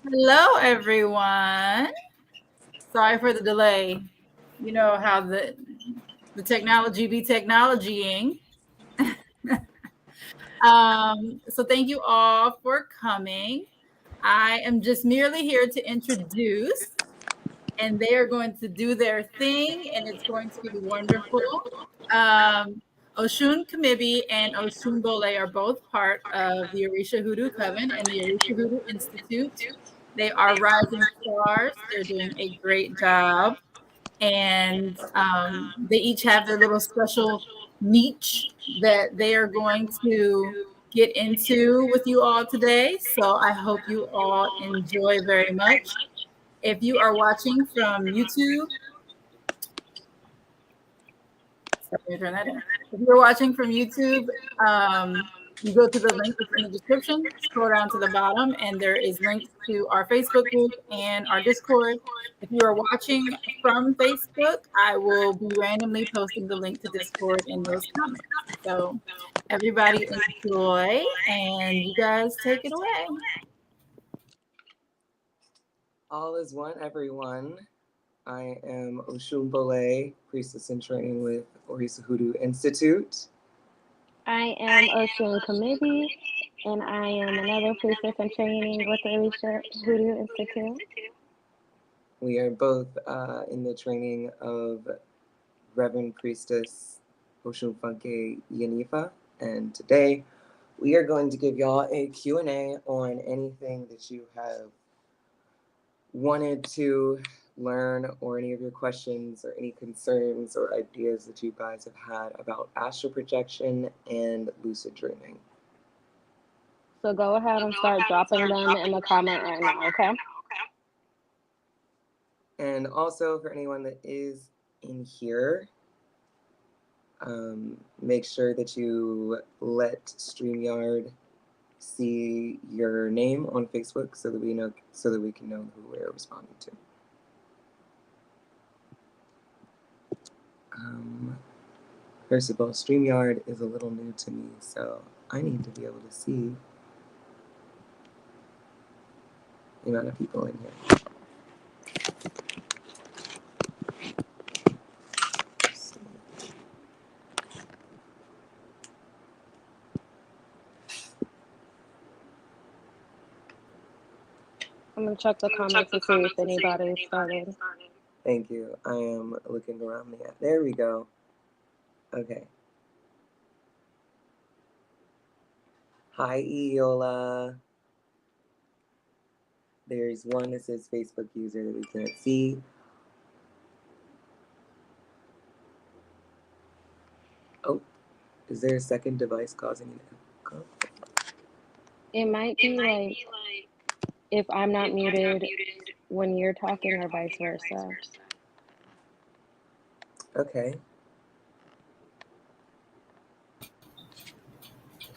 Hello, everyone. Sorry for the delay. You know how the technology be technologying. So thank you all for coming. I am just merely here to introduce, and they are going to do their thing, and it's going to be wonderful. Um, Osun Kemibi and Osun Bole are both part of the Orisa Hoodoo Coven and the Orisa Hoodoo Institute. They are rising stars. They're doing a great job. And they each have their little special niche that they are going to get into with you all today. So I hope you all enjoy very much. If you are watching from YouTube, sorry, turn that in. If you're watching from YouTube, you go to the link that's in the description, scroll down to the bottom, and there is links to our Facebook group and our Discord. If you are watching from Facebook, I will be randomly posting the link to Discord in those comments. So everybody enjoy, and you guys take it away. All is one, everyone. I am Osun Bole, priestess in training with Orisa Hoodoo Institute. I am Osun Kemibi, and I am another priestess in training with the Orisa Hoodoo Institute. We are both in the training of Reverend Priestess Osun Funke Yanifa, and today we are going to give y'all a Q&A on anything that you have wanted to learn, or any of your questions or any concerns or ideas that you guys have had about astral projection and lucid dreaming. So go ahead and start dropping them in the comment right now, okay? And also for anyone that is in here, make sure that you let StreamYard see your name on Facebook so that we can know who we're responding to. First of all, StreamYard is a little new to me, so I need to be able to see the amount of people in here. I'm going to check the comments to see if anybody started. Thank you. I am looking around the app. There we go. Okay. Hi, Eola. There's one that says Facebook user that we can't see. Oh, is there a second device causing an echo? It might be like if I'm not muted when you're talking or vice versa. Okay.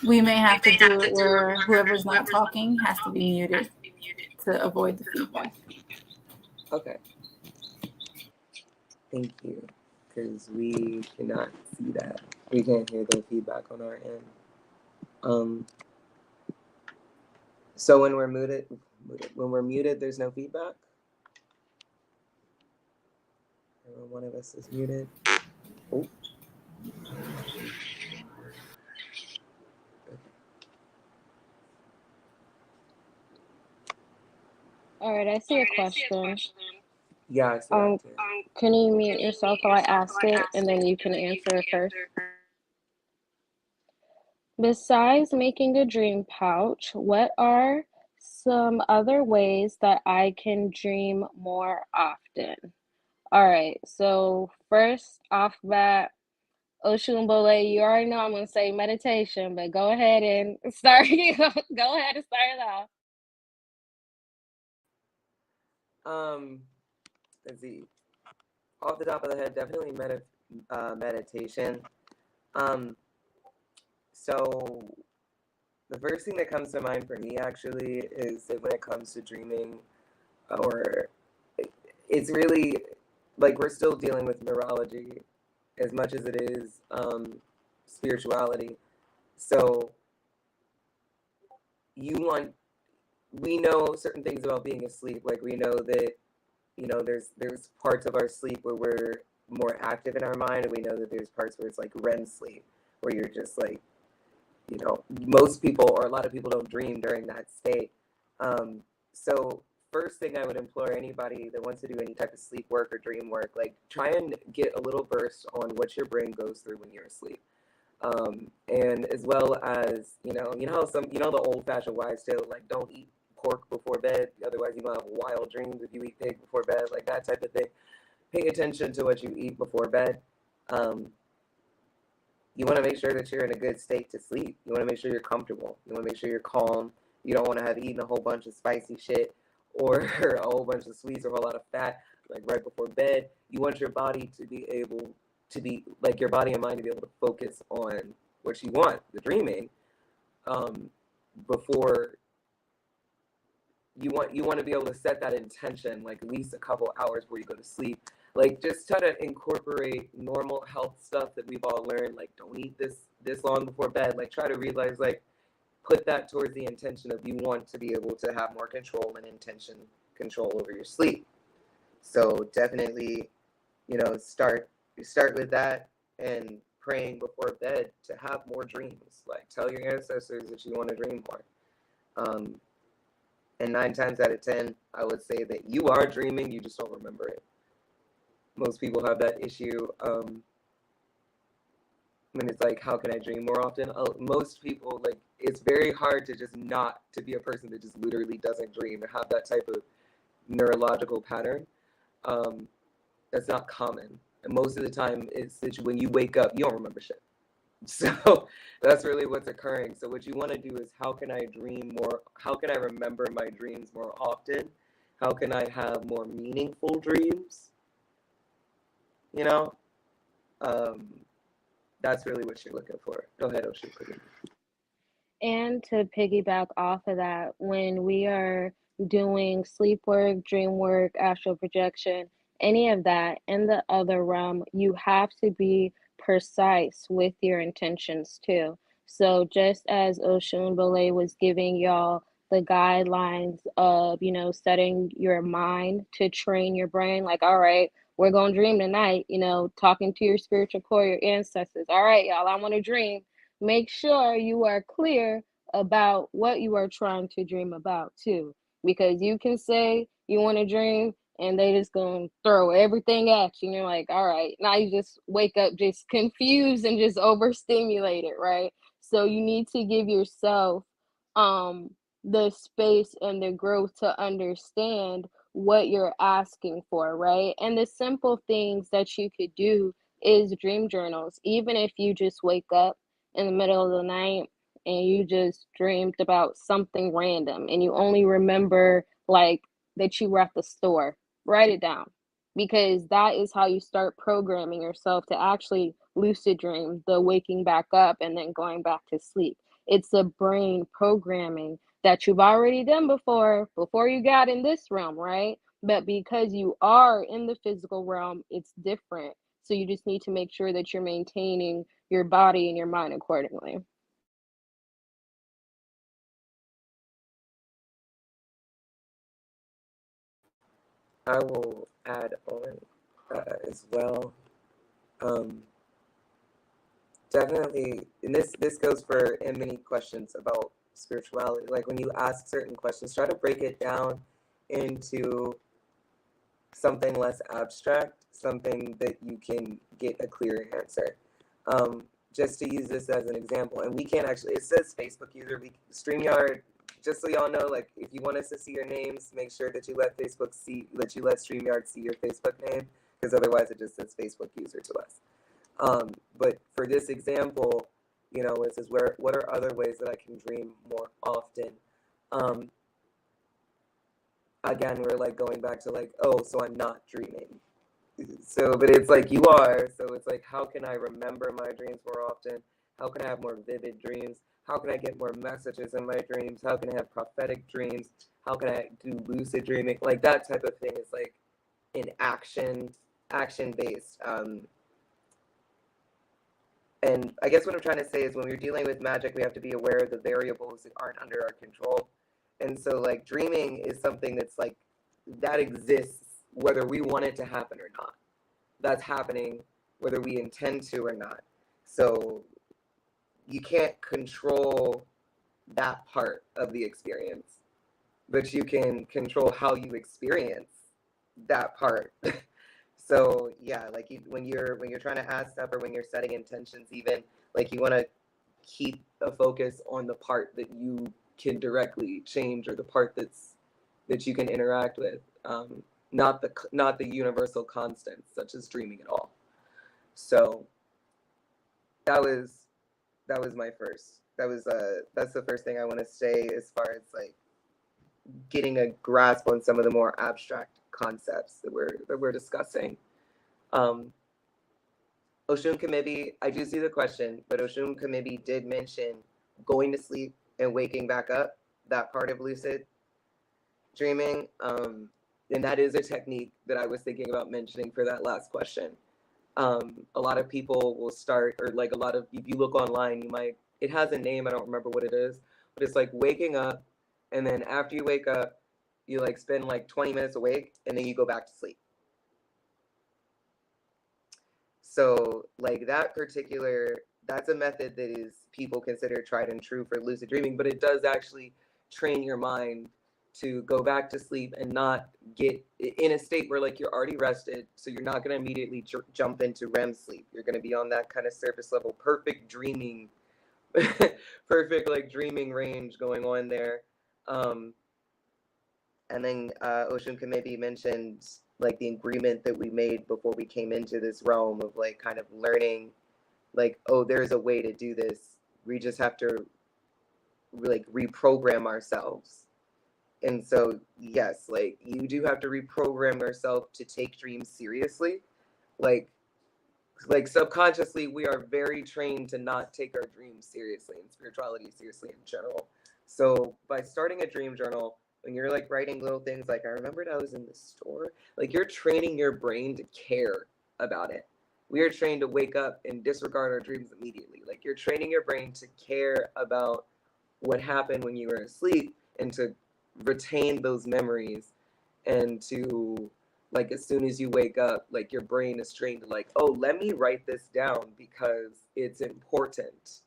We may have to do it where whoever's not talking has to be muted to avoid the feedback. Okay. Thank you, because we cannot see that. We can't hear the feedback on our end. So when we're muted, there's no feedback. And when one of us is muted. Oh. All right, I see a question. Yeah, I see that too. Can you mute yourself while I ask it, and then you can answer it first? Besides making a dream pouch, what are some other ways that I can dream more often? All right, so first off bat, Oshun Bole, you already know I'm going to say meditation, but go ahead and start. Go ahead and start it off. Let's see. Off the top of the head, definitely meditation. So the first thing that comes to mind for me actually is that when it comes to dreaming, or it's really like we're still dealing with neurology as much as it is spirituality. So you want we know certain things about being asleep. Like we know that, there's parts of our sleep where we're more active in our mind, and we know that there's parts where it's like REM sleep, where you're just like, most people or a lot of people don't dream during that state. So first thing I would implore anybody that wants to do any type of sleep work or dream work, like try and get a little burst on what your brain goes through when you're asleep. And as well as, how the old fashioned wives' tale, like don't eat pork before bed, otherwise you might have wild dreams if you eat pig before bed, like that type of thing. Pay attention to what you eat before bed. You want to make sure that you're in a good state to sleep. You want to make sure you're comfortable. You want to make sure you're calm. You don't want to have eaten a whole bunch of spicy shit or a whole bunch of sweets or a whole lot of fat, like right before bed. You want your body to be able to be, like your body and mind to be able to focus on what you want, the dreaming, before you want to be able to set that intention, like at least a couple hours before you go to sleep. Like just try to incorporate normal health stuff that we've all learned, like don't eat this long before bed. Like try to realize, like put that towards the intention of you want to be able to have more control and control over your sleep. So definitely, start with that and praying before bed to have more dreams. Like tell your ancestors that you want to dream more. And 9 times out of 10, I would say that you are dreaming, you just don't remember it. Most people have that issue when it's like, how can I dream more often? Most people, like, it's very hard to just not to be a person that just literally doesn't dream and have that type of neurological pattern. That's not common. And most of the time, it's that when you wake up, you don't remember shit. So that's really what's occurring. So what you want to do is, how can I dream more? How can I remember my dreams more often? How can I have more meaningful dreams? That's really what you're looking for. Go ahead, Osun. And to piggyback off of that, when we are doing sleep work, dream work, astral projection, any of that in the other realm, you have to be precise with your intentions too. So just as Osun Bole was giving y'all the guidelines of, setting your mind to train your brain, like, all right, we're going to dream tonight, talking to your spiritual core, your ancestors. All right, y'all, I want to dream. Make sure you are clear about what you are trying to dream about too, because you can say you want to dream and they just gonna throw everything at you and you're like, all right, now you just wake up just confused and just overstimulated, right? So you need to give yourself the space and the growth to understand what you're asking for, right? And the simple things that you could do is dream journals. Even if you just wake up in the middle of the night and you just dreamed about something random and you only remember like that you were at the store, write it down, because that is how you start programming yourself to actually lucid dream, the waking back up and then going back to sleep. It's the brain programming that you've already done before you got in this realm, right? But because you are in the physical realm, it's different. So you just need to make sure that you're maintaining your body and your mind accordingly. I will add on as well. Definitely, and this goes for many questions about spirituality. Like when you ask certain questions, try to break it down into something less abstract, something that you can get a clear answer. Just to use this as an example, and we can't actually, it says Facebook user, StreamYard, just so y'all know, like if you want us to see your names, make sure that you let StreamYard see your Facebook name, because otherwise it just says Facebook user to us. But for this example, it says, what are other ways that I can dream more often? Again, we're like going back to like, oh, so I'm not dreaming. So, but it's like you are. So it's like, how can I remember my dreams more often? How can I have more vivid dreams? How can I get more messages in my dreams? How can I have prophetic dreams? How can I do lucid dreaming? Like that type of thing is like an action based. And I guess what I'm trying to say is when we're dealing with magic, we have to be aware of the variables that aren't under our control. And so like dreaming is something that's like, that exists whether we want it to happen or not. That's happening whether we intend to or not. So you can't control that part of the experience, but you can control how you experience that part. So yeah, like when you're trying to ask stuff, or when you're setting intentions, even like you want to keep a focus on the part that you can directly change, or the part that you can interact with, not the universal constants such as dreaming at all. So that was my first. That's the first thing I want to say as far as like getting a grasp on some of the more abstract concepts that we're discussing. Um, Osun Kemibi, I do see the question, but Osun Kemibi did mention going to sleep and waking back up, that part of lucid dreaming. And that is a technique that I was thinking about mentioning for that last question. A lot of people will start, or like a lot of, if you look online, you might, it has a name, I don't remember what it is, but it's like waking up, and then after you wake up, you like spend like 20 minutes awake, and then you go back to sleep. So like that particular, that's a method that is people consider tried and true for lucid dreaming, but it does actually train your mind to go back to sleep and not get in a state where like you're already rested. So you're not going to immediately jump into REM sleep. You're going to be on that kind of surface level, perfect dreaming, perfect like dreaming range going on there. And then Osun maybe mentioned like the agreement that we made before we came into this realm of like kind of learning, like, oh, there's a way to do this. We just have to like reprogram ourselves. And so, yes, like you do have to reprogram yourself to take dreams seriously. Like subconsciously, we are very trained to not take our dreams seriously and spirituality seriously in general. So by starting a dream journal, when you're like writing little things like, I remembered I was in the store, like you're training your brain to care about it. We are trained to wake up and disregard our dreams immediately. Like you're training your brain to care about what happened when you were asleep, and to retain those memories, and to like as soon as you wake up, like your brain is trained to like, oh, let me write this down because it's important.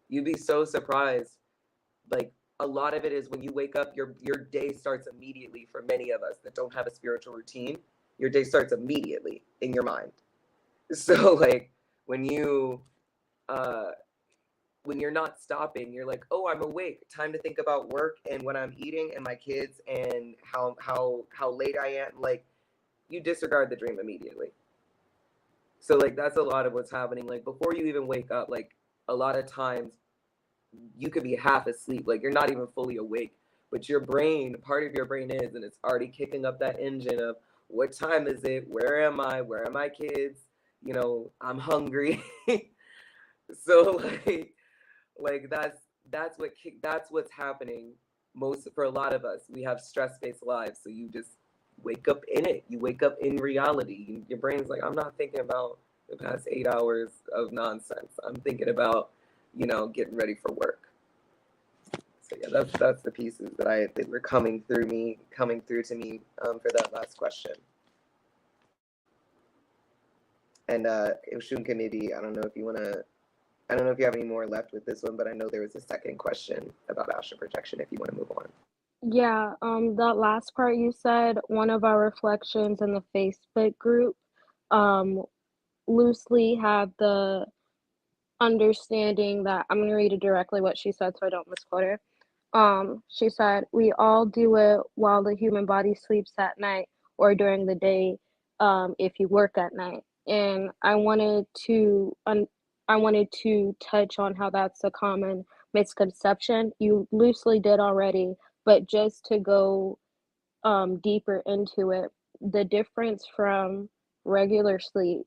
You'd be so surprised. Like a lot of it is when you wake up, your day starts immediately. For many of us that don't have a spiritual routine, your day starts immediately in your mind. So like when you when you're not stopping, you're like, oh, I'm awake. Time to think about work and what I'm eating and my kids and how late I am. Like you disregard the dream immediately. So like that's a lot of what's happening. Like before you even wake up, like a lot of times you could be half asleep. Like you're not even fully awake, but your brain, part of your brain is, and it's already kicking up that engine of what time is it? Where am I? Where are my kids? You know, I'm hungry. So like that's what's happening most for a lot of us. We have stress-based lives, so you just wake up in it. You wake up in reality. Your brain's like, I'm not thinking about the past 8 hours of nonsense. I'm thinking about, you know, getting ready for work. So yeah, that's the pieces that were coming through to me for that last question. And Ushunka, maybe I don't know if you have any more left with this one, but I know there was a second question about astral projection if you want to move on. Yeah, that last part you said, one of our reflections in the Facebook group, um, loosely had the understanding that I'm gonna read it directly what she said so I don't misquote her. She said, we all do it while the human body sleeps at night or during the day, if you work at night. And I wanted to touch on how that's a common misconception. You loosely did already, but just to go deeper into it, the difference from regular sleep,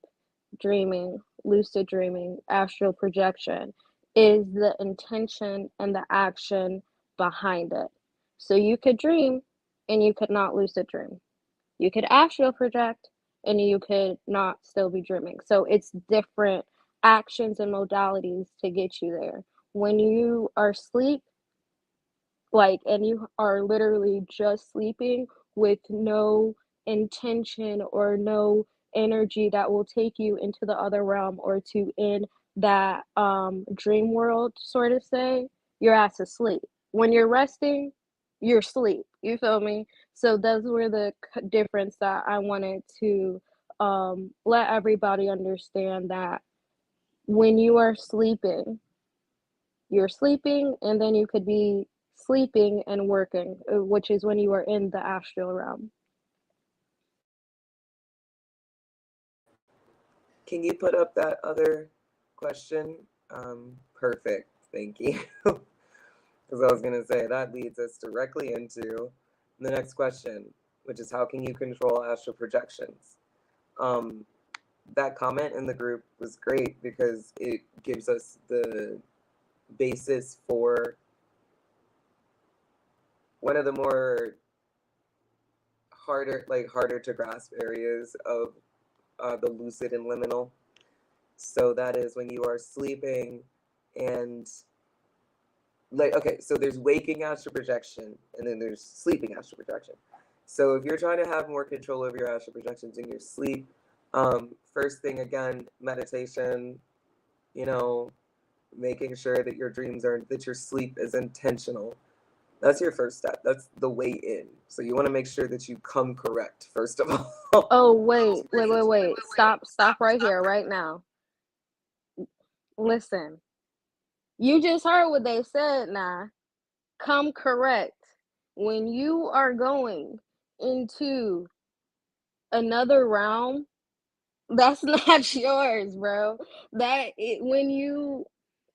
dreaming, lucid dreaming, astral projection is the intention and the action behind it. So you could dream and you could not lucid dream. You could astral project and you could not still be dreaming. So it's different actions and modalities to get you there. When you are asleep, like, and you are literally just sleeping with no intention or no energy that will take you into the other realm or to in that dream world, sort of say, your ass is asleep. When you're resting, you're asleep. You feel me? So those were the difference that I wanted to let everybody understand, that when you are sleeping, you're sleeping, and then you could be sleeping and working, which is when you are in the astral realm. Can you put up that other question? Perfect. Thank you. Because I was going to say that leads us directly into the next question, which is how can you control astral projections? That comment in the group was great because it gives us the basis for one of the more harder to grasp areas of the lucid and liminal. So that is when you are sleeping and okay, so there's waking astral projection and then there's sleeping astral projection. So if you're trying to have more control over your astral projections in your sleep, first thing again, meditation, you know, making sure that your dreams are, that your sleep is intentional. That's your first step. That's the way in. So you want to make sure that you come correct, first of all. Oh, wait. Stop right here, right now. Listen, you just heard what they said now. Come correct. When you are going into another realm, that's not yours, bro.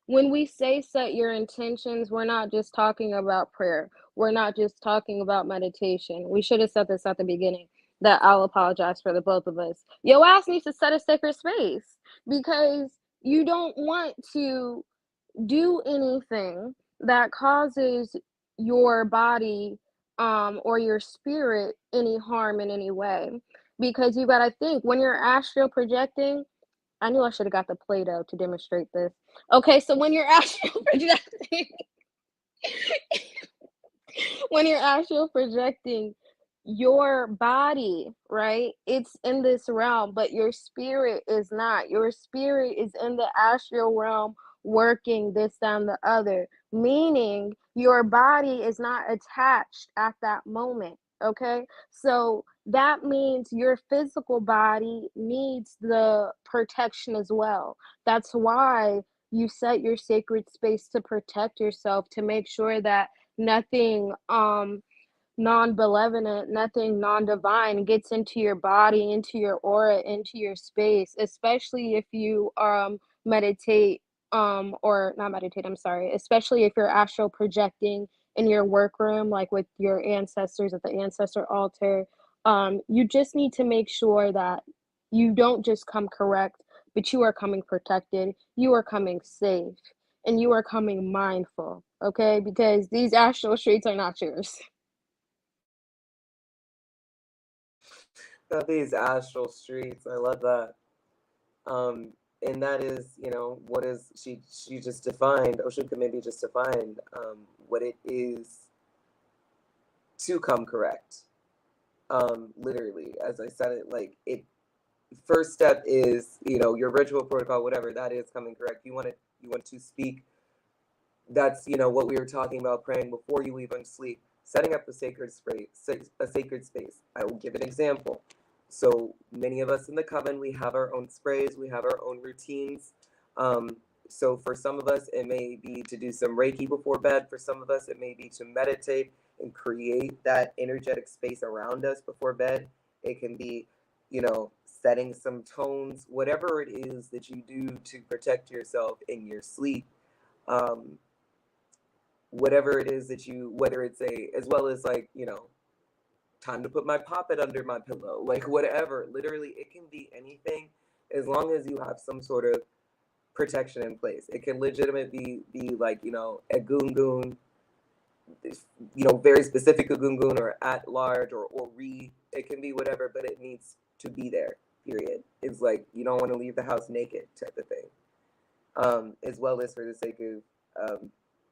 When we say set your intentions, we're not just talking about prayer. We're not just talking about meditation. We should have said this at the beginning. That I'll apologize for the both of us. Your ass needs to set a sacred space, because you don't want to do anything that causes your body or your spirit any harm in any way. Because you got to think, when you're astral projecting, I knew I should have got the Play-Doh to demonstrate this. Okay, so when you're astral projecting, when you're astral projecting, your body, right? It's in this realm, but your spirit is not. Your spirit is in the astral realm working this, that, and the other, meaning your body is not attached at that moment. Okay, so that means your physical body needs the protection as well. That's why you set your sacred space to protect yourself, to make sure that nothing non-benevolent, nothing non-divine gets into your body, into your aura, into your space, especially if you meditate, or not meditate, I'm sorry, especially if you're astral projecting in your workroom, like with your ancestors at the ancestor altar. You just need to make sure that you don't just come correct, but you are coming protected, you are coming safe, and you are coming mindful, okay? Because these astral streets are not yours. These astral streets, I love that. And that is, you know, what is she just defined, Osun Kemibi just defined what it is to come correct. Literally, as I said it, like it first step is, you know, your ritual protocol, whatever that is, coming correct. You want to speak. That's, you know, what we were talking about, praying before you even sleep, setting up a sacred space. I will give an example. So many of us in the coven, we have our own sprays, we have our own routines. So for some of us, it may be to do some Reiki before bed. For some of us, it may be to meditate and create that energetic space around us before bed. It can be, you know, setting some tones, whatever it is that you do to protect yourself in your sleep. Um, Whatever it is that you, whether it's as well as like, you know, time to put my poppet under my pillow, like whatever, literally it can be anything as long as you have some sort of protection in place. It can legitimately be like, you know, a goon, you know, very specific a goon or at large or it can be whatever, but it needs to be there, period. It's like, you don't want to leave the house naked type of thing. As well as for the sake of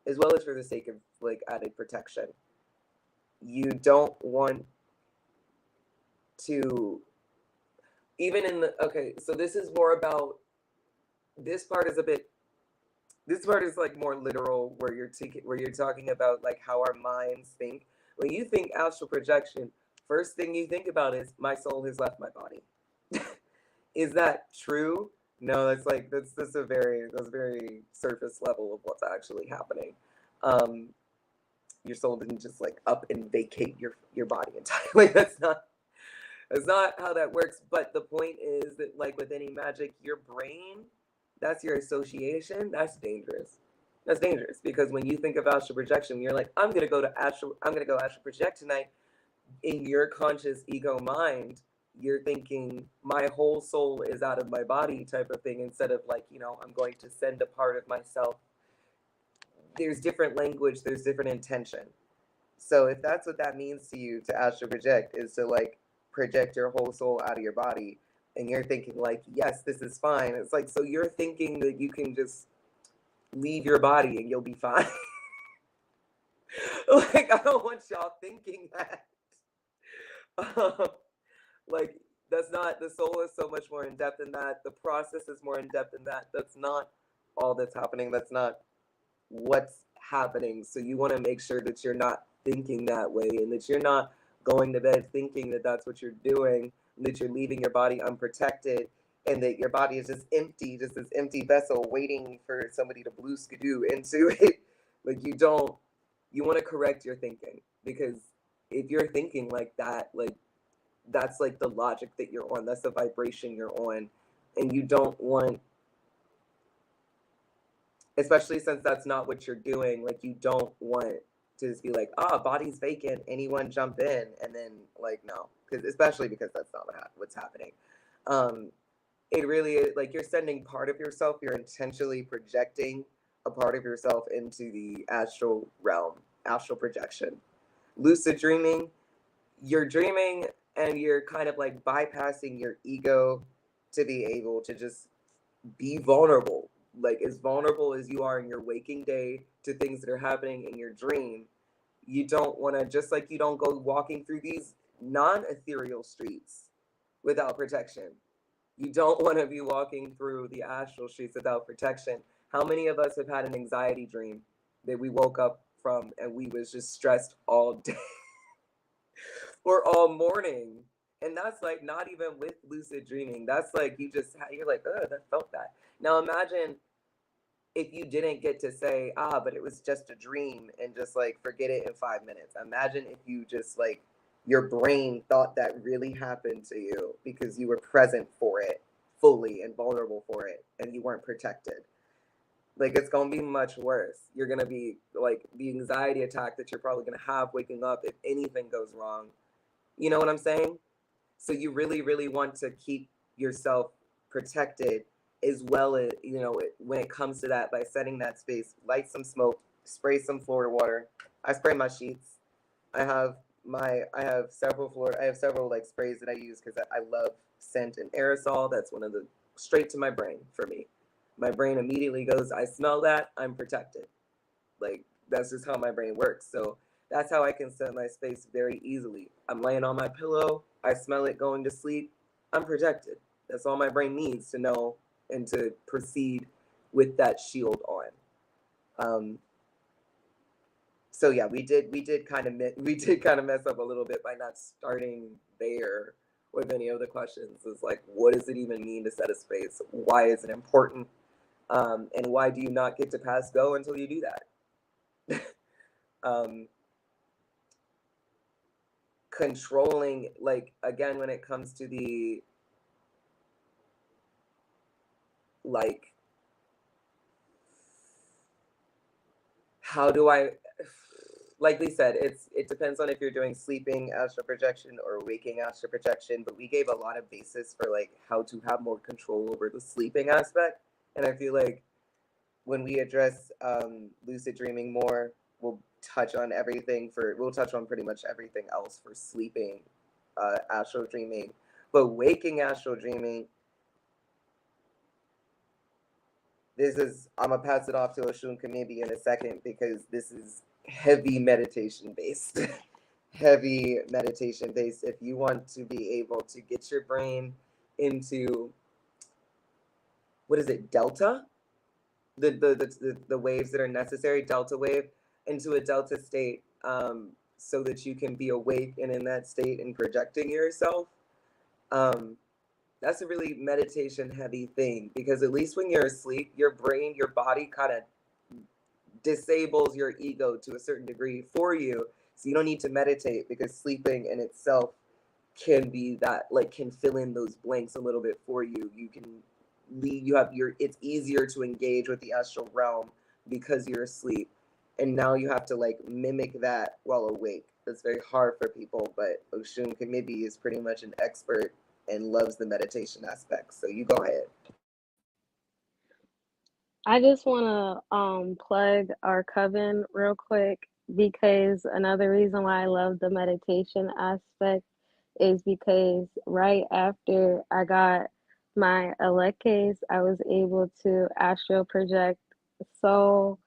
as well as for the sake of like added protection. You don't want to, even in the, okay, so this is more about, this part is a bit, this part is like more literal, where you're talking about like how our minds think. When you think astral projection, first thing you think about is my soul has left my body. Is that true? No, that's very surface level of what's actually happening. Your soul didn't just like up and vacate your body entirely. That's not how that works. But the point is that like with any magic, your brain, that's your association. That's dangerous. That's dangerous because when you think of astral projection, you're like, I'm gonna go astral project tonight. In your conscious ego mind, you're thinking my whole soul is out of my body type of thing, instead of like, I'm going to send a part of myself. There's different language, there's different intention. So if that's what that means to you, to astral project, is to like project your whole soul out of your body, and you're thinking like, yes, this is fine. It's like, so you're thinking that you can just leave your body and you'll be fine. Like, I don't want y'all thinking that. Like, that's not, the soul is so much more in depth than that. The process is more in depth than that. That's not all that's happening. That's not what's happening. So you want to make sure that you're not thinking that way, and that you're not going to bed thinking that that's what you're doing, and that you're leaving your body unprotected, and that your body is just empty, just this empty vessel waiting for somebody to blue skidoo into it. Like, you want to correct your thinking, because if you're thinking like that, like, that's like the logic that you're on, that's the vibration you're on, and you don't want, especially since that's not what you're doing, like, you don't want to just be like, body's vacant, anyone jump in, and then like, no, because especially because that's not what's happening. It really is like you're sending part of yourself, you're intentionally projecting a part of yourself into the astral realm, astral projection. Lucid dreaming, you're dreaming and you're kind of like bypassing your ego to be able to just be vulnerable, like as vulnerable as you are in your waking day to things that are happening in your dream. You don't want to, just like you don't go walking through these non-ethereal streets without protection. You don't want to be walking through the astral streets without protection. How many of us have had an anxiety dream that we woke up from and we was just stressed all day or all morning? And that's like not even with lucid dreaming. That's like you're like, oh, that felt that. Now imagine if you didn't get to say, but it was just a dream, and just like forget it in 5 minutes. Imagine if you just like, your brain thought that really happened to you because you were present for it fully and vulnerable for it, and you weren't protected. Like, it's going to be much worse. You're going to be like, the anxiety attack that you're probably going to have waking up if anything goes wrong. You know what I'm saying? So you really, really want to keep yourself protected, as well as, when it comes to that, by setting that space, light some smoke, spray some Florida water. I spray my sheets. I have several like sprays that I use because I love scent and aerosol. That's one of the, straight to my brain for me. My brain immediately goes, I smell that, I'm protected. Like, that's just how my brain works. So that's how I can set my space very easily. I'm laying on my pillow, I smell it going to sleep, I'm protected. That's all my brain needs to know and to proceed with that shield on. So yeah, we did kind of mess up a little bit by not starting there with any of the questions. It's like, what does it even mean to set a space? Why is it important? And why do you not get to pass go until you do that? Controlling, like, again, when it comes to the, like, how do I, like we said, it depends on if you're doing sleeping astral projection or waking astral projection, but we gave a lot of basis for like how to have more control over the sleeping aspect. And I feel like when we address lucid dreaming more, we'll touch on pretty much everything else for sleeping astral dreaming. But waking astral dreaming, I'm gonna pass it off to Osun Kemibi in a second because this is heavy meditation based. Heavy meditation based. If you want to be able to get your brain into, what is it, delta? The waves that are necessary, delta wave, into a delta state, so that you can be awake and in that state and projecting yourself. Um, that's a really meditation heavy thing, because at least when you're asleep, your brain, your body kind of disables your ego to a certain degree for you. So you don't need to meditate, because sleeping in itself can be that, like, can fill in those blanks a little bit for you. You can leave, you have your, it's easier to engage with the astral realm because you're asleep. And now you have to like mimic that while awake. That's very hard for people, but Osun Kemibi is pretty much an expert and loves the meditation aspect. So you go ahead. I just want to plug our coven real quick, because another reason why I love the meditation aspect is because right after I got my Elekes, I was able to astral project so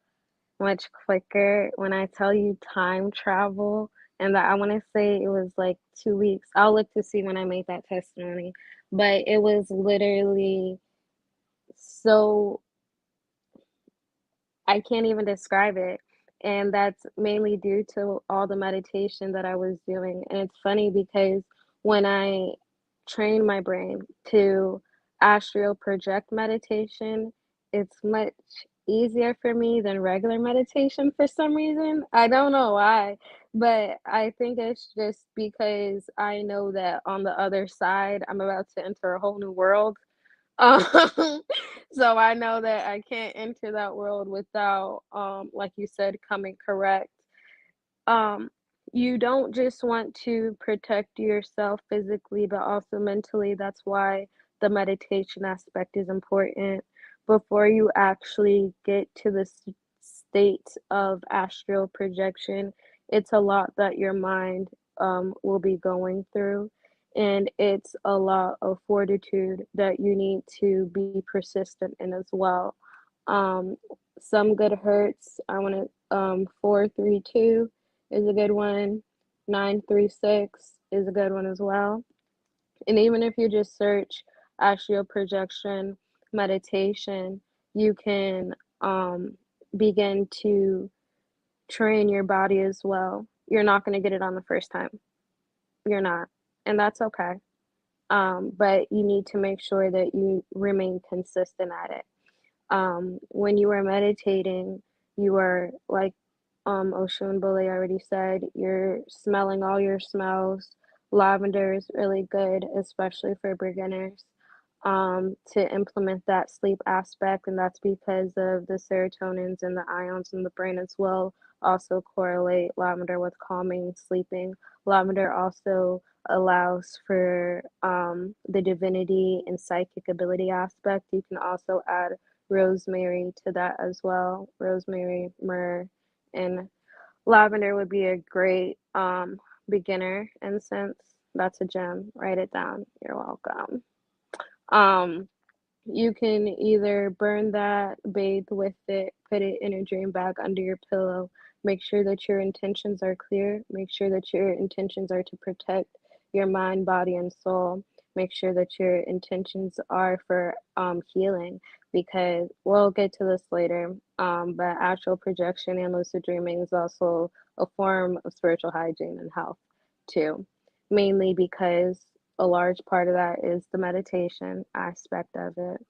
much quicker. When I tell you time travel, and that I want to say it was like 2 weeks. I'll look to see when I made that testimony, but it was literally so, I can't even describe it. And that's mainly due to all the meditation that I was doing. And it's funny because when I train my brain to astral project meditation, it's much easier for me than regular meditation for some reason. I don't know why, but I think it's just because I know that on the other side, I'm about to enter a whole new world. um, so I know that I can't enter that world without, like you said, coming correct. Um, you don't just want to protect yourself physically, but also mentally. That's why the meditation aspect is important. Before you actually get to the state of astral projection, it's a lot that your mind will be going through. And it's a lot of fortitude that you need to be persistent in as well. Um, some good hurts. I want to 432 is a good one. 936 is a good one as well. And even if you just search astral projection meditation, you can begin to train your body as well. You're not going to get it on the first time. You're not. And that's okay. But you need to make sure that you remain consistent at it. When you are meditating, you are like Osun Bole already said, you're smelling all your smells. Lavender is really good, especially for beginners, to implement that sleep aspect, and that's because of the serotonins and the ions in the brain as well. Also correlate lavender with calming sleeping. Lavender also allows for the divinity and psychic ability aspect. You can also add rosemary to that as well. Rosemary, myrrh, and lavender would be a great beginner incense. That's a gem. Write it down. You're welcome. Um, you can either burn that, bathe with it, put it in a dream bag under your pillow. Make sure that your intentions are clear. Make sure that your intentions are to protect your mind, body, and soul. Make sure that your intentions are for healing, because we'll get to this later. But astral projection and lucid dreaming is also a form of spiritual hygiene and health, too, mainly because a large part of that is the meditation aspect of it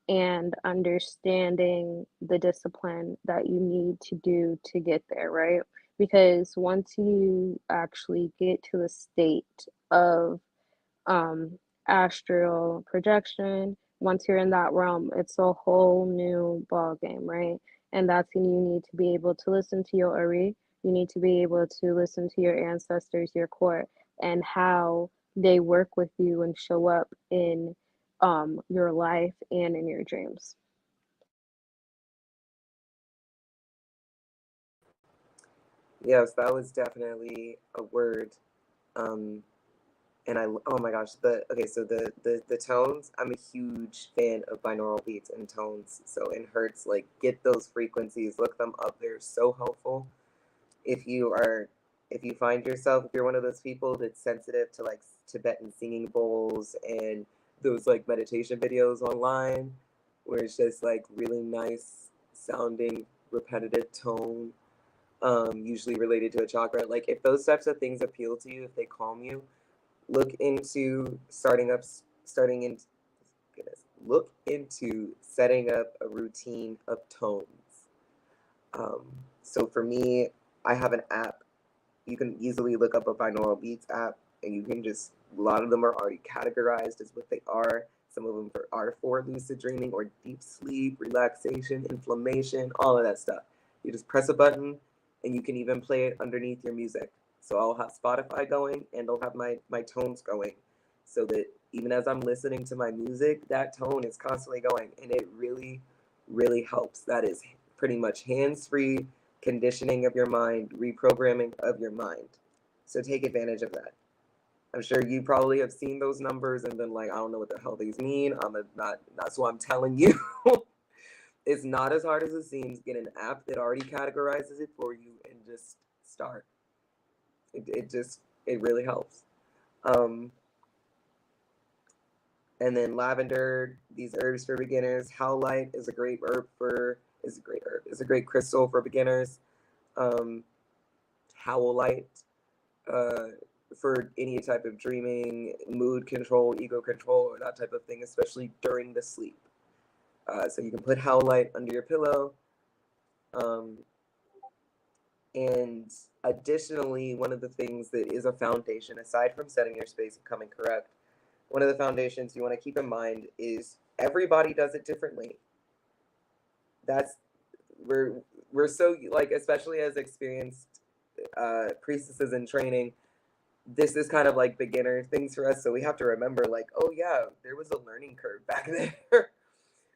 and understanding the discipline that you need to do to get there, right? Because once you actually get to a state of um, astral projection, once you're in that realm, it's a whole new ball game, right? And that's when you need to be able to listen to your Ori. You need to be able to listen to your ancestors, your core, and how they work with you and show up in your life and in your dreams. Yes, that was definitely a word. Um, And oh my gosh, so the tones, I'm a huge fan of binaural beats and tones. So in hertz, like, get those frequencies, look them up. They're so helpful. If you find yourself, if you're one of those people that's sensitive to like Tibetan singing bowls and those like meditation videos online where it's just like really nice sounding repetitive tone, usually related to a chakra, like if those types of things appeal to you, if they calm you, look into look into setting up a routine of tones. So for me, I have an app. You can easily look up a binaural beats app, and you can just, a lot of them are already categorized as what they are. Some of them are for lucid dreaming or deep sleep, relaxation, inflammation, all of that stuff. You just press a button, and you can even play it underneath your music. So I'll have Spotify going, and I'll have my tones going, so that even as I'm listening to my music, that tone is constantly going, and it really, really helps. That is pretty much hands-free conditioning of your mind, reprogramming of your mind. So take advantage of that. I'm sure you probably have seen those numbers and been like, I don't know what the hell these mean. That's what I'm telling you. It's not as hard as it seems. Get an app that already categorizes it for you and just start. It really helps. And then lavender, these herbs for beginners. Howlite is a great is a great crystal for beginners. Howlite, for any type of dreaming, mood control, ego control, or that type of thing, especially during the sleep. So you can put howlite under your pillow. And additionally, one of the things that is a foundation, aside from setting your space and coming correct, one of the foundations you want to keep in mind is everybody does it differently. We're so, like, especially as experienced priestesses in training, this is kind of like beginner things for us. So we have to remember, like, oh yeah, there was a learning curve back there.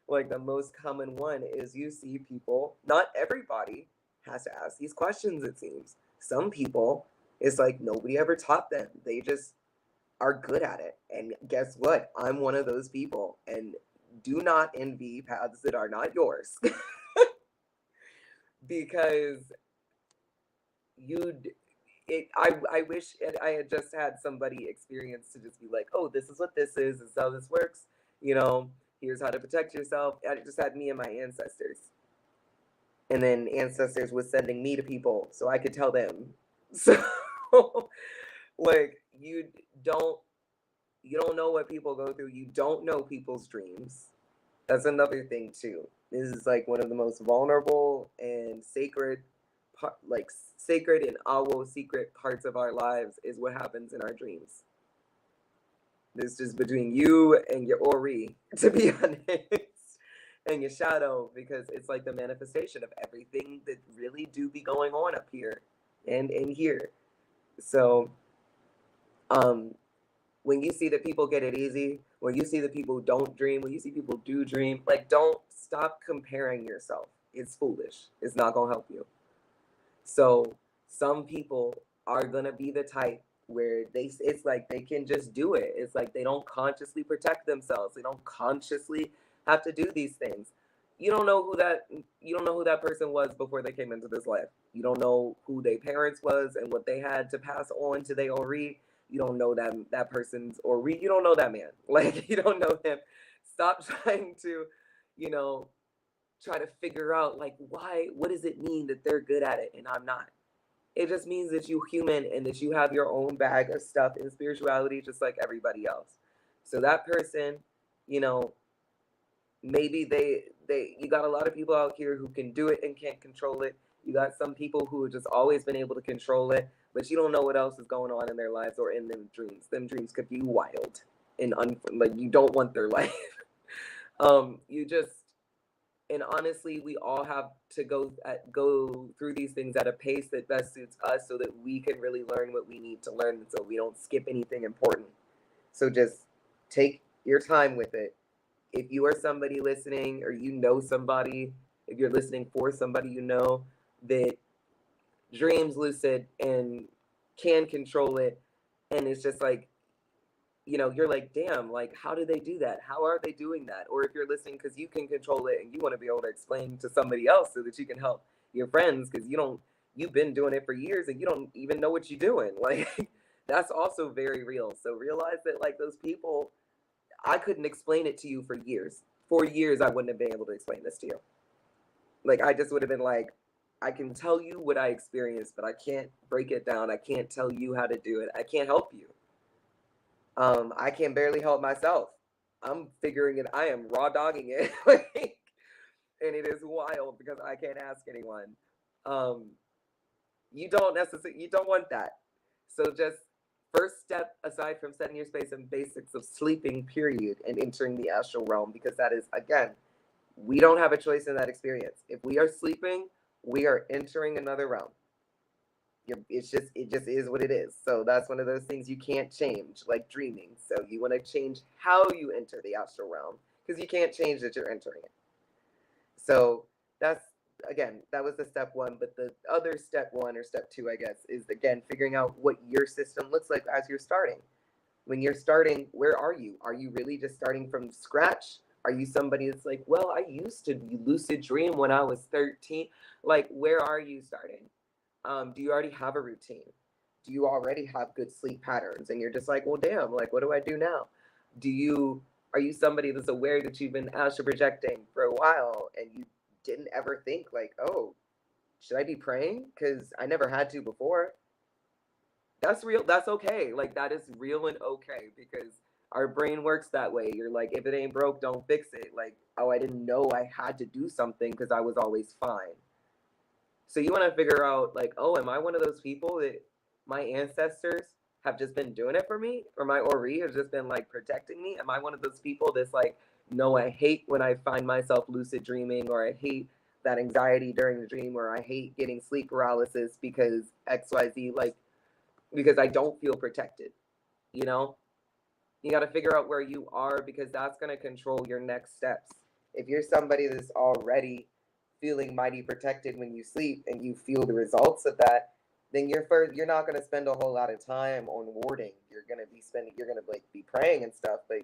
Like, the most common one is you see people, not everybody has to ask these questions, it seems. Some people, it's like nobody ever taught them. They just are good at it. And guess what? I'm one of those people. And do not envy paths that are not yours. Because I wish I had just had somebody experience to just be like, oh, this is what this is how this works. Here's how to protect yourself. I just had me and my ancestors. And then ancestors was sending me to people so I could tell them. So, like, you don't know what people go through. You don't know people's dreams. That's another thing too. This is like one of the most vulnerable and sacred and awo secret parts of our lives is what happens in our dreams. This is between you and your Ori, to be honest, and your shadow, because it's like the manifestation of everything that really do be going on up here and in here. So, when you see that people get it easy, when you see that people don't dream, when you see people do dream, like, don't stop comparing yourself. It's foolish. It's not gonna help you. So some people are gonna be the type where it's like they can just do it. It's like they don't consciously protect themselves. They don't consciously have to do these things. You don't know who that person was before they came into this life. You don't know who their parents was and what they had to pass on to their Ori. You don't know that person's Ori. You don't know that man. Like, you don't know him. Stop trying to, try to figure out, like, what does it mean that they're good at it and I'm not? It just means that you're human and that you have your own bag of stuff in spirituality, just like everybody else. So that person, maybe you got a lot of people out here who can do it and can't control it. You got some people who have just always been able to control it, but you don't know what else is going on in their lives or in them dreams. Them dreams could be wild and like, you don't want their life. And honestly, we all have to go through these things at a pace that best suits us, so that we can really learn what we need to learn, so we don't skip anything important. So just take your time with it. If you are somebody listening, or somebody, if you're listening for somebody that dreams lucid and can control it, and it's just like, you know, you're like, damn, like, how do they do that? How are they doing that? Or if you're listening because you can control it and you want to be able to explain to somebody else so that you can help your friends because you've been doing it for years and you don't even know what you're doing. Like, that's also very real. So realize that, like, those people, I couldn't explain it to you for years. For years, I wouldn't have been able to explain this to you. Like, I just would have been like, I can tell you what I experienced, but I can't break it down. I can't tell you how to do it. I can't help you. I can barely help myself. I'm figuring it. I am raw dogging it, like, and it is wild because I can't ask anyone. Um, you don't want that. So just first step, aside from setting your space and basics of sleeping, period, and entering the astral realm, because that is, again, we don't have a choice in that experience. If we are sleeping, we are entering another realm. It just is what it is. So that's one of those things you can't change, like dreaming. So you want to change how you enter the astral realm because you can't change that you're entering it. So that's, again, that was the step one. But the other step one or step two, I guess, is again figuring out what your system looks like as you're starting. When you're starting, where are you? Are you really just starting from scratch? Are you somebody that's like, well, I used to lucid dream when I was 13? Like, where are you starting? Do you already have a routine? Do you already have good sleep patterns? And you're just like, well, damn, like, what do I do now? Are you somebody that's aware that you've been astral projecting for a while and you didn't ever think like, oh, should I be praying? Because I never had to before. That's real. That's okay. Like, that is real and okay because our brain works that way. You're like, if it ain't broke, don't fix it. Like, oh, I didn't know I had to do something because I was always fine. So you want to figure out, like, oh, am I one of those people that my ancestors have just been doing it for me? Or my Ori has just been, like, protecting me? Am I one of those people that's like, no, I hate when I find myself lucid dreaming, or I hate that anxiety during the dream, or I hate getting sleep paralysis because XYZ, like, because I don't feel protected, you know? You got to figure out where you are because that's going to control your next steps. If you're somebody that's already feeling mighty protected when you sleep and you feel the results of that, then you're not going to spend a whole lot of time on warding. You're going to like be praying and stuff, but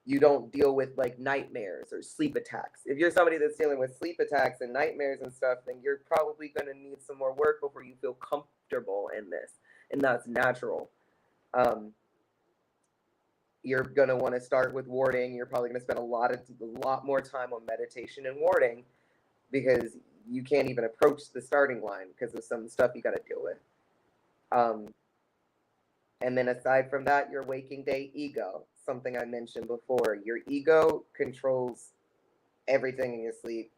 you don't deal with like nightmares or sleep attacks. If you're somebody that's dealing with sleep attacks and nightmares and stuff, then you're probably going to need some more work before you feel comfortable in this, and that's natural. You're going to want to start with warding. You're probably going to spend a lot more time on meditation and warding because you can't even approach the starting line because of some stuff you got to deal with. And then aside from that, your waking day ego, something I mentioned before. Your ego controls everything in your sleep.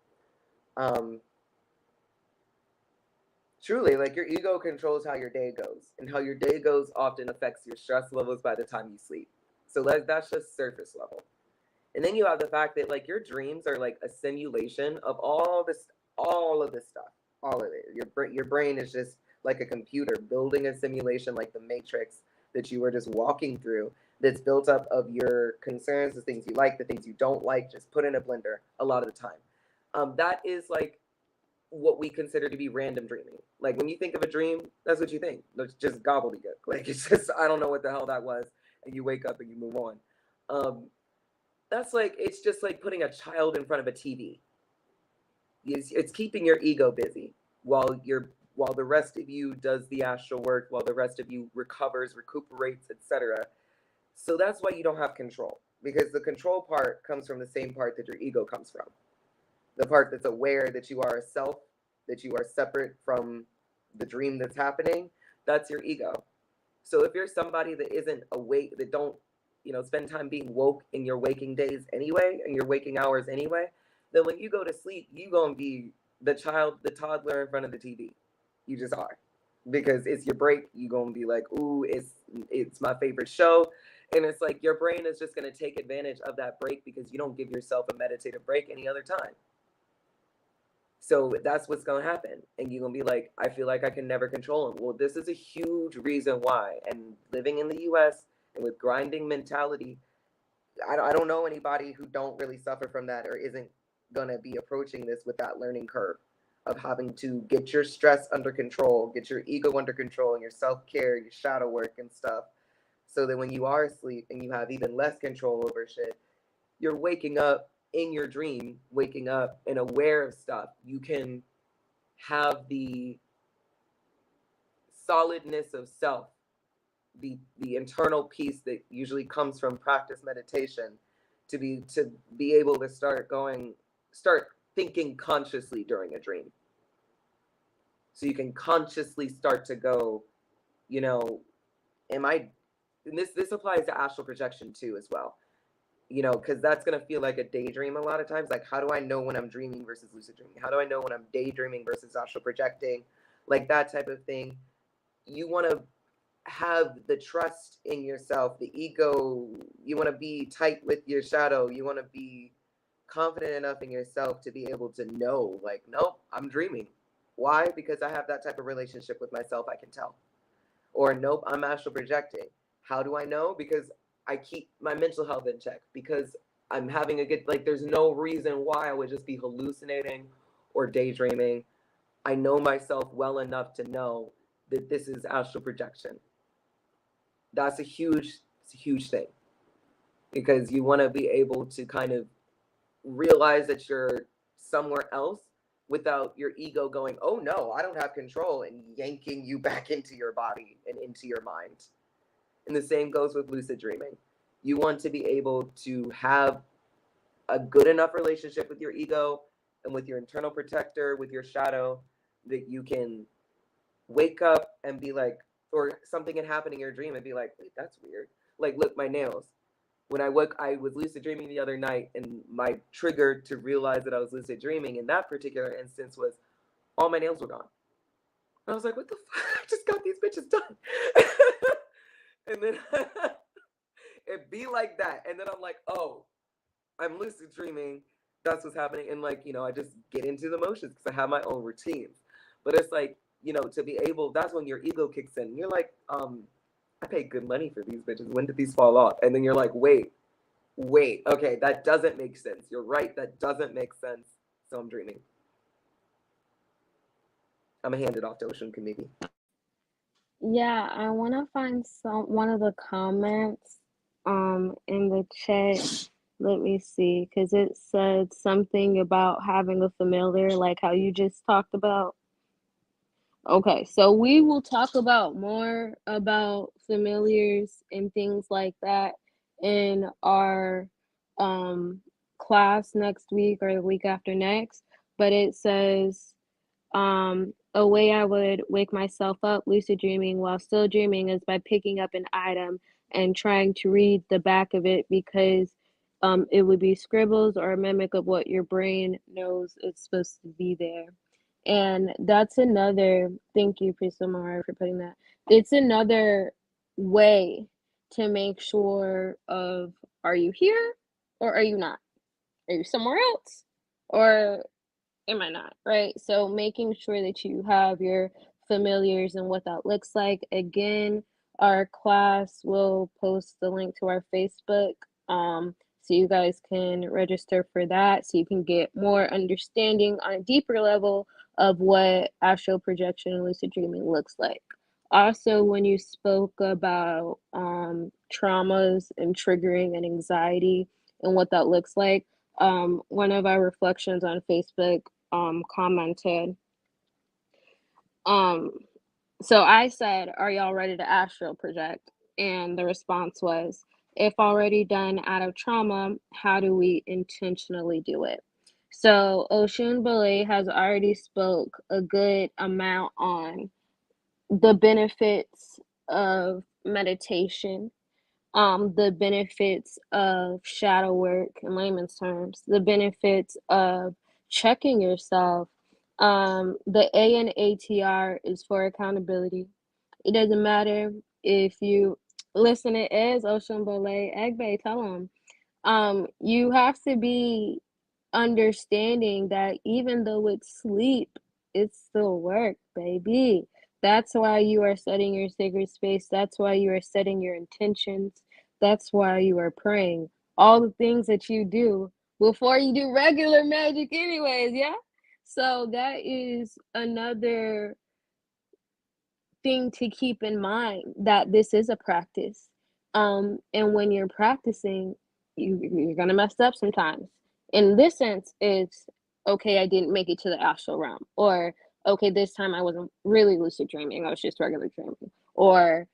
Truly, like, your ego controls how your day goes, and how your day goes often affects your stress levels by the time you sleep. So that's just surface level. And then you have the fact that, like, your dreams are like a simulation of all of this stuff, all of it. Your brain is just like a computer building a simulation, like the Matrix that you were just walking through. That's built up of your concerns, the things you like, the things you don't like, just put in a blender a lot of the time. That is like what we consider to be random dreaming. Like, when you think of a dream, that's what you think. It's just gobbledygook. Like, it's just, I don't know what the hell that was, and you wake up and you move on. That's like, it's just like putting a child in front of a TV. It's keeping your ego busy while the rest of you does the astral work, while the rest of you recuperates, etc. So that's why you don't have control, because the control part comes from the same part that your ego comes from. The part that's aware that you are a self, that you are separate from the dream that's happening, that's your ego. So if you're somebody that isn't awake, that don't, spend time being woke in your waking days anyway, and your waking hours anyway, then when you go to sleep, you gonna be the toddler in front of the TV. You just are. Because it's your break, you gonna be like, ooh, it's my favorite show. And it's like your brain is just gonna take advantage of that break because you don't give yourself a meditative break any other time. So that's what's going to happen. And you're going to be like, I feel like I can never control him. Well, this is a huge reason why. And living in the US and with grinding mentality, I don't know anybody who don't really suffer from that or isn't going to be approaching this with that learning curve of having to get your stress under control, get your ego under control, and your self-care, your shadow work and stuff, so that when you are asleep and you have even less control over shit, you're waking up in your dream, waking up and aware of stuff. You can have the solidness of self, the internal peace that usually comes from practice meditation, to be able to start thinking consciously during a dream. So you can consciously start to go, you know, am I, and this applies to astral projection too as well, you know, because that's going to feel like a daydream a lot of times. Like, how do I know when I'm dreaming versus lucid dreaming? How do I know when I'm daydreaming versus astral projecting? Like that type of thing. You want to have the trust in yourself, the ego. You want to be tight with your shadow. You want to be confident enough in yourself to be able to know, like, nope, I'm dreaming. Why? Because I have that type of relationship with myself, I can tell. Or nope, I'm astral projecting. How do I know? Because I keep my mental health in check, because I'm having a good, like, there's no reason why I would just be hallucinating or daydreaming. I know myself well enough to know that this is astral projection. That's a huge thing, because you want to be able to kind of realize that you're somewhere else without your ego going, oh no, I don't have control, and yanking you back into your body and into your mind. And the same goes with lucid dreaming. You want to be able to have a good enough relationship with your ego and with your internal protector, with your shadow, that you can wake up and be like, or something can happen in your dream and be like, wait, that's weird. Like, look, my nails. When I woke, I was lucid dreaming the other night, and my trigger to realize that I was lucid dreaming in that particular instance was all my nails were gone. And I was like, what the fuck? I just got these bitches done. And then it'd be like that. And then I'm like, oh, I'm lucid dreaming. That's what's happening. And like, you know, I just get into the motions because I have my own routines. But it's like, you know, to be able, that's when your ego kicks in. You're like, I paid good money for these bitches. When did these fall off? And then you're like, wait, okay, that doesn't make sense. You're right, that doesn't make sense. So I'm dreaming. I'm gonna hand it off to Osun Kemibi. Yeah, I want to find one of the comments in the chat. Let me see, because it said something about having a familiar, like how you just talked about. Okay, so we will talk about more about familiars and things like that in our class next week or the week after next. But it says a way I would wake myself up lucid dreaming while still dreaming is by picking up an item and trying to read the back of it, because it would be scribbles or a mimic of what your brain knows it's supposed to be there. And that's another, thank you, Priscilla, for putting that. It's another way to make sure of, are you here or are you not? Are you somewhere else or am I not? Right? So making sure that you have your familiars and what that looks like. Again, our class will post the link to our Facebook. So you guys can register for that, so you can get more understanding on a deeper level of what astral projection and lucid dreaming looks like. Also, when you spoke about traumas and triggering and anxiety and what that looks like, one of our reflections on Facebook commented, so I said, are y'all ready to astral project? And the response was, if already done out of trauma, how do we intentionally do it? So Osun Bole has already spoke a good amount on the benefits of meditation, the benefits of shadow work in layman's terms, the benefits of checking yourself. The A and ATR is for accountability. It doesn't matter if you listen to Ez Osun Bole Egbe, tell them. You have to be understanding that even though it's sleep, it's still work, baby. That's why you are setting your sacred space. That's why you are setting your intentions. That's why you are praying. All the things that you do before you do regular magic, anyways, yeah? So that is another thing to keep in mind, that this is a practice. And when you're practicing, you're gonna mess up sometimes. In this sense, it's okay, I didn't make it to the astral realm, or okay, this time I wasn't really lucid dreaming, I was just regular dreaming, or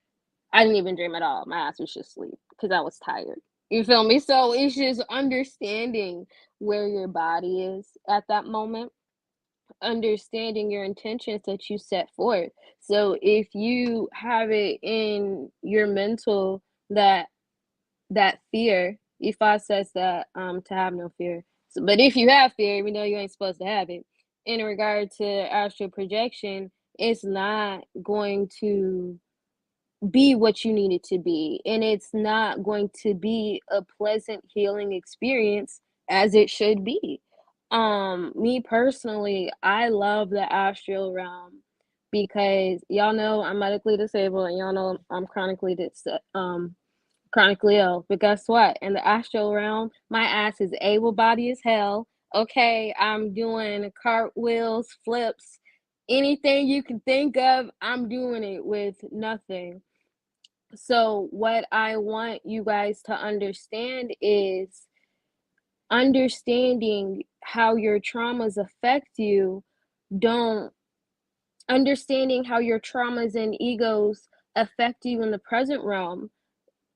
I didn't even dream at all. My ass was just asleep because I was tired. You feel me? So it's just understanding where your body is at that moment, understanding your intentions that you set forth. So if you have it in your mental that fear, Ifa says that to have no fear. So, but if you have fear, even though you ain't supposed to have it, in regard to astral projection, it's not going to be what you need it to be, and it's not going to be a pleasant healing experience as it should be. Me personally, I love the astral realm because y'all know I'm medically disabled and y'all know I'm chronically ill. But guess what? In the astral realm, my ass is able bodied as hell. Okay, I'm doing cartwheels, flips, anything you can think of, I'm doing it with nothing. So, what I want you guys to understand is understanding how your traumas affect you. Don't understanding how your traumas and egos affect you in the present realm.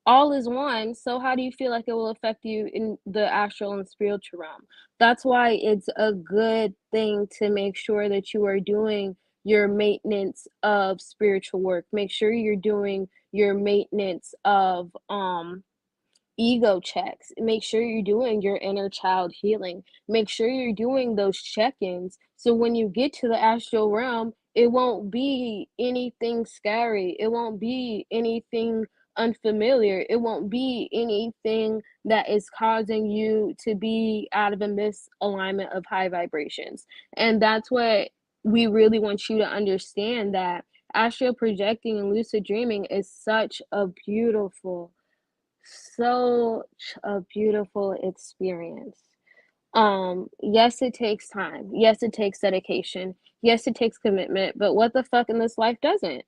All is one. So, how do you feel like it will affect you in the astral and spiritual realm? That's why it's a good thing to make sure that you are doing your maintenance of spiritual work. Make sure you're doing your maintenance of ego checks. Make sure you're doing your inner child healing. Make sure you're doing those check-ins. So when you get to the astral realm, it won't be anything scary. It won't be anything unfamiliar. It won't be anything that is causing you to be out of a misalignment of high vibrations. And that's what we really want you to understand, that astral projecting and lucid dreaming is such a beautiful experience. Yes, it takes time. Yes, it takes dedication. Yes, it takes commitment. But what the fuck in this life doesn't?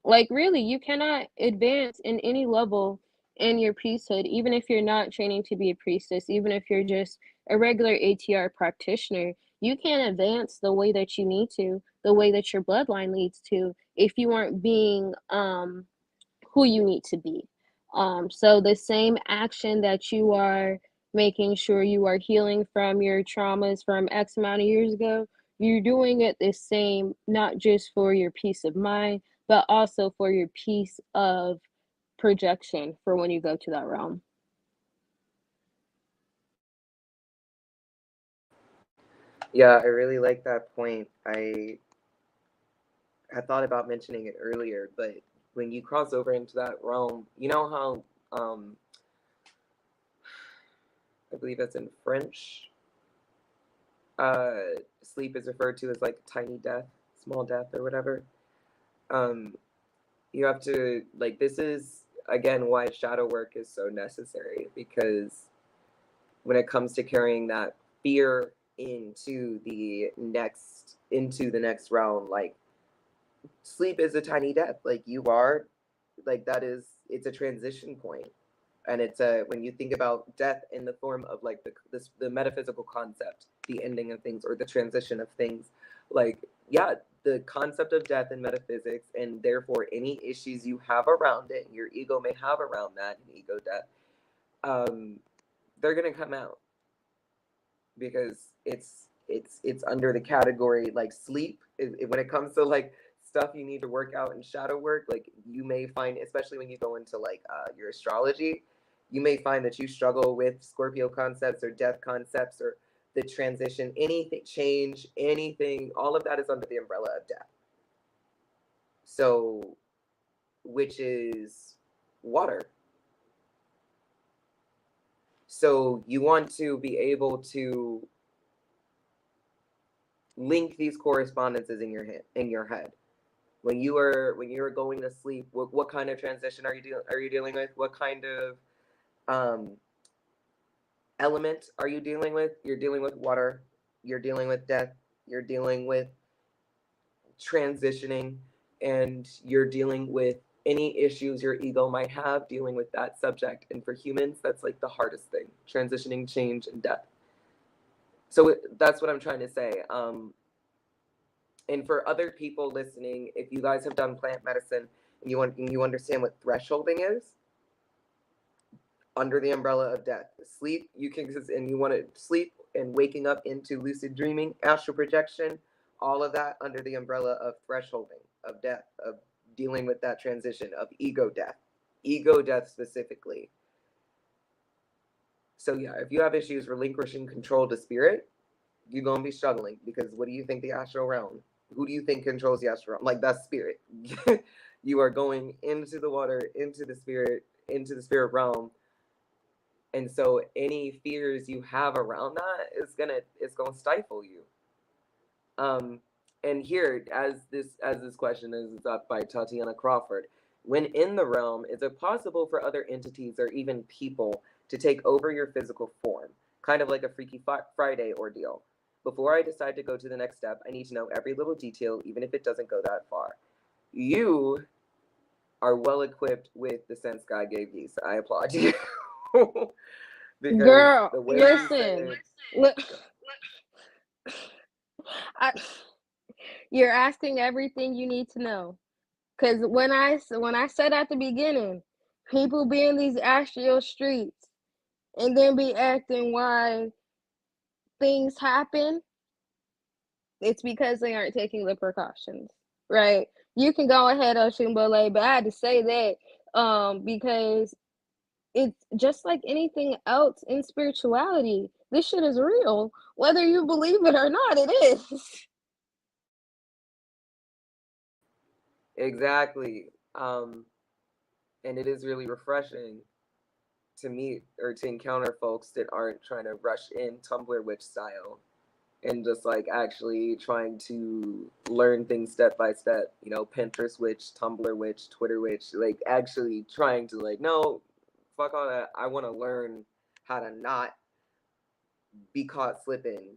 Like, really, you cannot advance in any level in your priesthood, even if you're not training to be a priestess, even if you're just a regular ATR practitioner. You can't advance the way that you need to, the way that your bloodline leads to, if you aren't being who you need to be. So the same action that you are making sure you are healing from your traumas from X amount of years ago, you're doing it the same, not just for your peace of mind, but also for your piece of projection for when you go to that realm. Yeah, I really like that point. I had thought about mentioning it earlier, but when you cross over into that realm, you know how I believe that's in French, sleep is referred to as like tiny death, small death, or whatever. Um, you have to, like, this is again why shadow work is so necessary, because when it comes to carrying that fear into the next realm, like, sleep is a tiny death. Like, you are, like, that is, it's a transition point. And it's a, when you think about death in the form of like the metaphysical concept, the ending of things or the transition of things, like, yeah, the concept of death in metaphysics, and therefore any issues you have around it, your ego may have around that, and ego death, they're gonna come out, because it's under the category, like, sleep when it comes to like stuff you need to work out in shadow work. Like, you may find, especially when you go into like your astrology, you may find that you struggle with Scorpio concepts or death concepts or the transition, anything, change, anything, all of that is under the umbrella of death. So, which is water. So you want to be able to link these correspondences in your head. When you are going to sleep, what kind of transition are you dealing with? What kind of element are you dealing with? You're dealing with water. You're dealing with death. You're dealing with transitioning, and you're dealing with any issues your ego might have dealing with that subject. And for humans, that's like the hardest thing, transitioning, change, and death. So that's what I'm trying to say. And for other people listening, if you guys have done plant medicine and you understand what thresholding is, under the umbrella of death, sleep, and you want to sleep and waking up into lucid dreaming, astral projection, all of that under the umbrella of thresholding, of death, of dealing with that transition, of ego death specifically. So yeah, if you have issues relinquishing control to spirit, you're going to be struggling, because what do you think the astral realm? Who do you think controls the astral realm? Like, that's spirit. You are going into the water, into the spirit realm. And so any fears you have around that it's gonna stifle you. And here, as this question is up by Tatiana Crawford, when in the realm, is it possible for other entities or even people to take over your physical form, kind of like a Freaky Friday ordeal? Before I decide to go to the next step, I need to know every little detail, even if it doesn't go that far. You are well equipped with the sense God gave you, so I applaud you. Girl, listen. Look, you're asking everything you need to know. Because when I said at the beginning, people be in these astral streets and then be acting why things happen, it's because they aren't taking the precautions, right? You can go ahead, Osun Bole, but I had to say that because it's just like anything else in spirituality. This shit is real. Whether you believe it or not, it is. Exactly. And it is really refreshing to meet or to encounter folks that aren't trying to rush in Tumblr witch style and just like actually trying to learn things step by step, you know, Pinterest witch, Tumblr witch, Twitter witch, like actually trying to like, no, fuck all that. I want to learn how to not be caught slipping.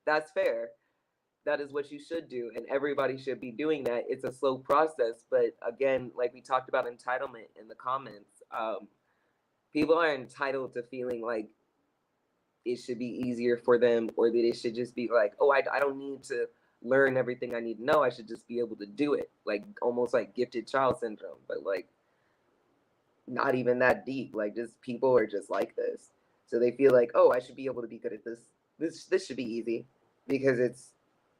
That's fair. That is what you should do, and everybody should be doing that. It's a slow process, but again, like we talked about entitlement in the comments, people are entitled to feeling like it should be easier for them, or that it should just be like, oh, I don't need to learn everything I need to know. I should just be able to do it, like almost like gifted child syndrome, but like not even that deep. Like, just people are just like this, so they feel like, oh, I should be able to be good at this. This should be easy because it's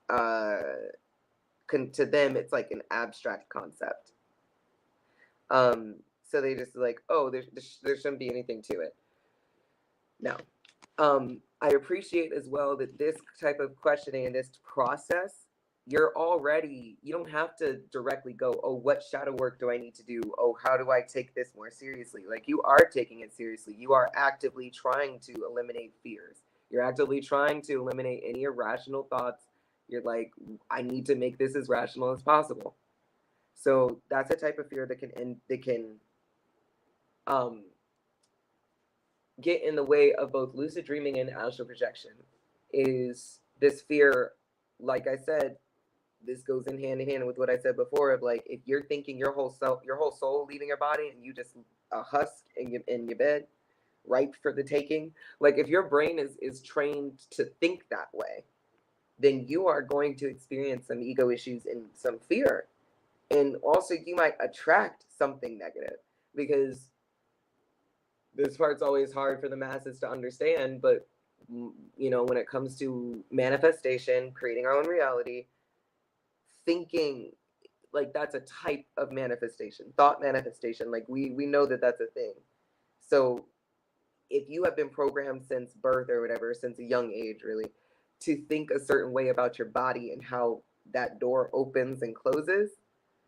to them it's like an abstract concept. So they just like, oh, there shouldn't be anything to it. No. I appreciate as well that this type of questioning and this process, you don't have to directly go, oh, what shadow work do I need to do? Oh, how do I take this more seriously? Like, you are taking it seriously. You are actively trying to eliminate fears. You're actively trying to eliminate any irrational thoughts. You're like, I need to make this as rational as possible. So that's a type of fear that can get in the way of both lucid dreaming and astral projection. Is this fear, like I said, this goes in hand with what I said before of like, if you're thinking your whole soul leaving your body and you just a husk in your bed, ripe for the taking. Like, if your brain is trained to think that way, then you are going to experience some ego issues and some fear. And also you might attract something negative, because this part's always hard for the masses to understand, but you know, when it comes to manifestation, creating our own reality, thinking, like, that's a type of manifestation, thought manifestation. Like, we know that that's a thing. So if you have been programmed since birth or whatever, since a young age really, to think a certain way about your body and how that door opens and closes,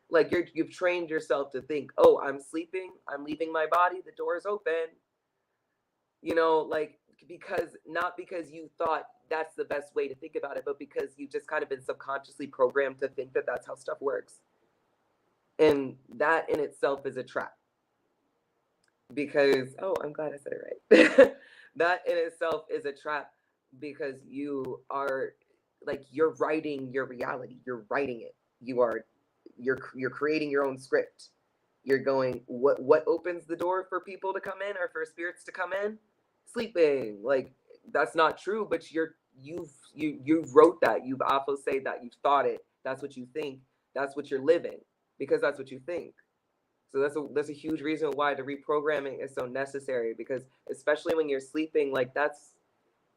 like, you've trained yourself to think, oh, I'm sleeping, I'm leaving my body, the door is open, you know, like, not because you thought that's the best way to think about it, but because you've just kind of been subconsciously programmed to think that that's how stuff works. And that in itself is a trap. Because, oh, I'm glad I said it right. That in itself is a trap, because you are, like, you're writing your reality. You're writing it. you're creating your own script. You're going, what opens the door for people to come in or for spirits to come in? Sleeping. Like, that's not true, but you wrote that. You've also said that. You've thought it. That's what you think. That's what you're living, because that's what you think. So that's a huge reason why the reprogramming is so necessary, because especially when you're sleeping, like,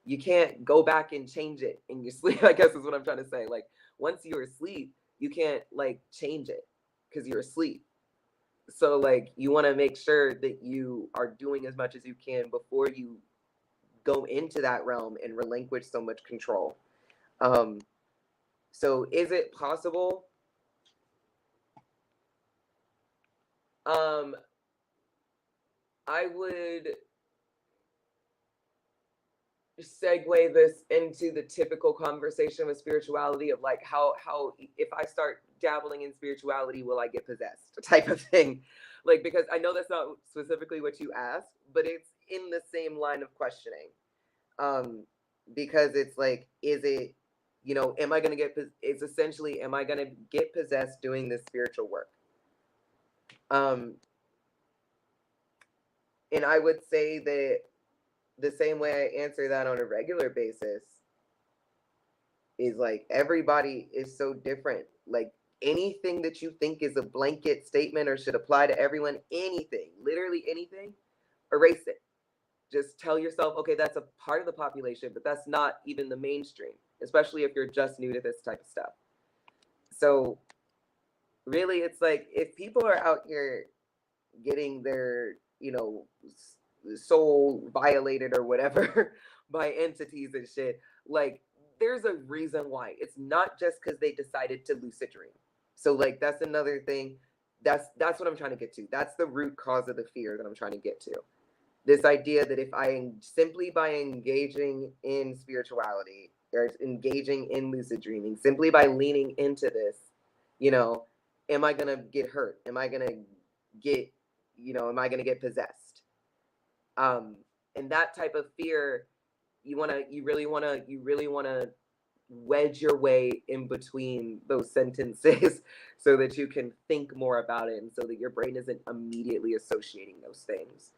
you can't go back and change it in your sleep. I guess is what I'm trying to say. Like, once you're asleep, you can't like change it because you're asleep. So like, you want to make sure that you are doing as much as you can before you go into that realm and relinquish so much control. So is it possible? I would segue this into the typical conversation with spirituality of like how if I start dabbling in spirituality, will I get possessed, type of thing. Like, because I know that's not specifically what you asked, but it's in the same line of questioning. Because it's like, is it, am I going to get, it's essentially, am I going to get possessed doing this spiritual work? And I would say that the same way I answer that on a regular basis is like, everybody is so different. Like, anything that you think is a blanket statement or should apply to everyone, anything, literally anything, erase it. Just tell yourself, okay, that's a part of the population, but that's not even the mainstream, especially if you're just new to this type of stuff. So really, it's like, if people are out here getting their, soul violated or whatever by entities and shit, like, there's a reason why. It's not just because they decided to lucid dream. So like, that's another thing. That's what I'm trying to get to. That's the root cause of the fear that I'm trying to get to. This idea that if I simply by engaging in spirituality or engaging in lucid dreaming, simply by leaning into this, am I gonna get hurt? Am I gonna get, am I gonna get possessed? And that type of fear, you really wanna wedge your way in between those sentences so that you can think more about it and so that your brain isn't immediately associating those things.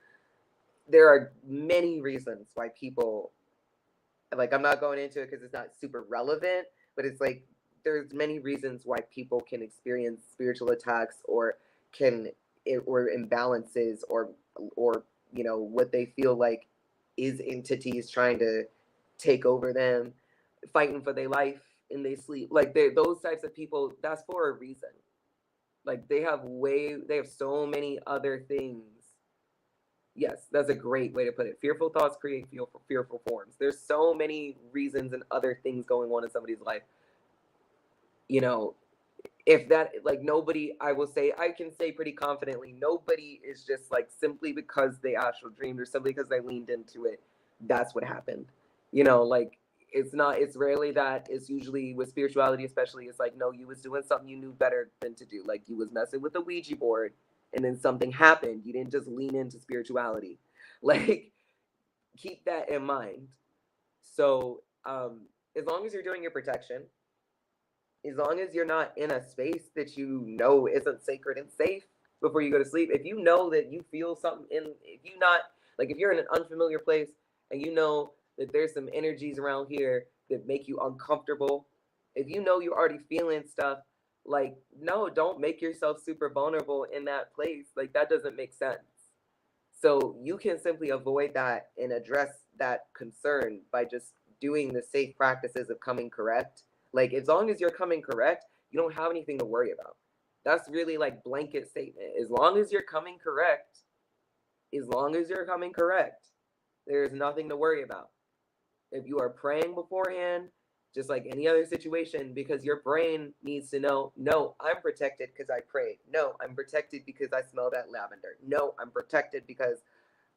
There are many reasons why people, like, I'm not going into it because it's not super relevant, but it's like, there's many reasons why people can experience spiritual attacks or imbalances or what they feel like is entities trying to take over them, fighting for their life in their sleep. Like, those types of people, that's for a reason. Like, they have so many other things. Yes, that's a great way to put it. Fearful thoughts create fearful forms. There's so many reasons and other things going on in somebody's life. If that, like, nobody, I can say pretty confidently, nobody is just like, simply because they astral dreamed or simply because they leaned into it, that's what happened. Like, it's rarely that. It's usually with spirituality, especially, it's like, no, you was doing something you knew better than to do. Like, you was messing with the Ouija board and then something happened. You didn't just lean into spirituality. Like, keep that in mind. So, as long as you're doing your protection, as long as you're not in a space that isn't sacred and safe before you go to sleep, if you know that you feel something if you're in an unfamiliar place and you know that there's some energies around here that make you uncomfortable, if you know you're already feeling stuff, like, no, don't make yourself super vulnerable in that place. Like, that doesn't make sense. So you can simply avoid that and address that concern by just doing the safe practices of coming correct. Like, as long as you're coming correct, you don't have anything to worry about. That's really like blanket statement. As long as you're coming correct, there's nothing to worry about. If you are praying beforehand, just like any other situation, because your brain needs to know, no, I'm protected because I prayed. No, I'm protected because I smell that lavender. No, I'm protected because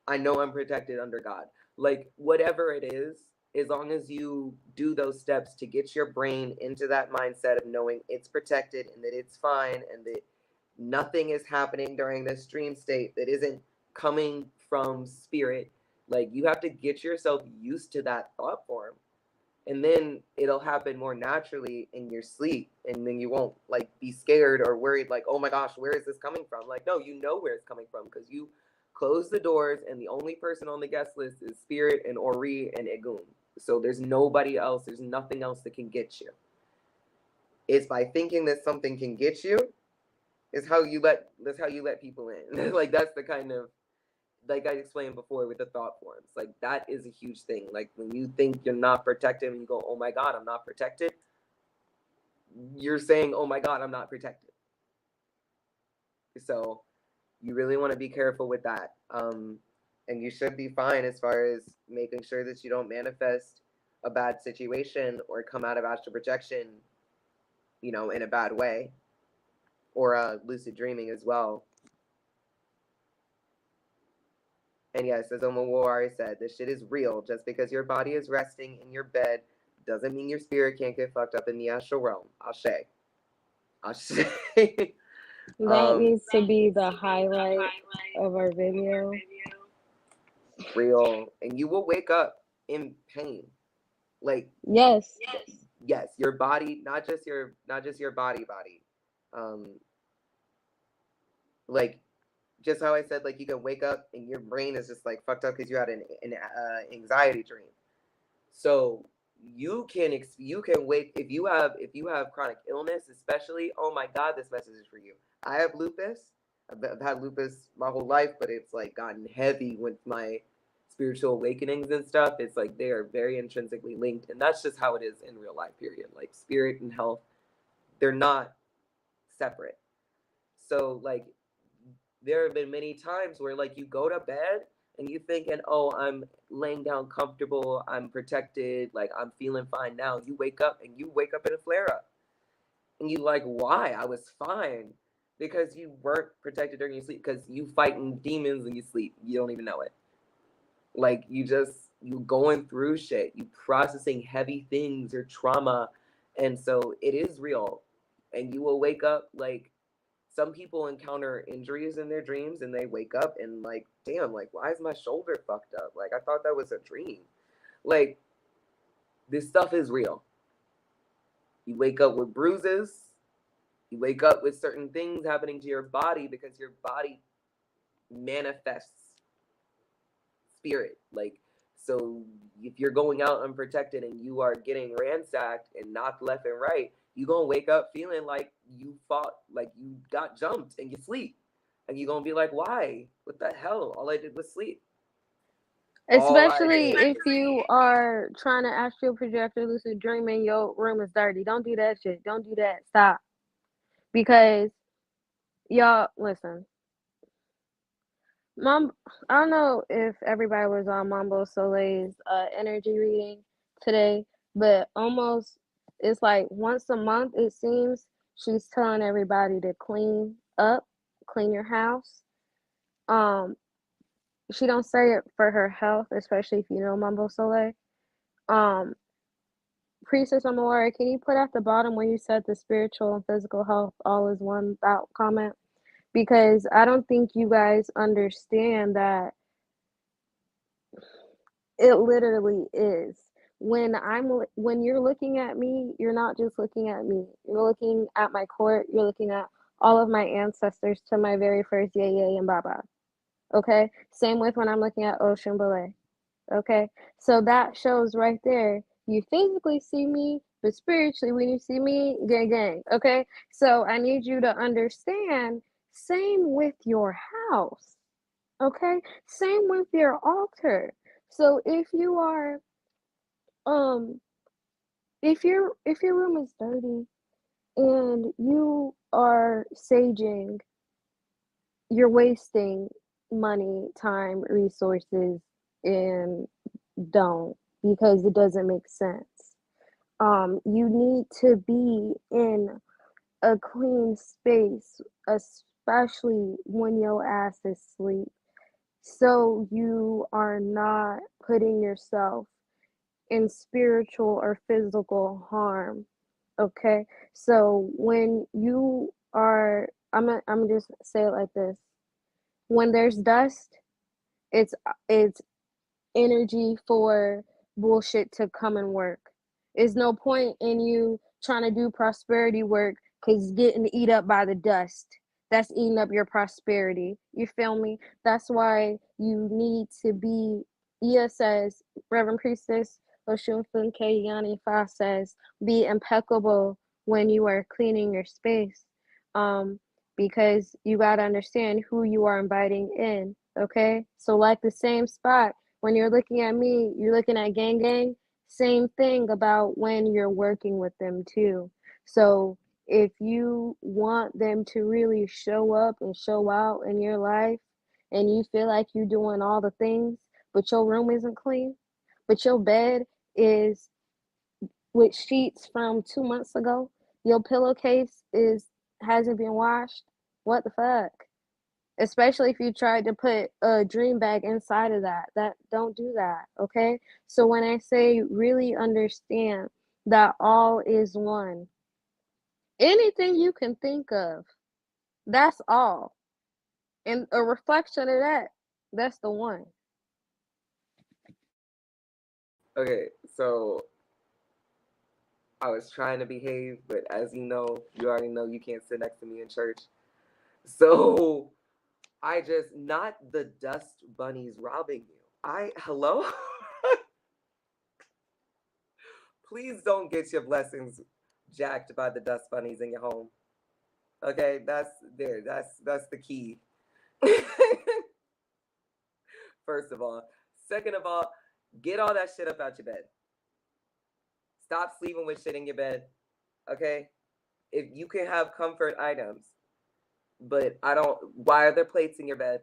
I know I'm protected under God. Like, whatever it is, as long as you do those steps to get your brain into that mindset of knowing it's protected and that it's fine and that nothing is happening during this dream state that isn't coming from spirit, like, you have to get yourself used to that thought form. and then it'll happen more naturally in your sleep, and then you won't like be scared or worried like, oh my gosh, where is this coming from? Like, no, you know where it's coming from because you close the doors, and the only person on the guest list is Spirit and Ori and Egun. So there's nobody else, there's nothing else that can get you. It's by thinking that something can get you is how you let people in. Like that's the kind of, like I explained before with the thought forms, like that is a huge thing. Like when you think you're not protected and you go, oh my God, I'm not protected, you're saying, oh my God, I'm not protected. So you really want to be careful with that. And you should be fine as far as making sure that you don't manifest a bad situation or come out of astral projection, you know, in a bad way, or lucid dreaming as well. And yes, as Omawari said, this shit is real. Just because your body is resting in your bed doesn't mean your spirit can't get fucked up in the astral realm. Ashe. Ashe. That needs to be the highlight of our video. Real. And you will wake up in pain. Like yes, your body, not just your body. Like just how I said, like you can wake up and your brain is just like fucked up because you had an anxiety dream. So you can wake if you have chronic illness, especially. Oh my God, this message is for you. I have lupus. I've had lupus my whole life, but it's like gotten heavy with my spiritual awakenings and stuff. It's like they are very intrinsically linked, and that's just how it is in real life. Period. Like spirit and health, they're not separate. So like there have been many times where like you go to bed and you thinking, oh, I'm laying down comfortable, I'm protected, like I'm feeling fine now. You wake up in a flare up. And you like, why? I was fine. Because you weren't protected during your sleep, because you fighting demons in your sleep. You don't even know it. Like you going through shit, you processing heavy things or trauma. And so it is real. And you will wake up like some people encounter injuries in their dreams and they wake up and like, damn, like why is my shoulder fucked up? Like I thought that was a dream. Like this stuff is real. You wake up with bruises. You wake up with certain things happening to your body because your body manifests spirit. Like, so if you're going out unprotected and you are getting ransacked and knocked left and right, you're going to wake up feeling like you fought, like you got jumped in your sleep. And you're going to be like, why? What the hell? All I did was sleep. especially if you are trying to astral project or lucid dream and your room is dirty. Don't do that shit. Don't do that. Stop. Because y'all, listen. I don't know if everybody was on Mambo Soleil's energy reading today, but almost it's like once a month it seems she's telling everybody to clean up, clean your house. She don't say it for her health, especially if you know Mambo Soleil. Priestess Amora, can you put at the bottom where you said the spiritual and physical health all is one without comment? Because I don't think you guys understand that it literally is. When you're looking at me, you're not just looking at me. You're looking at my court. You're looking at all of my ancestors to my very first Yeye and Baba. Okay? Same with when I'm looking at Osun Bole. Okay? So that shows right there. You physically see me, but spiritually, when you see me, gang, gang. Okay? So I need you to understand, same with your house. Okay? Same with your altar. So if you are if your room is dirty and you are saging, you're wasting money, time, resources, and don't, because it doesn't make sense. You need to be in a clean space, especially when your ass is asleep, so you are not putting yourself in spiritual or physical harm. Okay? So when you are, I'm just say it like this. When there's dust, it's energy for bullshit to come and work. There's no point in you trying to do prosperity work because getting eat up by the dust. That's eating up your prosperity. You feel me? That's why you need to be, Ia says, Reverend Priestess Osun Funke Yani Fa says, be impeccable when you are cleaning your space. Because you got to understand who you are inviting in. Okay? So, like the same spot, when you're looking at me, you're looking at gang gang. Same thing about when you're working with them too. So if you want them to really show up and show out in your life, and you feel like you're doing all the things, but your room isn't clean, but your bed is with sheets from 2 months ago, your pillowcase hasn't been washed, what the fuck? Especially if you tried to put a dream bag inside of that don't do that, okay? So when I say really understand that all is one, anything you can think of, that's all, and a reflection of that's the one. Okay, so I was trying to behave, but as you know, you already know you can't sit next to me in church. So I just, not the dust bunnies robbing you. Hello? Please don't get your blessings jacked by the dust bunnies in your home. Okay, that's the key. First of all. Second of all, get all that shit up out your bed. Stop sleeping with shit in your bed. Okay? If you can have comfort items, but why are there plates in your bed?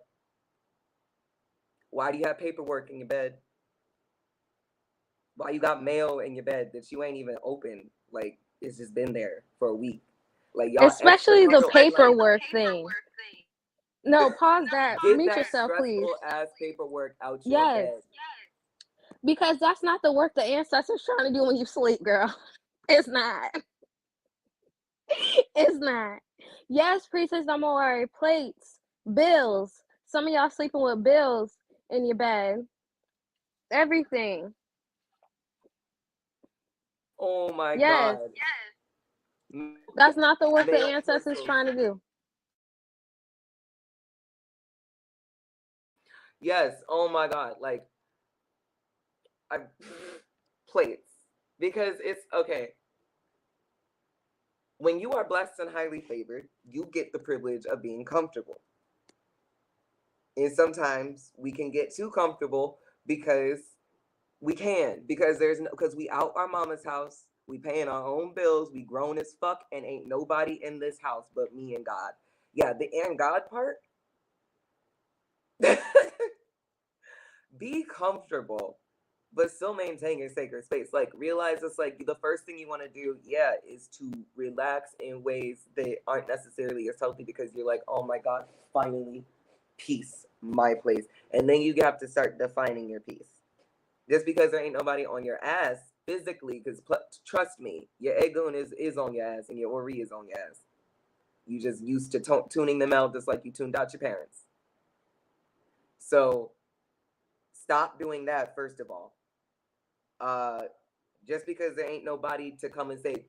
Why do you have paperwork in your bed? Why you got mail in your bed that you ain't even opened? Like, it's just been there for a week. Like, y'all Especially the extra paperwork thing. No, pause that. Get Mute that yourself, please. stressful ass paperwork out your Yes. bed. Because that's not the work the ancestors trying to do when you sleep, girl. It's not. It's not. Yes, Priestess Amore, plates, bills. Some of y'all sleeping with bills in your bed. Everything. Oh my Yes. God. Yes. That's not the work the ancestors trying to do. Yes. Oh my God. Like, plates. Because it's okay. When you are blessed and highly favored, you get the privilege of being comfortable. And sometimes we can get too comfortable because because we out our mama's house, we paying our own bills, we grown as fuck, and ain't nobody in this house but me and God. Yeah, the and God part. Be comfortable, but still maintain your sacred space. Like, realize it's like the first thing you want to do, is to relax in ways that aren't necessarily as healthy because you're like, oh my God, finally, peace, my place. And then you have to start defining your peace. Just because there ain't nobody on your ass physically, because trust me, your Egun is on your ass and your Ori is on your ass. You just used to tuning them out just like you tuned out your parents. So stop doing that, first of all. Just because there ain't nobody to come and say,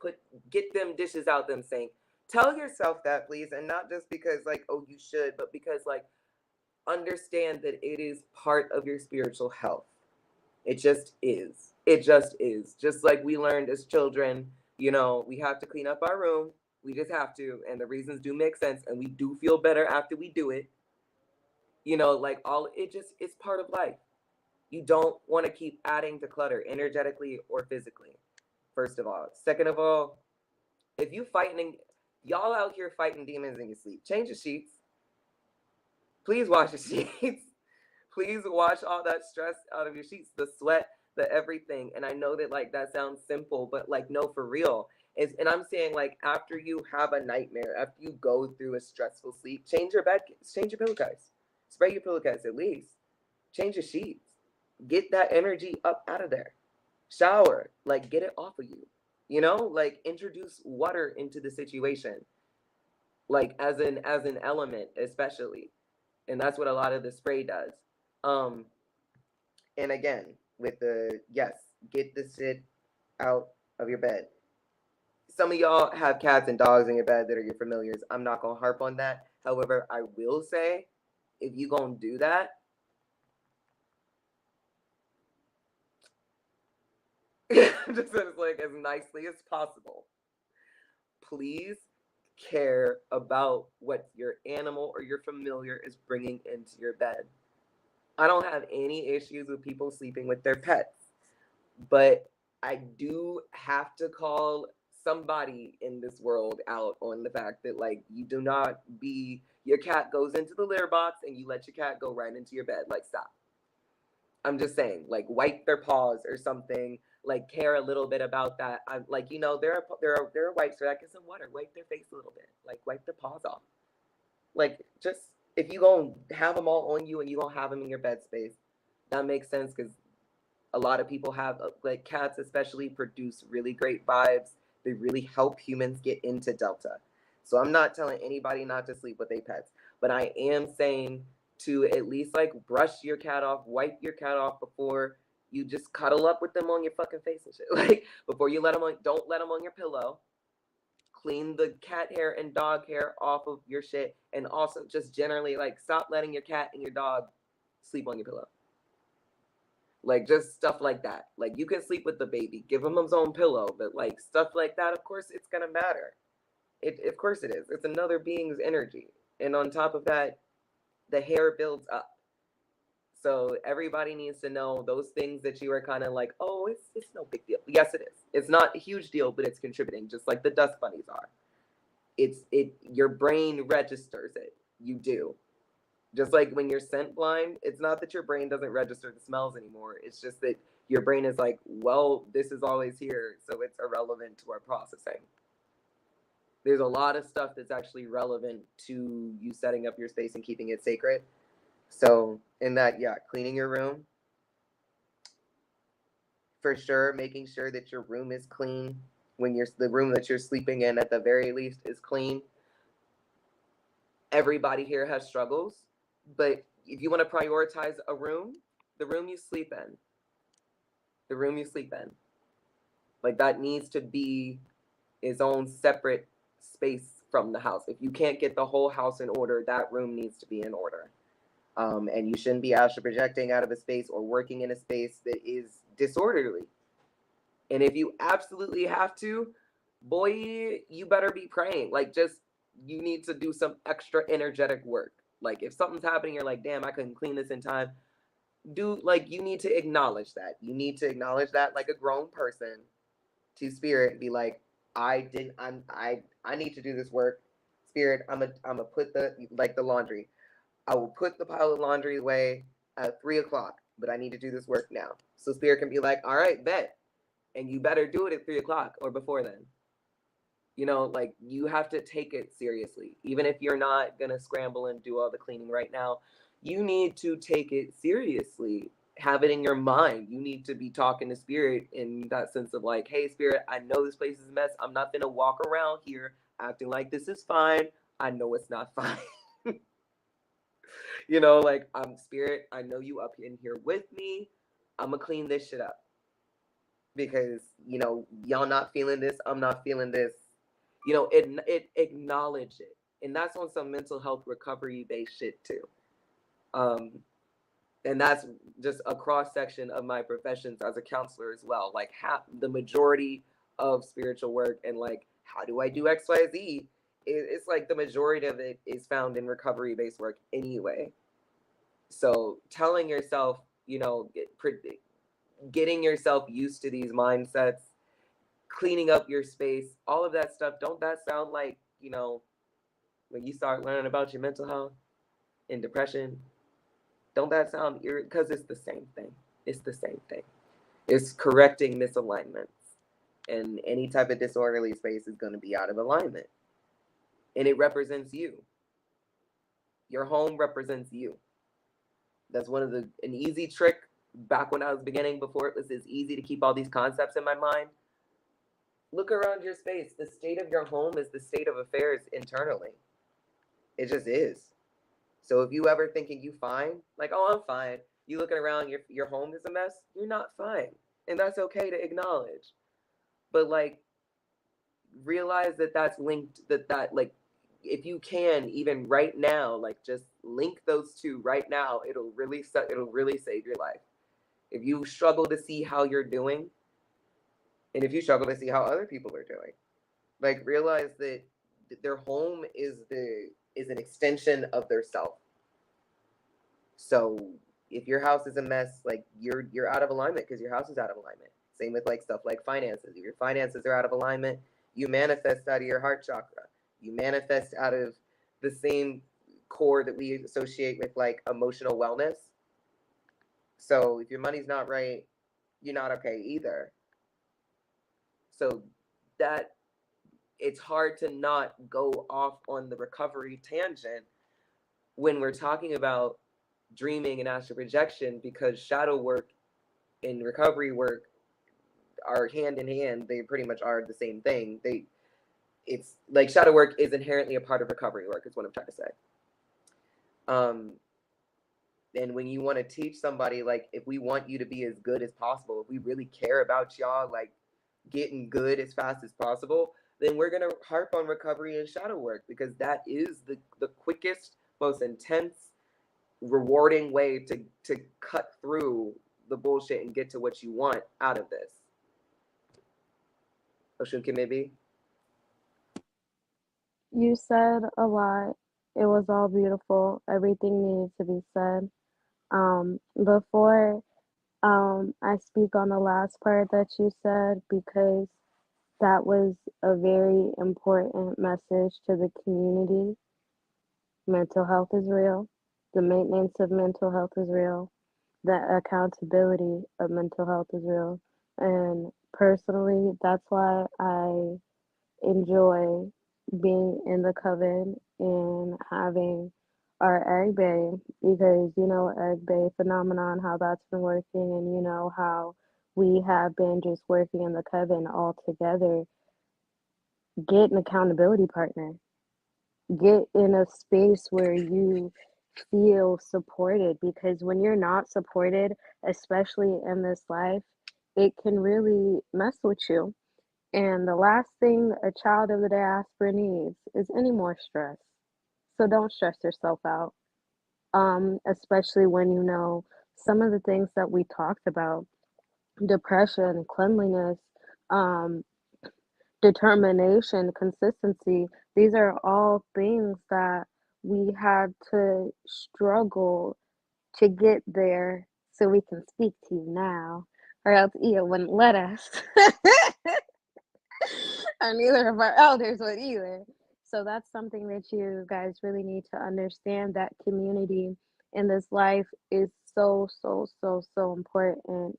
get them dishes out them sink. Tell yourself that, please, and not just because like, oh, you should, but because like, understand that it is part of your spiritual health. It just is. It just is. Just like we learned as children, we have to clean up our room. We just have to, and the reasons do make sense, and we do feel better after we do it. Like it's part of life. You don't want to keep adding to clutter energetically or physically, first of all. Second of all, if y'all out here fighting demons in your sleep, change your sheets. Please wash your sheets. Please wash all that stress out of your sheets, the sweat, the everything. And I know that like that sounds simple, but like no, for real. And I'm saying like after you have a nightmare, after you go through a stressful sleep, change your pillowcase. Spray your pillowcase at least. Change your sheets. Get that energy up out of there. Shower, like get it off of you. Like introduce water into the situation. Like as an element, especially. And that's what a lot of the spray does. And again, with get the shit out of your bed. Some of y'all have cats and dogs in your bed that are your familiars. I'm not going to harp on that. However, I will say, if you going to do that, just as nicely as possible, please care about what your animal or your familiar is bringing into your bed. I don't have any issues with people sleeping with their pets, but I do have to call somebody in this world out on the fact that, like, you do not be, your cat goes into the litter box and you let your cat go right into your bed. Like, stop. I'm just saying, like, wipe their paws or something. Like, care a little bit about that. I'm like, there are wipes for that. Get some water, wipe their face a little bit, like wipe their paws off. Like, just if you gonna have them all on you and you gonna have them in your bed space, that makes sense because a lot of people have like cats, especially, produce really great vibes. They really help humans get into Delta. So I'm not telling anybody not to sleep with their pets, but I am saying to at least like brush your cat off, wipe your cat off before you just cuddle up with them on your fucking face and shit. Like before you let them on, don't let them on your pillow. Clean the cat hair and dog hair off of your shit, and also just generally like stop letting your cat and your dog sleep on your pillow. Like just stuff like that. Like you can sleep with the baby, give him his own pillow, but like stuff like that, of course, it's gonna matter. Of course it is. It's another being's energy, and on top of that, the hair builds up. So everybody needs to know those things that you are kind of like, oh, it's no big deal. Yes, it is. It's not a huge deal, but it's contributing, just like the dust bunnies are. Your brain registers it. You do. Just like when you're scent blind, it's not that your brain doesn't register the smells anymore. It's just that your brain is like, well, this is always here, so it's irrelevant to our processing. There's a lot of stuff that's actually relevant to you setting up your space and keeping it sacred. So in that, yeah, cleaning your room. For sure, making sure that your room is clean. When the room that you're sleeping in at the very least is clean. Everybody here has struggles, but if you want to prioritize a room, the room you sleep in, like that needs to be its own separate space from the house. If you can't get the whole house in order, that room needs to be in order. And you shouldn't be astral projecting out of a space or working in a space that is disorderly. And if you absolutely have to, boy, you better be praying. Like, just, you need to do some extra energetic work. Like, if something's happening, you're like, damn, I couldn't clean this in time. You need to acknowledge that. You need to acknowledge that like a grown person to spirit and be like, I need to do this work. Spirit, I'm a put the laundry. I will put the pile of laundry away at 3:00, but I need to do this work now. So spirit can be like, all right, bet. And you better do it at 3:00 or before then. Like you have to take it seriously. Even if you're not going to scramble and do all the cleaning right now, you need to take it seriously. Have it in your mind. You need to be talking to spirit in that sense of like, hey, spirit, I know this place is a mess. I'm not going to walk around here acting like this is fine. I know it's not fine. Like, I'm spirit. I know you up in here with me. I'm going to clean this shit up. Because, y'all not feeling this. I'm not feeling this. It acknowledge it. And that's on some mental health recovery based shit too. And that's just a cross section of my professions as a counselor as well. Like the majority of spiritual work and like, how do I do XYZ? It's like the majority of it is found in recovery based work anyway. So telling yourself, getting yourself used to these mindsets, cleaning up your space, all of that stuff. Don't that sound like, when you start learning about your mental health and depression, don't that sound irritating? Because it's the same thing. It's the same thing. It's correcting misalignments. And any type of disorderly space is going to be out of alignment. And it represents you. Your home represents you. That's an easy trick back when I was beginning, before it was as easy to keep all these concepts in my mind. Look around your space. The state of your home is the state of affairs internally. It just is. So if you ever thinking you fine, like, oh, I'm fine, you looking around, your home is a mess, you're not fine. And that's okay to acknowledge. but like realize that that's linked, that like if you can even right now, like just link those two right now, it'll really save your life. If you struggle to see how you're doing, and if you struggle to see how other people are doing, like realize that their home is an extension of their self. So if your house is a mess, like you're out of alignment because your house is out of alignment. Same with like stuff like finances. If your finances are out of alignment, you manifest out of your heart chakra. You manifest out of the same core that we associate with like emotional wellness. So if your money's not right, you're not okay either. So that it's hard to not go off on the recovery tangent when we're talking about dreaming and astral projection, because shadow work and recovery work are hand in hand. They pretty much are the same thing. It's like shadow work is inherently a part of recovery work, is what I'm trying to say. And when you want to teach somebody, like if we want you to be as good as possible, if we really care about y'all like getting good as fast as possible, then we're gonna harp on recovery and shadow work, because that is the quickest, most intense, rewarding way to cut through the bullshit and get to what you want out of this. Osun Kemibi. You said a lot. It was all beautiful. Everything needed to be said. Before I speak on the last part that you said, because that was a very important message to the community. Mental health is real. The maintenance of mental health is real. The accountability of mental health is real. And personally, that's why I enjoy being in the coven and having our egg bay, because you know, egg bay phenomenon, how that's been working, and you know how we have been just working in the coven all together. Get an accountability partner. Get in a space where you feel supported, because when you're not supported, especially in this life, it can really mess with you. And the last thing a child of the diaspora needs is any more stress. So don't stress yourself out, especially when you know some of the things that we talked about: depression, cleanliness, um, determination, consistency. These are all things that we had to struggle to get there so we can speak to you now, or else Ia wouldn't let us. And neither of our elders would either. So that's something that you guys really need to understand, that community in this life is so, so, so, so important.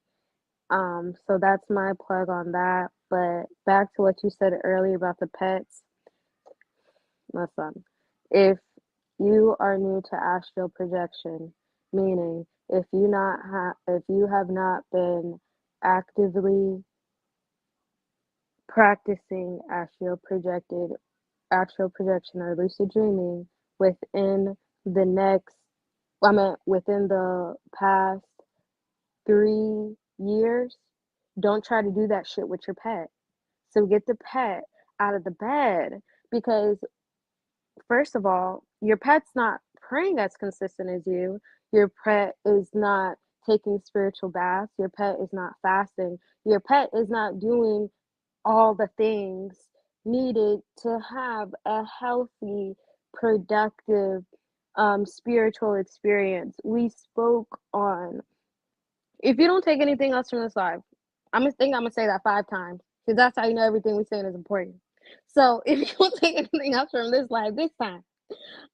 So that's my plug on that. But back to what you said earlier about the pets, my son. If you are new to astral projection, meaning if you have not been actively practicing astral projection or lucid dreaming within the next, within the past 3 years, don't try to do that shit with your pet. So get the pet out of the bed, because first of all, your pet's not praying as consistent as you. Your pet is not taking spiritual baths. Your pet is not fasting. Your pet is not doing all the things needed to have a healthy, productive, spiritual experience. We spoke on, if you don't take anything else from this live, I'm gonna say that 5 times, because that's how you know everything we're saying is important. So if you don't take anything else from this live this time,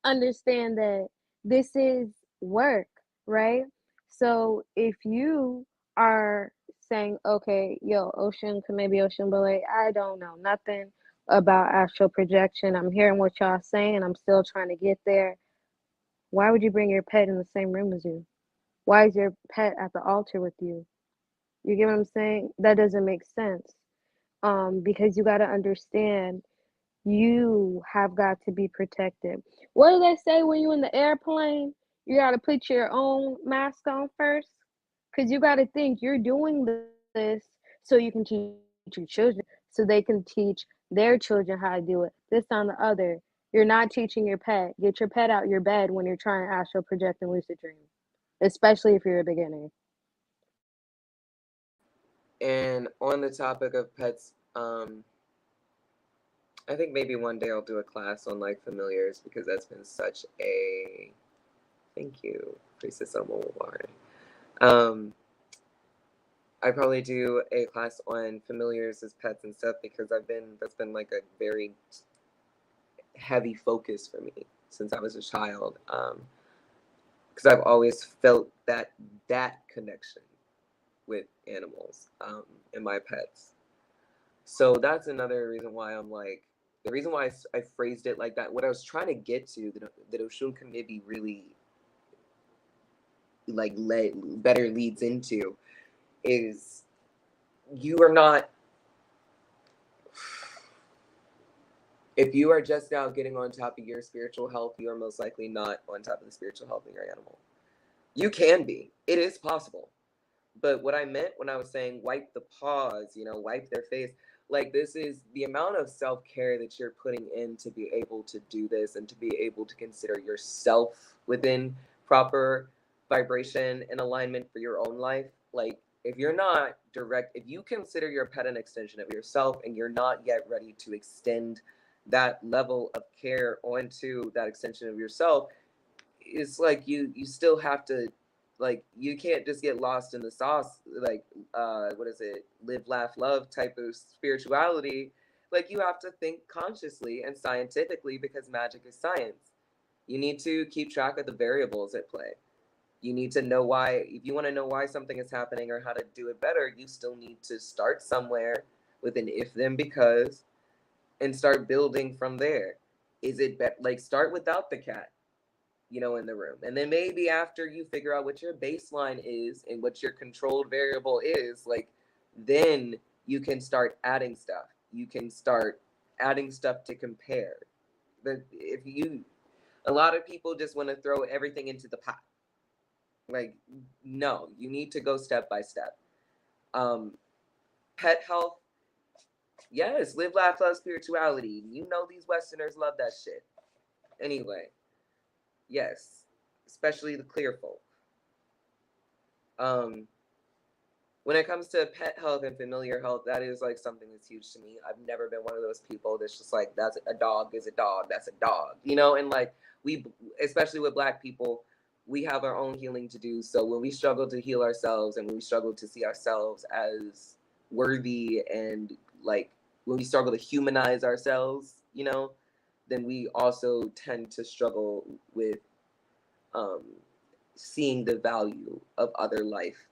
understand that this is work, right? So if you are saying, okay, yo, Ocean, maybe Ocean Bole, I don't know nothing about astral projection. I'm hearing what y'all saying. I'm still trying to get there. Why would you bring your pet in the same room as you? Why is your pet at the altar with you? You get what I'm saying? That doesn't make sense. Because you got to understand, you have got to be protected. What do they say when you're in the airplane? You got to put your own mask on first, because you got to think you're doing this so you can teach your children. so they can teach their children how to do it. This on the other. You're not teaching your pet. Get your pet out your bed when you're trying to astral project and lucid dream, especially if you're a beginner. And on the topic of pets, I think maybe one day I'll do a class on like familiars, because that's been such a, thank you, Priestess Warren. I probably do a class on familiars as pets and stuff, because that's been like a very heavy focus for me since I was a child. Because I've always felt that connection with animals and my pets. So that's another reason why I'm like, the reason why I phrased it like that, what I was trying to get to, that Osun Kemibi really like better leads into, is you are not, if you are just now getting on top of your spiritual health, you are most likely not on top of the spiritual health of your animal. You can be. It is possible. But what I meant when I was saying wipe the paws, wipe their face, like, this is the amount of self-care that you're putting in to be able to do this and to be able to consider yourself within proper vibration and alignment for your own life. Like, if you're not if you consider your pet an extension of yourself and you're not yet ready to extend that level of care onto that extension of yourself, it's like you still have to, like, you can't just get lost in the sauce, like, what is it, live, laugh, love type of spirituality. Like, you have to think consciously and scientifically, because magic is science. You need to keep track of the variables at play. You need to know why. If you want to know why something is happening or how to do it better, you still need to start somewhere with an if then because, and start building from there. Is it like, start without the cat, in the room. And then maybe after you figure out what your baseline is and what your controlled variable is, like, then you can start adding stuff. You can start adding stuff to compare. But a lot of people just want to throw everything into the pot. Like, no, you need to go step by step. Pet health, yes, live, laugh, love, spirituality. These Westerners love that shit. Anyway, yes, especially the clear folk. When it comes to pet health and familiar health, that is like something that's huge to me. I've never been one of those people that's just like, that's a dog is a dog, that's a dog, and like, we, especially with Black people, we have our own healing to do. So when we struggle to heal ourselves and when we struggle to see ourselves as worthy, and like when we struggle to humanize ourselves, then we also tend to struggle with seeing the value of other life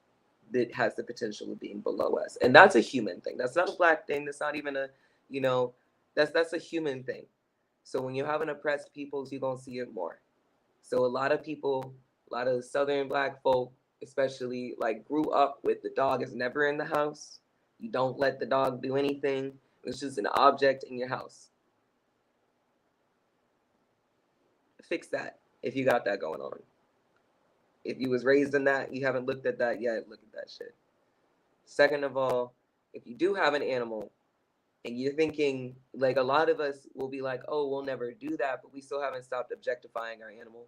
that has the potential of being below us. And that's a human thing. That's not a Black thing. That's not even that's a human thing. So when you have an oppressed peoples, you're going to see it more. So a lot of people, a lot of Southern Black folk, especially, like, grew up with the dog is never in the house. You don't let the dog do anything. It's just an object in your house. Fix that if you got that going on. If you was raised in that, you haven't looked at that yet, look at that shit. Second of all, if you do have an animal and you're thinking, like, a lot of us will be like, oh, we'll never do that, but we still haven't stopped objectifying our animal.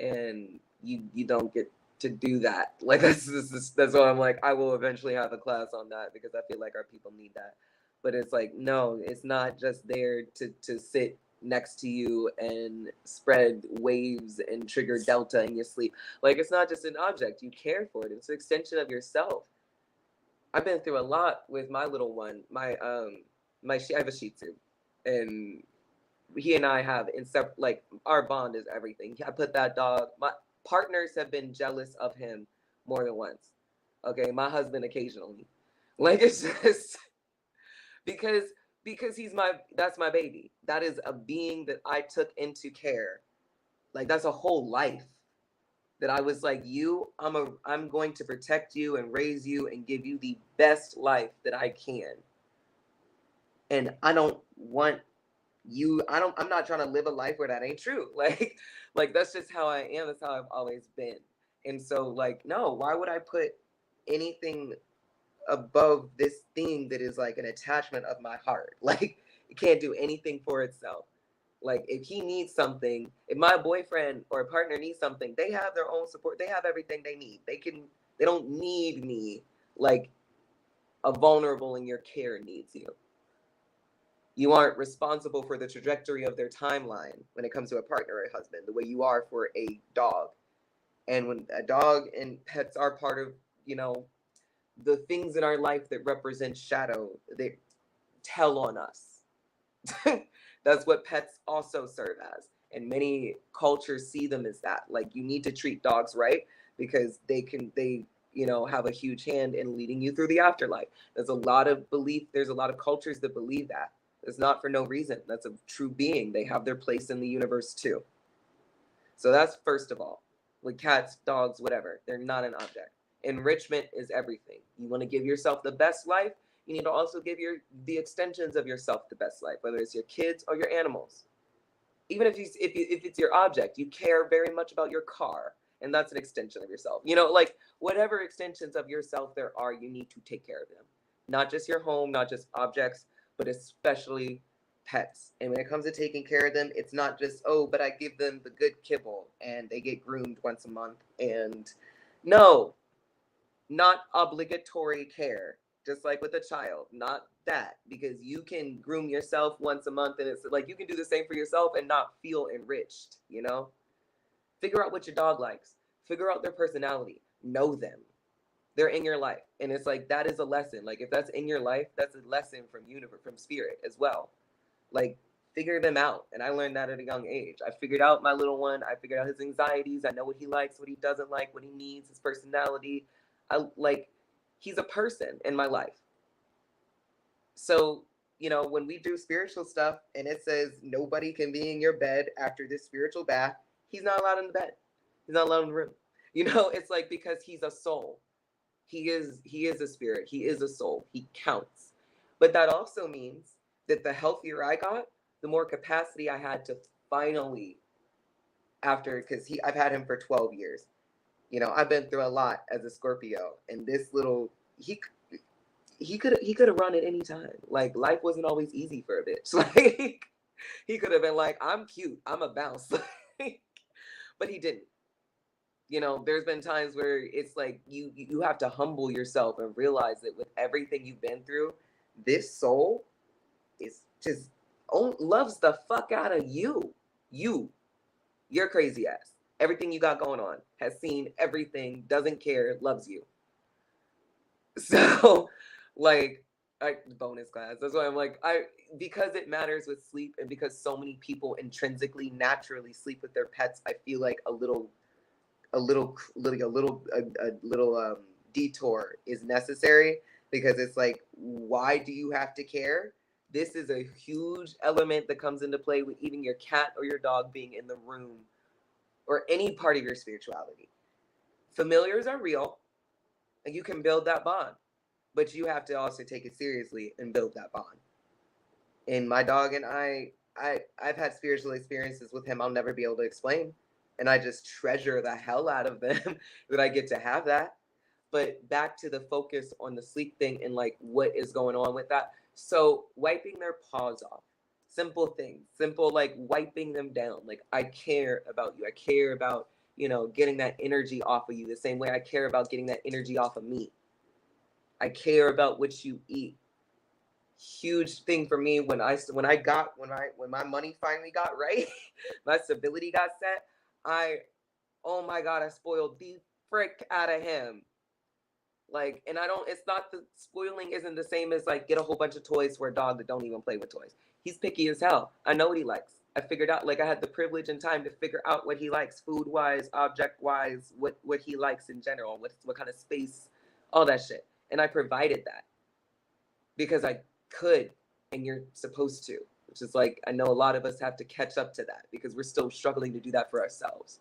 And you don't get to do that. Like, that's why I'm like, I will eventually have a class on that, because I feel like our people need that. But it's like, no, it's not just there to sit next to you and spread waves and trigger delta in your sleep. Like, it's not just an object. You care for it. It's an extension of yourself. I've been through a lot with my little one. I have a Shih Tzu, and he and I have like, our bond is everything. I put that dog. My partners have been jealous of him more than once. Okay, my husband occasionally. Like, it's just because that's my baby. That is a being that I took into care. Like, that's a whole life that I was like, I'm going to protect you and raise you and give you the best life that I can. And I don't want I'm not trying to live a life where that ain't true. Like that's just how I am. That's how I've always been. And so, like, no, why would I put anything above this thing that is like an attachment of my heart. Like, it can't do anything for itself. Like, if he needs something, if my boyfriend or partner needs something, they have their own support. They have everything they need. They don't need me like a vulnerable in your care needs you. You aren't responsible for the trajectory of their timeline when it comes to a partner or a husband, the way you are for a dog. And when a dog and pets are part of, the things in our life that represent shadow, they tell on us. That's what pets also serve as. And many cultures see them as that. Like, you need to treat dogs right because they have a huge hand in leading you through the afterlife. There's a lot of belief. There's a lot of cultures that believe that. It's not for no reason. That's a true being. They have their place in the universe too. So that's first of all. With cats, dogs, whatever, they're not an object. Enrichment is everything. You want to give yourself the best life, you need to also give the extensions of yourself the best life, whether it's your kids or your animals. Even if it's your object, you care very much about your car, and that's an extension of yourself. Like, whatever extensions of yourself there are, you need to take care of them. Not just your home, not just objects, but especially pets. And when it comes to taking care of them, it's not just, but I give them the good kibble and they get groomed once a month. And no, not obligatory care. Just like with a child, not that, because you can groom yourself once a month, and it's like you can do the same for yourself and not feel enriched. Figure out what your dog likes, figure out their personality, know them. They're in your life, and it's like that is a lesson. Like, if that's in your life, that's a lesson from universe, from spirit as well. Like, figure them out. And I learned that at a young age. I figured out my little one. I figured out his anxieties. I know what he likes, what he doesn't like, what he needs, his personality. He's a person in my life. So, when we do spiritual stuff and it says nobody can be in your bed after this spiritual bath, he's not allowed in the bed. He's not allowed in the room. It's like, because he's a soul. He is a spirit. He is a soul. He counts. But that also means that the healthier I got, the more capacity I had to finally, because I've had him for 12 years. I've been through a lot as a Scorpio, and this little, he could have run at any time. Like, life wasn't always easy for a bitch. Like, he could have been like, I'm cute, I'm a bounce. But he didn't. There's been times where it's like you have to humble yourself and realize that with everything you've been through, this soul is just loves the fuck out of you. You're crazy ass. Everything you got going on, has seen everything, doesn't care, loves you. So, like, bonus class. That's why I'm like, because it matters with sleep, and because so many people intrinsically, naturally sleep with their pets, I feel like a little detour is necessary, because it's like, why do you have to care? This is a huge element that comes into play with even your cat or your dog being in the room or any part of your spirituality. Familiars are real, and you can build that bond, but you have to also take it seriously and build that bond. And my dog and I've had spiritual experiences with him I'll never be able to explain. And I just treasure the hell out of them that I get to have that. But back to the focus on the sleep thing and like what is going on with that. So wiping their paws off, simple things, simple, like wiping them down. Like, I care about you. I care about, getting that energy off of you the same way I care about getting that energy off of me. I care about what you eat. Huge thing for me when my money finally got right, my stability got set. Oh my God, I spoiled the frick out of him. Like, and it's not, the spoiling isn't the same as like get a whole bunch of toys for a dog that don't even play with toys. He's picky as hell. I know what he likes. I figured out, like, I had the privilege and time to figure out what he likes, food wise, object wise, what he likes in general, what kind of space, all that shit. And I provided that because I could, and you're supposed to, which is like, I know a lot of us have to catch up to that because we're still struggling to do that for ourselves.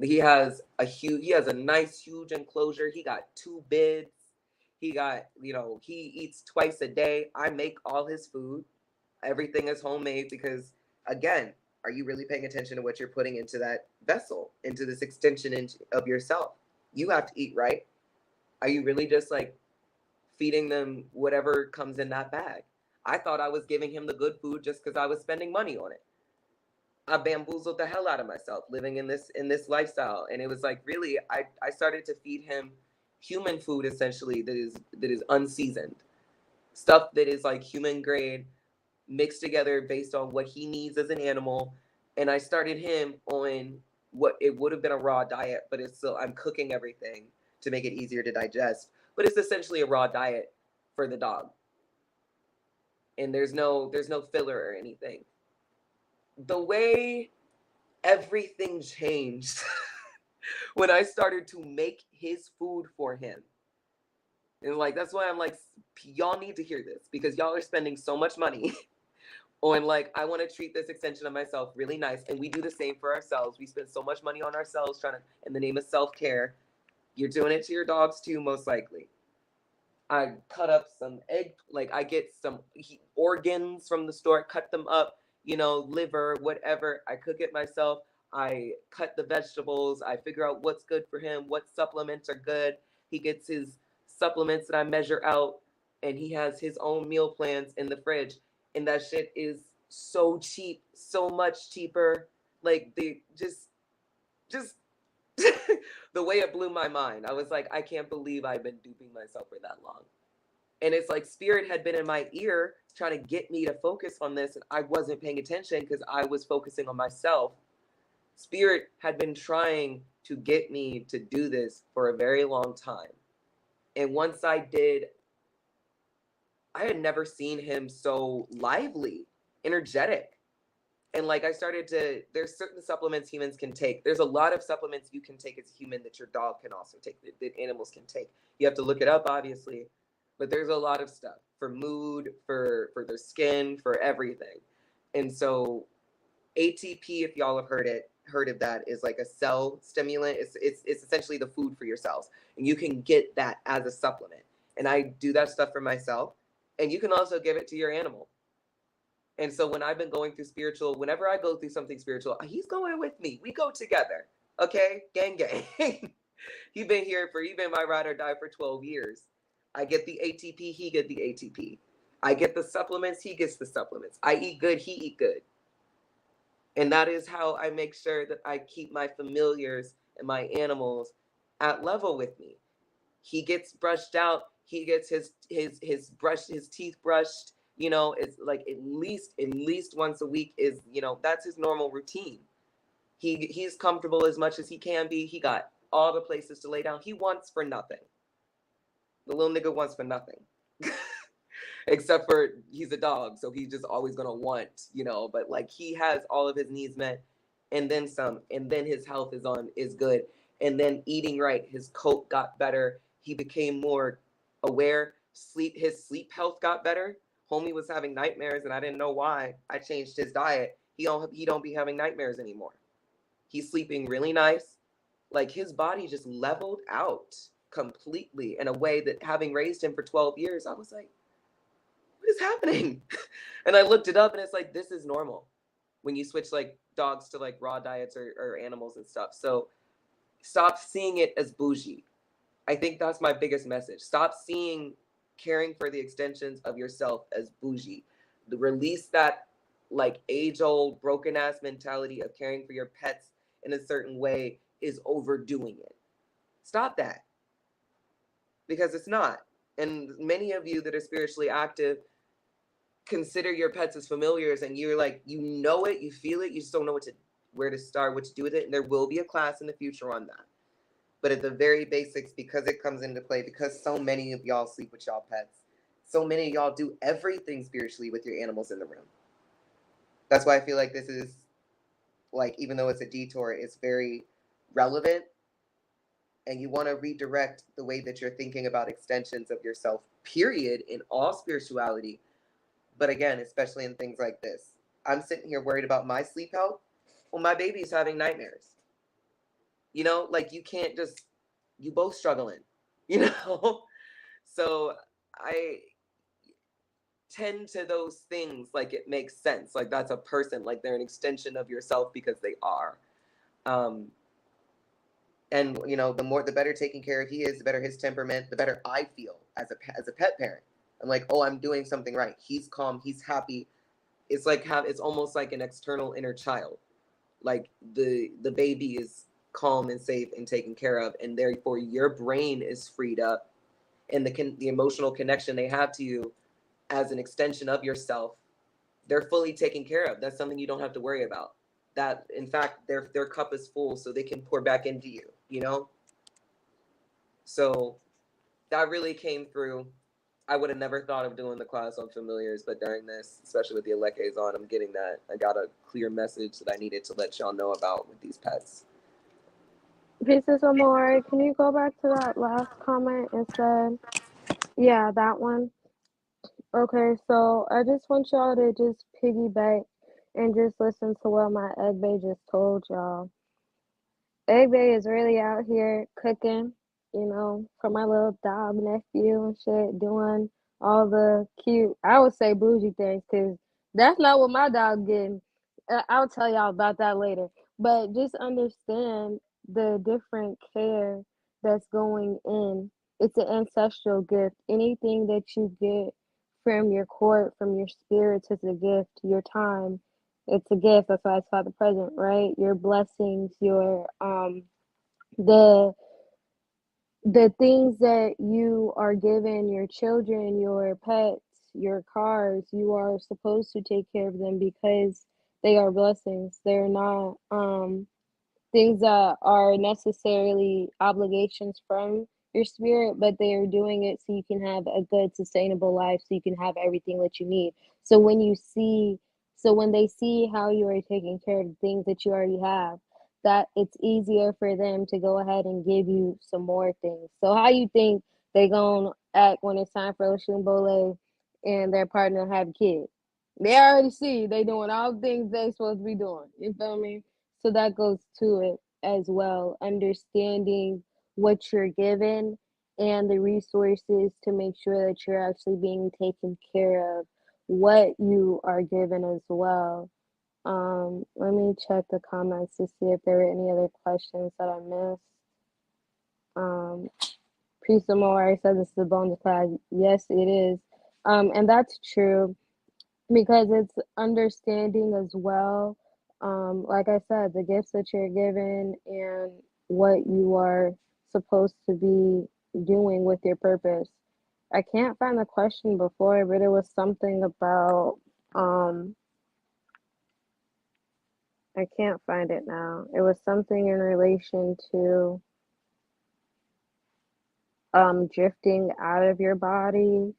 He has a nice, huge enclosure. He got 2 beds. He got, he eats twice a day. I make all his food. Everything is homemade because, again, are you really paying attention to what you're putting into that vessel, into this extension of yourself? You have to eat right. Are you really just like feeding them whatever comes in that bag. I thought I was giving him the good food just because I was spending money on it. I bamboozled the hell out of myself living in this lifestyle. And it was like, really, I started to feed him human food, essentially, that is unseasoned. Stuff that is like human grade, mixed together based on what he needs as an animal. And I started him on what it would have been a raw diet, but it's still, I'm cooking everything to make it easier to digest. But it's essentially a raw diet for the dog. And there's no filler or anything. The way everything changed when I started to make his food for him. And like, that's why I'm like, y'all need to hear this, because y'all are spending so much money on like, I want to treat this extension of myself really nice. And we do the same for ourselves. We spend so much money on ourselves trying to, in the name of self-care. You're doing it to your dogs too, most likely. I cut up some egg, like I get some organs from the store, cut them up, you know, liver, whatever. I cook it myself. I cut the vegetables. I figure out what's good for him, what supplements are good. He gets his supplements that I measure out, and he has his own meal plans in the fridge. And that shit is so cheap, so much cheaper. Like they just the way it blew my mind. I was like, I can't believe I've been duping myself for that long. And it's like spirit had been in my ear trying to get me to focus on this, and I wasn't paying attention because I was focusing on myself. Spirit had been trying to get me to do this for a very long time. And once I did, I had never seen him so lively, energetic. And like I started to, there's certain supplements humans can take. There's a lot of supplements you can take as a human that your dog can also take, that animals can take. You have to look it up, obviously, but there's a lot of stuff for mood, for their skin, for everything. And so ATP, if y'all have heard of that, is like a cell stimulant. It's essentially the food for your cells, and you can get that as a supplement. And I do that stuff for myself, and you can also give it to your animal. And so when I've been going through spiritual, whenever I go through something spiritual, he's going with me. We go together. Okay? Gang, gang. He been my ride or die for 12 years. I get the ATP, he get the ATP. I get the supplements, he gets the supplements. I eat good, he eat good. And that is how I make sure that I keep my familiars and my animals at level with me. He gets brushed out, he gets his teeth brushed. You know, it's like at least once a week is, you know, that's his normal routine. He's comfortable as much as he can be. He got all the places to lay down. He wants for nothing. The little nigga wants for nothing. Except for he's a dog, so he's just always gonna want, you know, but like he has all of his needs met and then some, and then his health is good. And then eating right, his coat got better. He became more aware. His sleep health got better. Homie was having nightmares, and I didn't know why. I changed his diet. He don't be having nightmares anymore. He's sleeping really nice. Like his body just leveled out completely in a way that, having raised him for 12 years, I was like, what is happening? And I looked it up, and it's like, this is normal when you switch like dogs to like raw diets or animals and stuff. So stop seeing it as bougie. I think that's my biggest message. Stop seeing caring for the extensions of yourself as bougie. Release that like age-old broken ass mentality of caring for your pets in a certain way is overdoing it. Stop that, because it's not. And many of you that are spiritually active consider your pets as familiars, and you're like, you know it, you feel it, you just don't know where to start, what to do with it. And there will be a class in the future on that. But at the very basics, because it comes into play, because so many of y'all sleep with y'all pets, so many of y'all do everything spiritually with your animals in the room. That's why I feel like this is, like, even though it's a detour, it's very relevant. And you want to redirect the way that you're thinking about extensions of yourself, period, in all spirituality. But again, especially in things like this. I'm sitting here worried about my sleep health. Well, my baby's having nightmares. You know, like you both struggling, you know? So I tend to those things like it makes sense. Like that's a person, like they're an extension of yourself because they are. And the better taken care of he is, the better his temperament, the better I feel as a pet parent. I'm like, oh, I'm doing something right. He's calm, he's happy. It's almost like an external inner child. Like the baby is calm and safe and taken care of, and therefore your brain is freed up, and the emotional connection they have to you as an extension of yourself, they're fully taken care of. That's something you don't have to worry about. That in fact their cup is full, so they can pour back into you. So that really came through. I would have never thought of doing the class on familiars, but during this, especially with the Alekes on, I'm getting that. I got a clear message that I needed to let y'all know about with these pets. Pieces of more. Can you go back to that last comment and said, yeah, that one? Okay, so I just want y'all to just piggyback and just listen to what my egg bay just told y'all. Egg bay is really out here cooking, for my little dog nephew and shit, doing all the cute, I would say bougie things, because that's not what my dog getting. I'll tell y'all about that later. But just understand the different care that's going in. It's an ancestral gift. Anything that you get from your court, from your spirits, is a gift. Your time, it's a gift. That's why it's called the present, right? Your blessings, your the the things that you are given, your children, your pets, your cars, you are supposed to take care of them because they are blessings. They're not things that are necessarily obligations from your spirit, but they are doing it so you can have a good, sustainable life, so you can have everything that you need. So when they see how you are taking care of the things that you already have, that it's easier for them to go ahead and give you some more things. So how you think they gonna act when it's time for Osun Bole and their partner have a kid? They already see they doing all the things they supposed to be doing. You feel me? So that goes to it as well, understanding what you're given and the resources to make sure that you're actually being taken care of, what you are given as well. Let me check the comments to see if there were any other questions that I missed. Priest Amore said this is a bonus class. Yes, it is. And that's true because it's understanding as well. Like I said, the gifts that you're given and what you are supposed to be doing with your purpose. I can't find the question before, but it was something about I can't find it now. It was something in relation to drifting out of your body.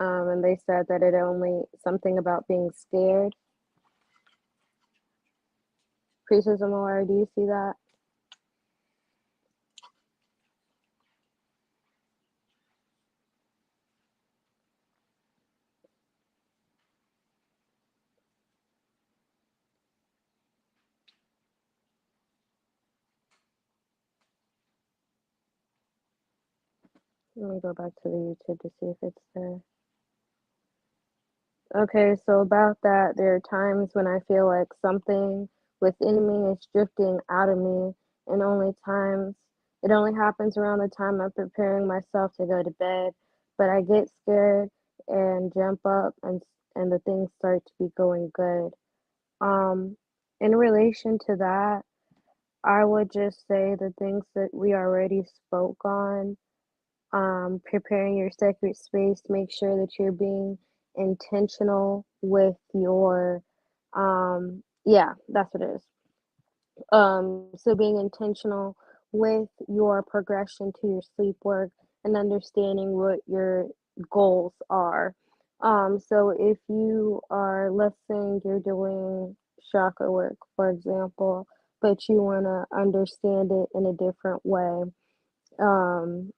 And they said that it only something about being scared. Priestess Amora, do you see that? Let me go back to the YouTube to see if it's there. Okay, so about that, there are times when I feel like something within me is drifting out of me, and it only happens around the time I'm preparing myself to go to bed. But I get scared and jump up, and the things start to be going good. Um, in relation to that, I would just say the things that we already spoke on. Preparing your sacred space, make sure that you're being intentional with your, yeah, that's what it is. So being intentional with your progression to your sleep work and understanding what your goals are. So if you are, let's say you're doing chakra work, for example, but you want to understand it in a different way. Um,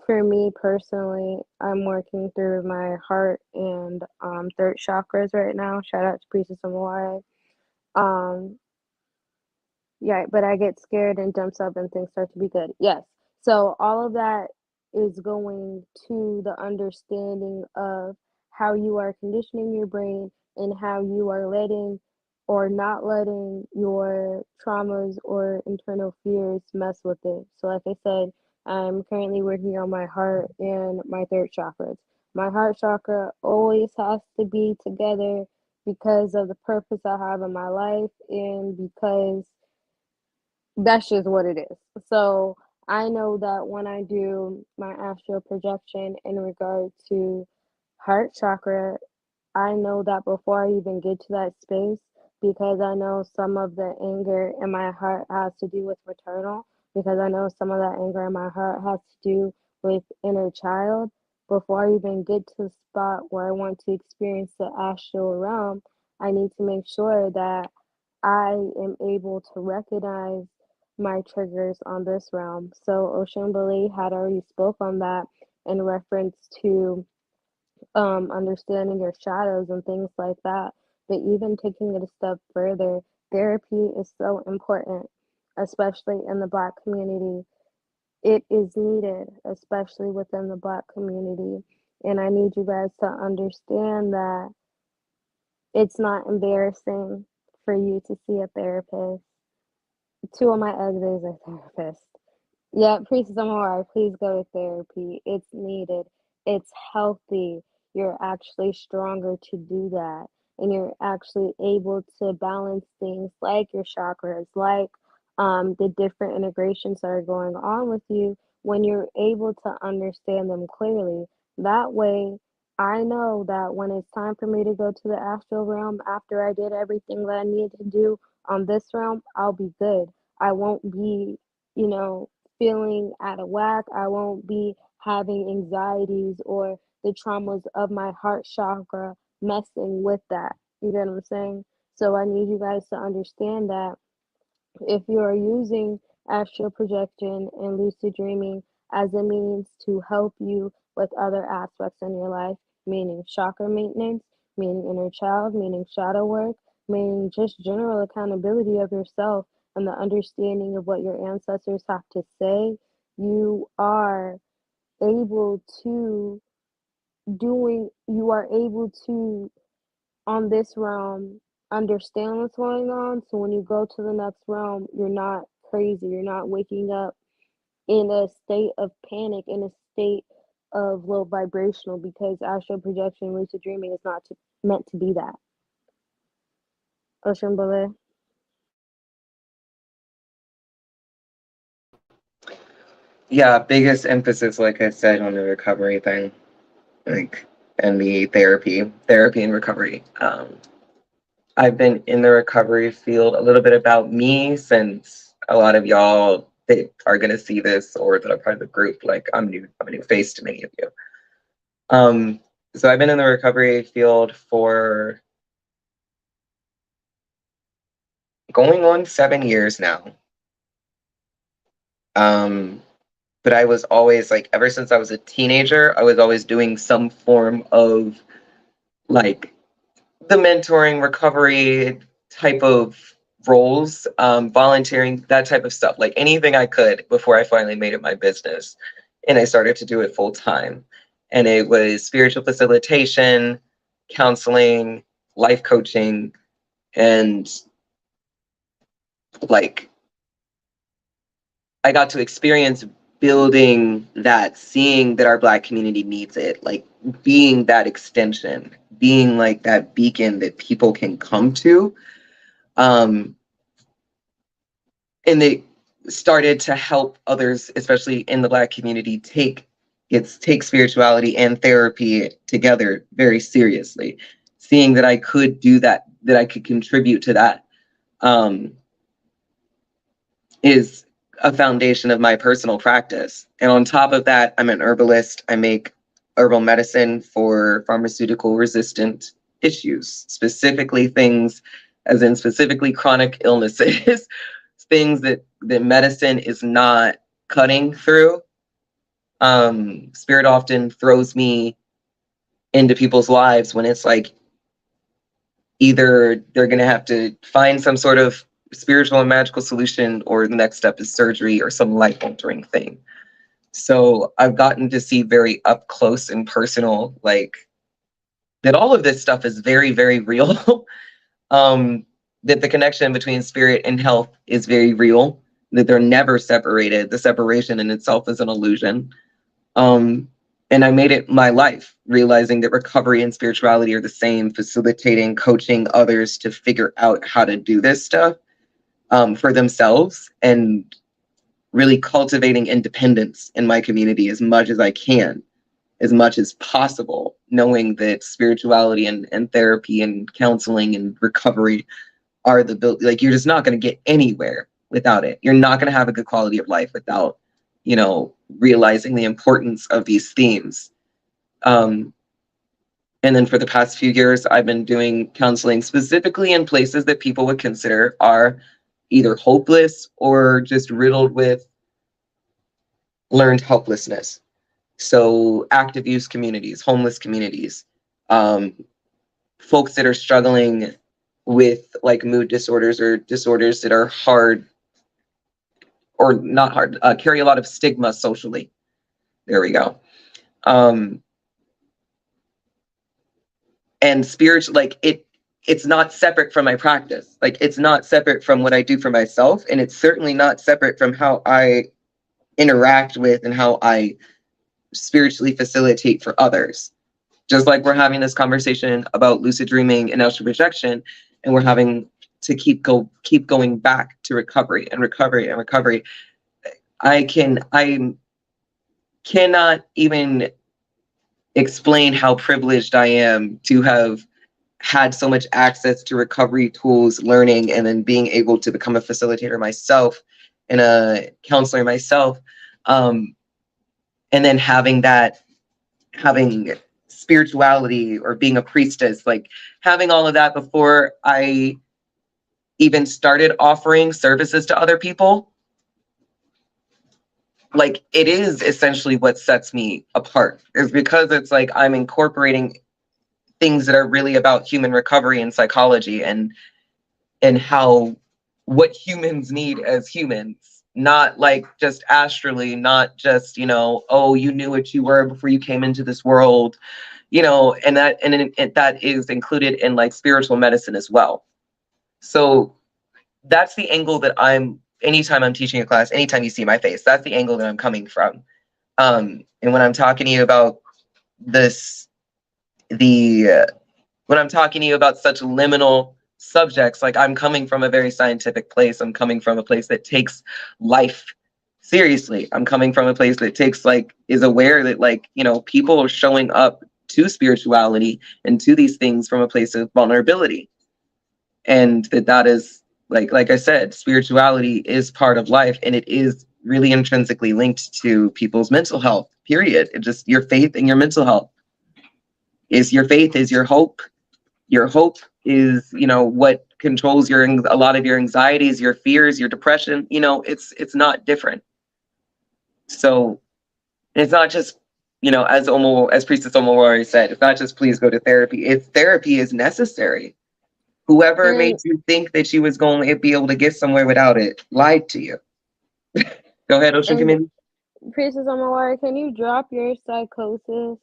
for me personally, I'm working through my heart and third chakras right now. Shout out to Priestess of Hawaii. Um, yeah, but I get scared and jumps up and things start to be good. Yes. So all of that is going to the understanding of how you are conditioning your brain and how you are letting or not letting your traumas or internal fears mess with it. So, like I said, I'm currently working on my heart and my third chakras. My heart chakra always has to be together because of the purpose I have in my life and because that's just what it is. So I know that when I do my astral projection in regard to heart chakra, I know that before I even get to that space, because I know some of the anger in my heart has to do with maternal, because I know some of that anger in my heart has to do with inner child. Before I even get to the spot where I want to experience the astral realm, I need to make sure that I am able to recognize my triggers on this realm. So Ocean Bole had already spoke on that in reference to understanding your shadows and things like that. But even taking it a step further, therapy is so important, especially in the Black community. It is needed, especially within the Black community. And I need you guys to understand that it's not embarrassing for you to see a therapist. Two of my exes are therapists. Yeah, Priestess Amora, please go to therapy. It's needed. It's healthy. You're actually stronger to do that. And you're actually able to balance things like your chakras, like the different integrations that are going on with you when you're able to understand them clearly. That way, I know that when it's time for me to go to the astral realm after I did everything that I needed to do on this realm, I'll be good. I won't be, you know, feeling out of whack. I won't be having anxieties or the traumas of my heart chakra messing with that. You get what I'm saying? So I need you guys to understand that if you are using astral projection and lucid dreaming as a means to help you with other aspects in your life, meaning chakra maintenance, meaning inner child, meaning shadow work, meaning just general accountability of yourself and the understanding of what your ancestors have to say, you are able to you are able to on this realm understand what's going on. So when you go to the next realm, you're not crazy. You're not waking up in a state of panic, in a state of low vibrational, because astral projection, lucid dreaming is not meant to be that. Ocean Bole. Yeah, biggest emphasis, like I said, on the recovery thing, like, and the therapy and recovery. I've been in the recovery field a little bit about me, since a lot of y'all that are gonna see this or that are part of the group, like I'm a new face to many of you. So I've been in the recovery field for going on 7 years now. But I was always like, ever since I was a teenager, I was always doing some form of like the mentoring recovery type of roles, volunteering, that type of stuff, like anything I could before I finally made it my business. And I started to do it full time. And it was spiritual facilitation, counseling, life coaching, and like I got to experience building that, seeing that our Black community needs it, like being that extension, being like that beacon that people can come to. And they started to help others, especially in the Black community, take spirituality and therapy together very seriously. Seeing that I could do that, that I could contribute to that, is a foundation of my personal practice. And on top of that, I'm an herbalist. I make herbal medicine for pharmaceutical resistant issues, specifically things, as in specifically chronic illnesses, things that medicine is not cutting through. Spirit often throws me into people's lives when it's like either they're going to have to find some sort of spiritual and magical solution, or the next step is surgery or some life altering thing. So I've gotten to see very up close and personal, like that all of this stuff is very, very real. that the connection between spirit and health is very real, that they're never separated. The separation in itself is an illusion. And I made it my life, realizing that recovery and spirituality are the same, facilitating, coaching others to figure out how to do this stuff for themselves, and really cultivating independence in my community as much as I can, as much as possible, knowing that spirituality and therapy and counseling and recovery are the build. Like, you're just not going to get anywhere without it. You're not going to have a good quality of life without, you know, realizing the importance of these themes. And then for the past few years, I've been doing counseling specifically in places that people would consider are either hopeless or just riddled with learned helplessness. So active use communities, homeless communities, folks that are struggling with like mood disorders or disorders that are hard or not hard, carry a lot of stigma socially. There we go. And spiritual, like it's not separate from my practice. Like, it's not separate from what I do for myself, and it's certainly not separate from how I interact with and how I spiritually facilitate for others. Just like we're having this conversation about lucid dreaming and astral projection, and we're having to keep going back to recovery and recovery and recovery. I cannot even explain how privileged I am to have had so much access to recovery tools, learning, and then being able to become a facilitator myself and a counselor myself. And then having spirituality or being a priestess, like having all of that before I even started offering services to other people. Like, it is essentially what sets me apart, is because it's like I'm incorporating things that are really about human recovery and psychology and how what humans need as humans, not like just astrally, not just, you know, oh, you knew what you were before you came into this world, you know, and that is included in like spiritual medicine as well. So that's the angle that anytime I'm teaching a class, anytime you see my face, that's the angle that I'm coming from. And when I'm talking to you about when I'm talking to you about such liminal subjects, like, I'm coming from a very scientific place. I'm coming from a place that takes life seriously. I'm coming from a place that is aware that, like, you know, people are showing up to spirituality and to these things from a place of vulnerability. And that is, like I said, spirituality is part of life, and it is really intrinsically linked to people's mental health, period. It just, your faith and your mental health. Is your faith, is your hope. Your hope is, you know, what controls a lot of your anxieties, your fears, your depression. You know, it's not different. So it's not just, you know, as Priestess Omowari said, it's not just please go to therapy. If therapy is necessary, whoever made you think that you was going to be able to get somewhere without it lied to you. Go ahead, Osun Kemibi. Priestess Omawari, can you drop your psychosis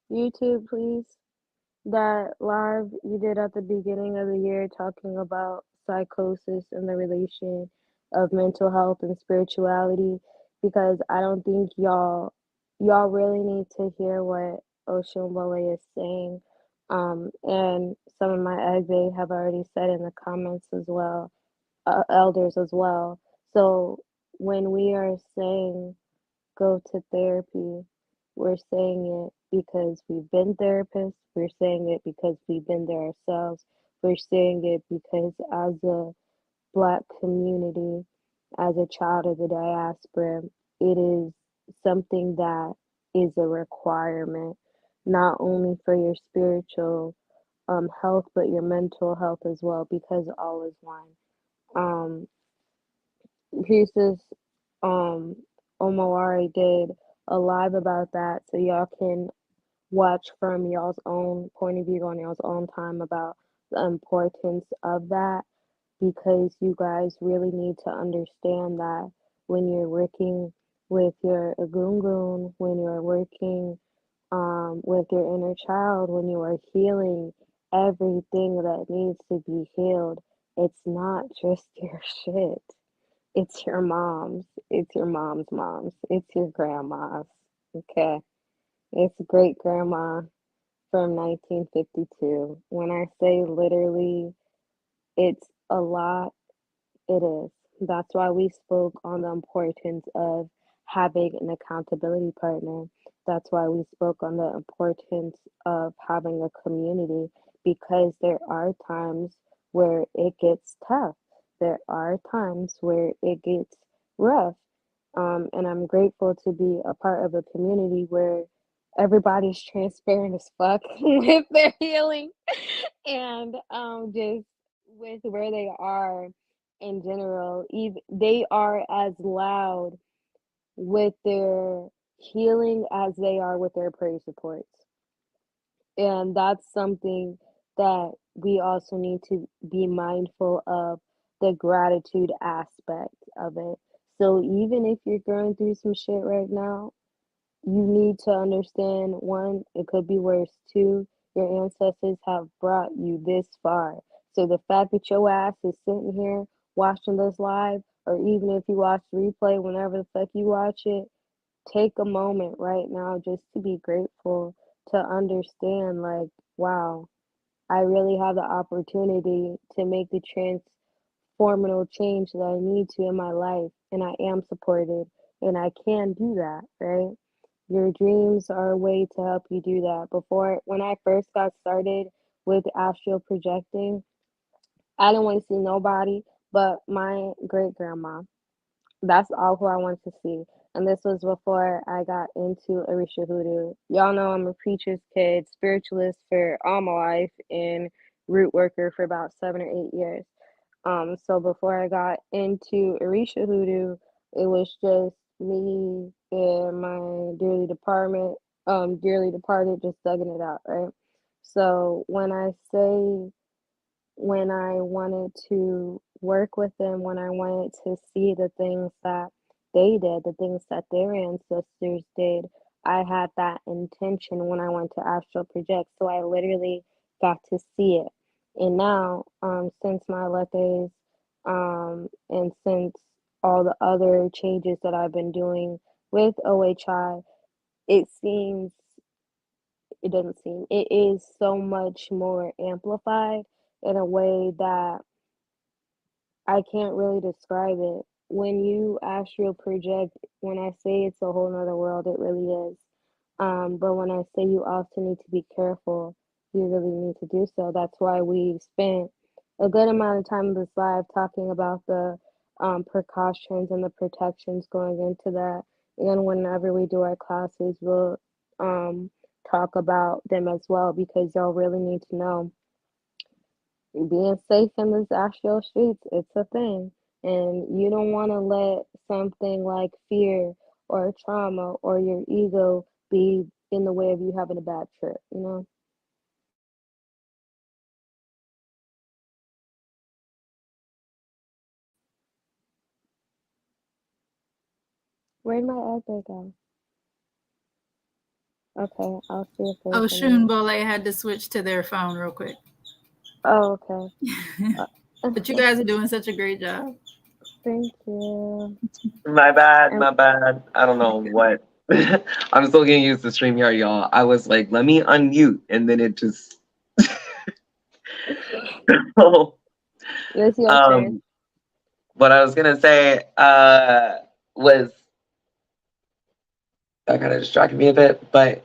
YouTube, please? That live you did at the beginning of the year talking about psychosis and the relation of mental health and spirituality, because I don't think y'all really need to hear what Osun Bole is saying. And some of my Egbe have already said in the comments as well, elders as well. So when we are saying go to therapy, we're saying it because we've been therapists. We're saying it because we've been there ourselves. We're saying it because as a Black community, as a child of the diaspora, it is something that is a requirement, not only for your spiritual health, but your mental health as well, because all is one. Um, Pieces Omawari did a live about that, so y'all can watch from y'all's own point of view on y'all's own time about the importance of that, because you guys really need to understand that when you're working with your agungun, when you're working with your inner child, when you are healing everything that needs to be healed, it's not just your shit. It's your mom's. It's your mom's mom's. It's your grandma's. Okay. It's great grandma from 1952. When I say literally, it's a lot. It is. That's why we spoke on the importance of having an accountability partner. That's why we spoke on the importance of having a community because there are times where it gets tough. There are times where it gets rough. And I'm grateful to be a part of a community where everybody's transparent as fuck with their healing and just with where they are in general. Even they are as loud with their healing as they are with their praise reports. And that's something that we also need to be mindful of the gratitude aspect of it. So even if you're going through some shit right now, you need to understand one, it could be worse. Two, your ancestors have brought you this far. So the fact that your ass is sitting here watching this live, or even if you watch the replay, whenever the fuck you watch it, take a moment right now just to be grateful to understand, like, wow, I really have the opportunity to make the transformational change that I need to in my life, and I am supported, and I can do that, right? Your dreams are a way to help you do that. Before, when I first got started with astral projecting, I didn't want to see nobody but my great grandma. That's all who I wanted to see. And this was before I got into Orisa Hoodoo. Y'all know I'm a preacher's kid, spiritualist for all my life, and root worker for about 7 or 8 years. So before I got into Orisa Hoodoo, it was just me and my dearly departed, just thugging it out, right? So when I say when I wanted to work with them, when I wanted to see the things that they did, the things that their ancestors did, I had that intention when I went to Astral Project. So I literally got to see it. And now, since my letters, and since all the other changes that I've been doing with OHI, it seems it doesn't seem it is so much more amplified in a way that I can't really describe it. When you astral project, when I say it's a whole nother world, it really is. But when I say you also need to be careful, you really need to do so. That's why we spent a good amount of time in this live talking about the precautions and the protections going into that. And whenever we do our classes, we'll talk about them as well because y'all really need to know being safe in this actual streets, it's a thing. And you don't want to let something like fear or trauma or your ego be in the way of you having a bad trip, you know? Where'd my other go? Okay, I'll see if there's Osun Bole had to switch to their phone real quick. Oh, okay. But you guys are doing such a great job. Thank you. My bad, my bad. I don't know what. I'm still getting used to StreamYard, y'all. I was like, let me unmute, and then it just. It's your turn. What I was gonna say was that kind of distracted me a bit, but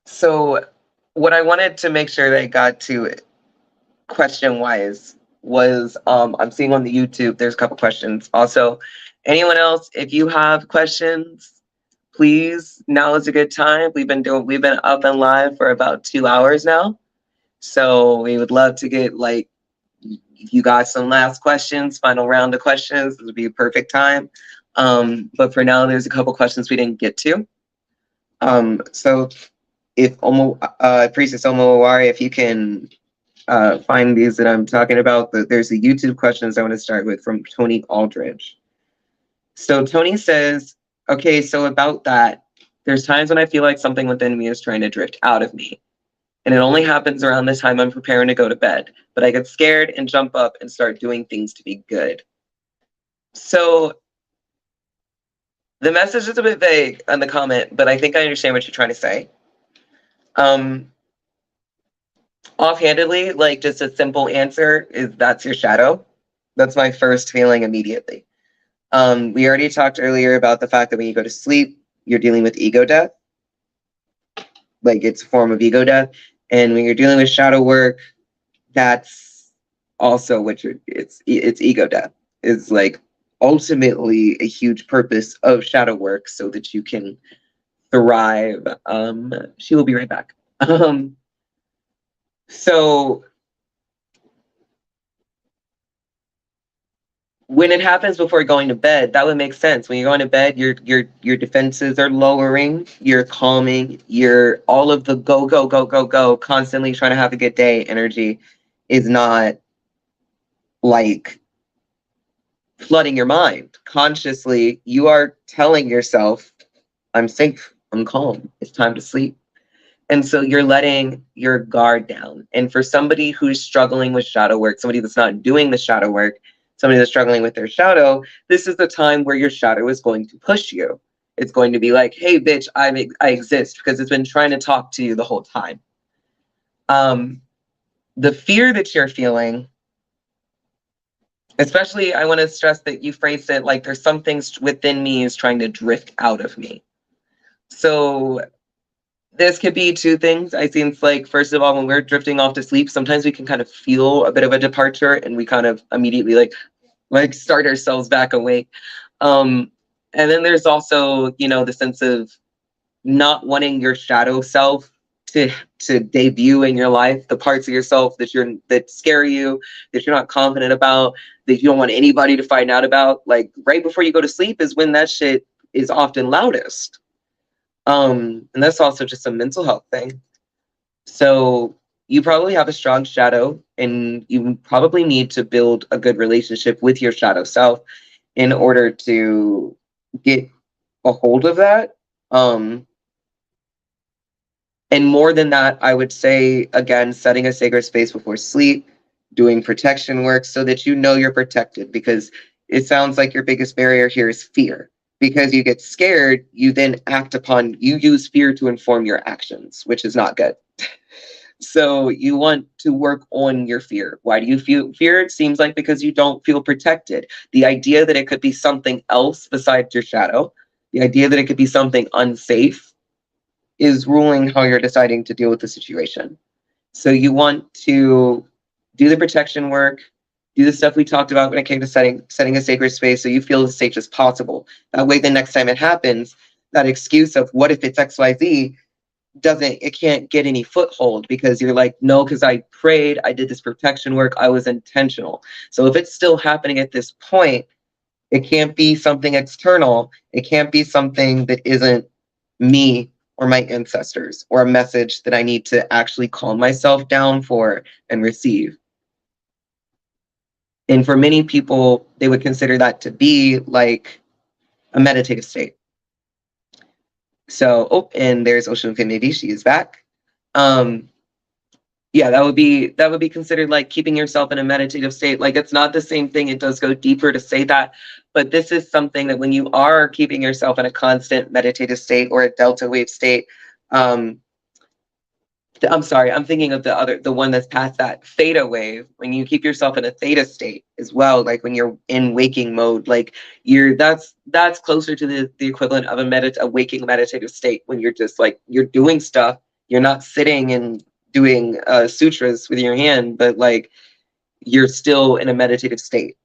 so what I wanted to make sure that I got to question wise was I'm seeing on the YouTube there's a couple questions. Also, anyone else, if you have questions, please, now is a good time. We've been up and live for about 2 hours now. So we would love to get like if you got some last questions, final round of questions, this would be a perfect time. But for now, there's a couple questions we didn't get to. So if Priestess Omowari, if you can find these that I'm talking about, there's the YouTube questions I want to start with from Tony Aldridge. So Tony says, okay, so about that, there's times when I feel like something within me is trying to drift out of me. And it only happens around the time I'm preparing to go to bed. But I get scared and jump up and start doing things to be good. So the message is a bit vague on the comment, but I think I understand what you're trying to say. Offhandedly, like just a simple answer is that's your shadow. That's my first feeling immediately. We already talked earlier about the fact that when you go to sleep, you're dealing with ego death. Like it's a form of ego death. And when you're dealing with shadow work, that's also what it's ego death. It's like ultimately a huge purpose of shadow work so that you can thrive. She will be right back. So when it happens before going to bed, that would make sense. When you're going to bed, your defenses are lowering, you're calming, you're all of the go, constantly trying to have a good day energy is not like flooding your mind. Consciously, you are telling yourself, I'm safe, I'm calm, it's time to sleep. And so you're letting your guard down. And for somebody who's struggling with shadow work, somebody that's not doing the shadow work, somebody that's struggling with their shadow, this is the time where your shadow is going to push you. It's going to be like, hey, bitch, I exist, because it's been trying to talk to you the whole time. The fear that you're feeling, especially, I want to stress that you phrased it like there's some things within me is trying to drift out of me. So this could be two things. I think, like, first of all, when we're drifting off to sleep, sometimes we can kind of feel a bit of a departure and we kind of immediately like start ourselves back awake. And then there's also, you know, the sense of not wanting your shadow self to debut in your life, the parts of yourself that scare you, that you're not confident about, that you don't want anybody to find out about. Like right before you go to sleep is when that shit is often loudest. And that's also just a mental health thing. So you probably have a strong shadow, and you probably need to build a good relationship with your shadow self in order to get a hold of that. And more than that, I would say, again, setting a sacred space before sleep, doing protection work so that you know you're protected, because it sounds like your biggest barrier here is fear. Because you get scared, you then you use fear to inform your actions, which is not good. So you want to work on your fear. Why do you feel fear? It seems like because you don't feel protected. The idea that it could be something else besides your shadow, the idea that it could be something unsafe, is ruling how you're deciding to deal with the situation. So you want to do the protection work, do the stuff we talked about when it came to setting a sacred space so you feel as safe as possible. That way, the next time it happens, that excuse of what if it's XYZ can't get any foothold, because you're like, no, because I prayed, I did this protection work, I was intentional. So if it's still happening at this point, it can't be something external. It can't be something that isn't me or my ancestors, or a message that I need to actually calm myself down for and receive. And for many people, they would consider that to be like a meditative state. So, and there's Osun Kemibi, she is back. Yeah, that would be considered like keeping yourself in a meditative state. Like it's not the same thing. It does go deeper to say that, but this is something that when you are keeping yourself in a constant meditative state or a delta wave state, I'm sorry, I'm thinking of the one that's past that, theta wave. When you keep yourself in a theta state as well, like when you're in waking mode, like that's closer to the equivalent of a waking meditative state, when you're just like, you're doing stuff, you're not sitting and doing sutras with your hand, but like you're still in a meditative state.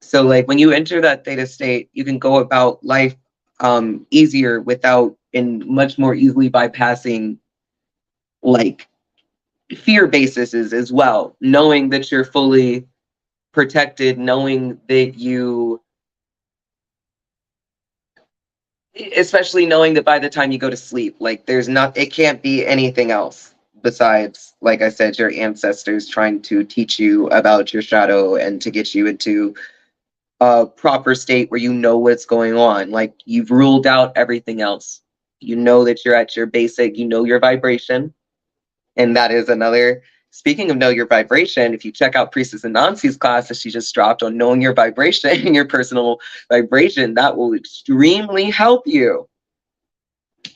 So like when you enter that theta state, you can go about life easier without, and much more easily bypassing like fear bases as well, knowing that you're fully protected, knowing that especially knowing that by the time you go to sleep, like it can't be anything else besides, like I said, your ancestors trying to teach you about your shadow and to get you into a proper state where you know what's going on. Like you've ruled out everything else. You know that you're at your basic, you know your vibration. And that is another, speaking of know your vibration, if you check out Priestess Anansi's class that she just dropped on knowing your vibration and your personal vibration, that will extremely help you.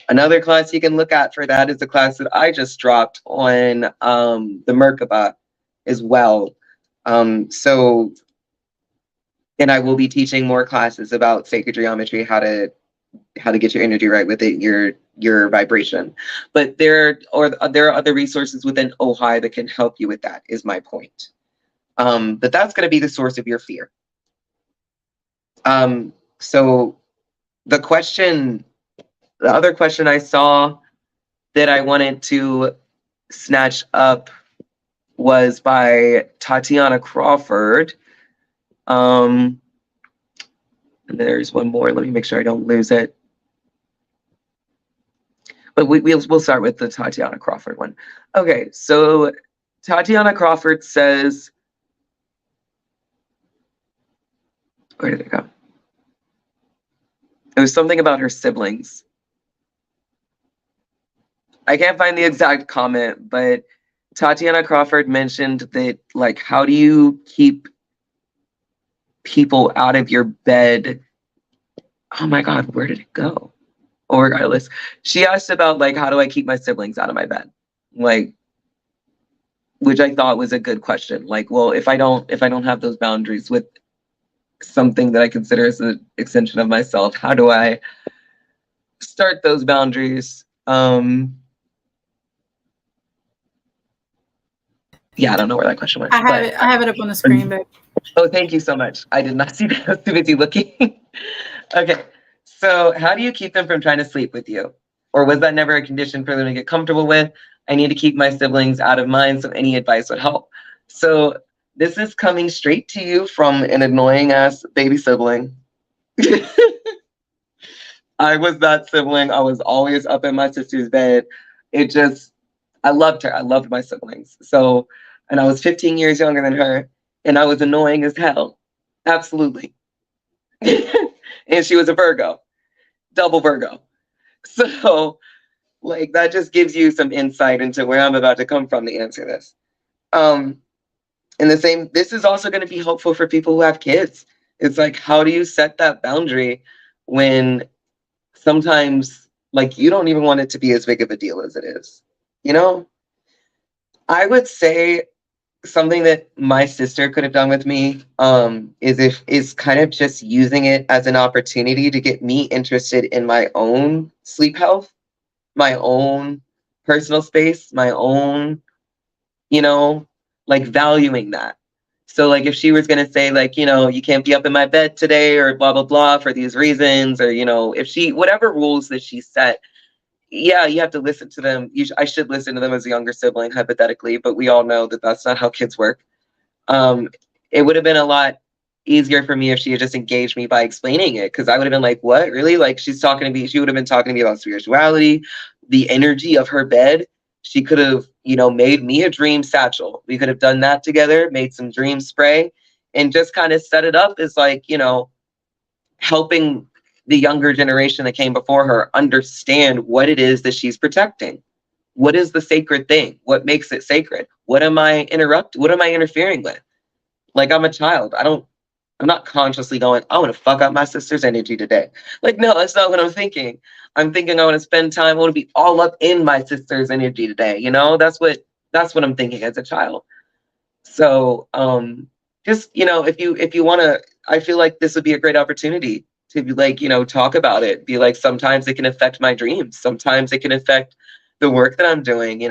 Another class you can look at for that is the class that I just dropped on the Merkaba as well. So, and I will be teaching more classes about sacred geometry, how to get your energy right with it, your vibration. But there are other resources within Ojai that can help you with that, is my point. But that's going to be the source of your fear. So the other question I saw that I wanted to snatch up was by Tatiana Crawford. And there's one more. Let me make sure I don't lose it. But we'll start with the Tatiana Crawford one. Okay, so Tatiana Crawford says, where did it go? It was something about her siblings. I can't find the exact comment, but Tatiana Crawford mentioned that, like, how do you keep people out of your bed? Oh my God, where did it go? Or regardless, she asked about, like, how do I keep my siblings out of my bed? Like, which I thought was a good question. Like, well, if I don't have those boundaries with something that I consider as an extension of myself, how do I start those boundaries? Yeah, I don't know where that question went. I have it up on the screen, but oh, thank you so much. I did not see that. I was too busy looking. Okay, so how do you keep them from trying to sleep with you? Or was that never a condition for them to get comfortable with? I need to keep my siblings out of mine, so any advice would help. So this is coming straight to you from an annoying ass baby sibling. I was that sibling. I was always up in my sister's bed. I loved her. I loved my siblings. So, and I was 15 years younger than her, and I was annoying as hell. Absolutely. And she was a Virgo, double Virgo. So, like, that just gives you some insight into where I'm about to come from to answer this. This is also going to be helpful for people who have kids. It's like, how do you set that boundary when sometimes, like, you don't even want it to be as big of a deal as it is? You know, I would say something that my sister could have done with me is kind of just using it as an opportunity to get me interested in my own sleep health, my own personal space, my own, like, valuing that. So, like, if she was going to say, like, you can't be up in my bed today or blah, blah, blah for these reasons, or, if whatever rules that she set, yeah, you have to listen to them. I should listen to them as a younger sibling, hypothetically, but we all know that that's not how kids work. It would have been a lot easier for me if she had just engaged me by explaining it, because I would have been like, what, really? Like, she would have been talking to me about spirituality, the energy of her bed. She could have, made me a dream satchel. We could have done that together, made some dream spray, and just kind of set it up as, like, helping the younger generation that came before her understand what it is that she's protecting. What is the sacred thing? What makes it sacred? What am I interfering with? Like, I'm a child. I'm not consciously going, I want to fuck up my sister's energy today. Like, no, that's not what I'm thinking. I'm thinking I want to spend time, I want to be all up in my sister's energy today. That's what I'm thinking as a child. So, just, if you want to, I feel like this would be a great opportunity to be like, talk about it. Be like, sometimes it can affect my dreams. Sometimes it can affect the work that I'm doing,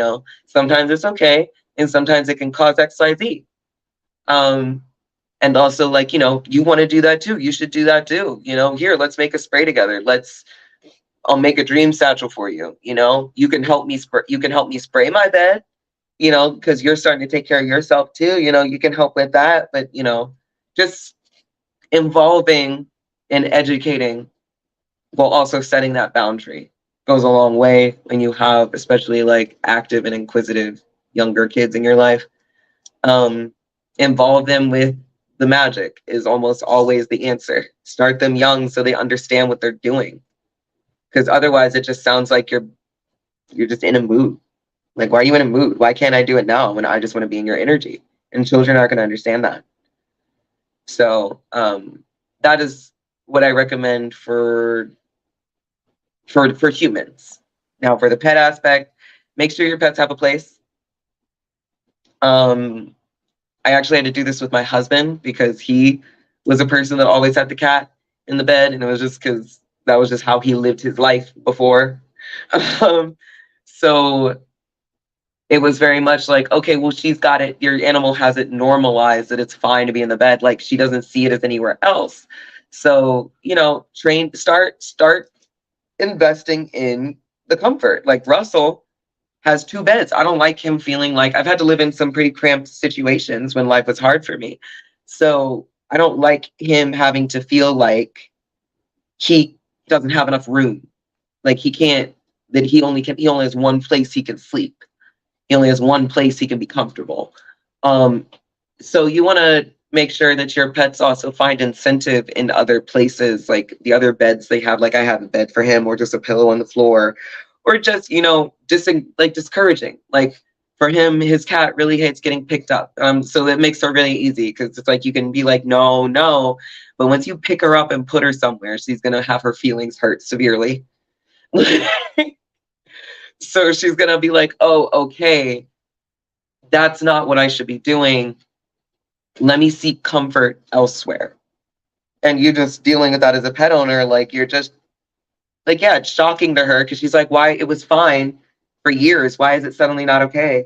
Sometimes it's okay. And sometimes it can cause XYZ. And also, like, you want to do that too. You should do that too. Here, let's make a spray together. I'll make a dream satchel for you. You can help me spray my bed, because you're starting to take care of yourself too. You can help with that. But, just involving and educating while also setting that boundary goes a long way when you have, especially, like, active and inquisitive younger kids in your life. Involve them with the magic is almost always the answer. Start them young so they understand what they're doing. Because otherwise it just sounds like you're just in a mood. Like, why are you in a mood? Why can't I do it now when I just want to be in your energy? And children aren't going to understand that. So that is what I recommend for humans. Now, for the pet aspect, make sure your pets have a place. I actually had to do this with my husband because he was a person that always had the cat in the bed, and it was just because that was just how he lived his life before. So it was very much like, okay, well, she's got it. Your animal has it normalized that it's fine to be in the bed. Like, she doesn't see it as anywhere else. So, start investing in the comfort. Like, Russell has 2 beds. I don't like him feeling like I've had to live in some pretty cramped situations when life was hard for me. So I don't like him having to feel like he doesn't have enough room. Like, he only has one place he can sleep. He only has one place he can be comfortable. So you want to make sure that your pets also find incentive in other places, like the other beds they have. Like, I have a bed for him, or just a pillow on the floor, or just like discouraging. Like, for him, his cat really hates getting picked up. So that makes it really easy because it's like you can be like, no, no, but once you pick her up and put her somewhere, she's gonna have her feelings hurt severely. So she's gonna be like, oh, okay, that's not what I should be doing. Let me seek comfort elsewhere. And you just dealing with that as a pet owner, like, you're just like, yeah, it's shocking to her because she's like, why, it was fine for years. Why is it suddenly not okay?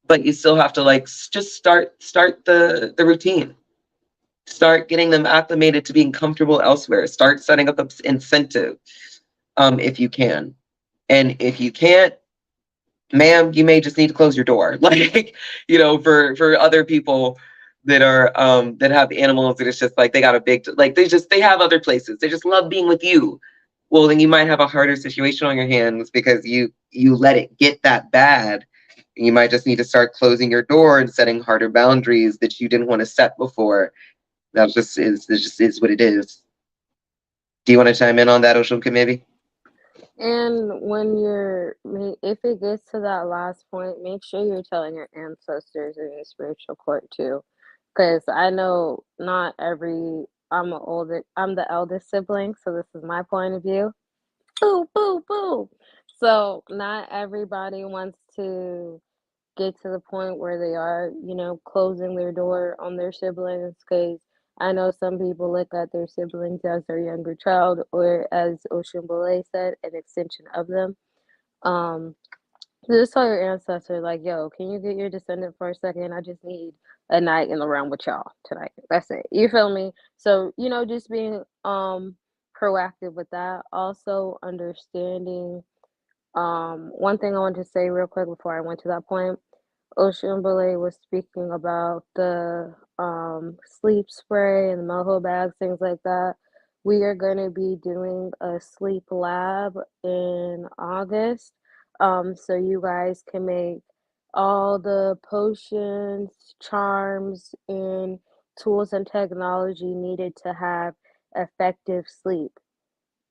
But you still have to, like, just start the routine. Start getting them acclimated to being comfortable elsewhere. Start setting up an incentive, if you can. And if you can't, ma'am, you may just need to close your door. Like, for other people that are that have animals that it's just like they got a big, like, they have other places. They just love being with you. Well, then you might have a harder situation on your hands because you let it get that bad. You might just need to start closing your door and setting harder boundaries that you didn't want to set before. That just is what it is. Do you want to chime in on that, Osun, maybe? And if it gets to that last point, make sure you're telling your ancestors and your spiritual court too. Because I know not every, I'm the eldest sibling, so this is my point of view. Boo, boo, boo. So not everybody wants to get to the point where they are, closing their door on their siblings. Because I know some people look at their siblings as their younger child, or as Osun Bole said, an extension of them. Um, just tell your ancestor, like, yo, can you get your descendant for a second? I just need a night in the realm with y'all tonight. That's it. You feel me? So, just being proactive with that. Also understanding one thing I want to say real quick before I went to that point. Ocean Bole was speaking about the sleep spray and the moho bags, things like that. We are going to be doing a sleep lab in August. So you guys can make all the potions, charms, and tools and technology needed to have effective sleep.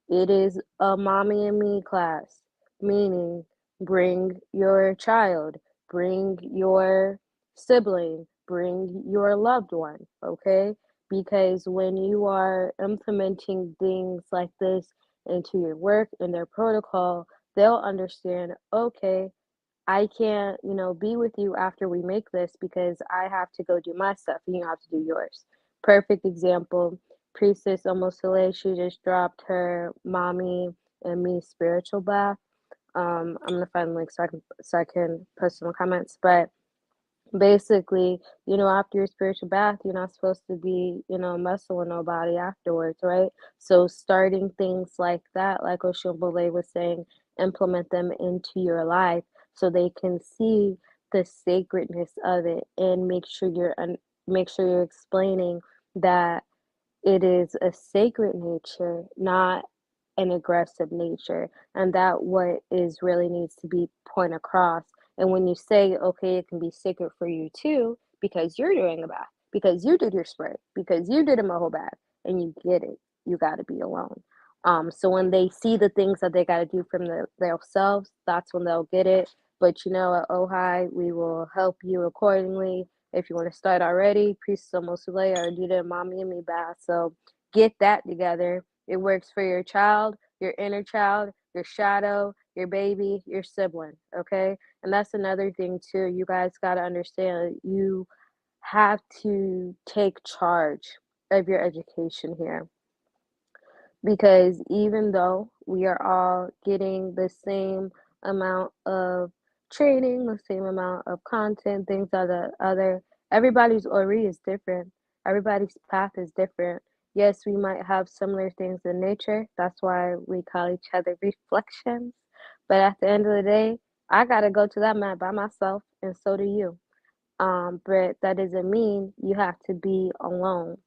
It is a mommy and me class, meaning bring your child, bring your sibling, bring your loved one, okay? Because when you are implementing things like this into your work and their protocol, they'll understand, okay, I can't, be with you after we make this because I have to go do my stuff and you have to do yours. Perfect example. Priestess Omosile, she just dropped her mommy and me spiritual bath. I'm gonna find the link so I can post some comments. But basically, after your spiritual bath, you're not supposed to be, messing with nobody afterwards, right? So starting things like that, like Oshimbole was saying, implement them into your life so they can see the sacredness of it, and make sure you're explaining that it is a sacred nature, not an aggressive nature, and that what is really needs to be point across. And when you say, okay, it can be sacred for you too, because you're doing a bath, because you did your spray, because you did a moho bath, and you get it, you got to be alone. So when they see the things that they got to do from themselves, that's when they'll get it. But at Ojai, we will help you accordingly. If you want to start already, Priestess Omosule or do the Mommy and Me bath. So get that together. It works for your child, your inner child, your shadow, your baby, your sibling. Okay. And that's another thing, too. You guys got to understand you have to take charge of your education here, because even though we are all getting the same amount of training, the same amount of content, things of the other, everybody's ori is different. Everybody's path is different. Yes, we might have similar things in nature. That's why we call each other reflections. But at the end of the day, I gotta go to that mat by myself, and so do you. But that doesn't mean you have to be alone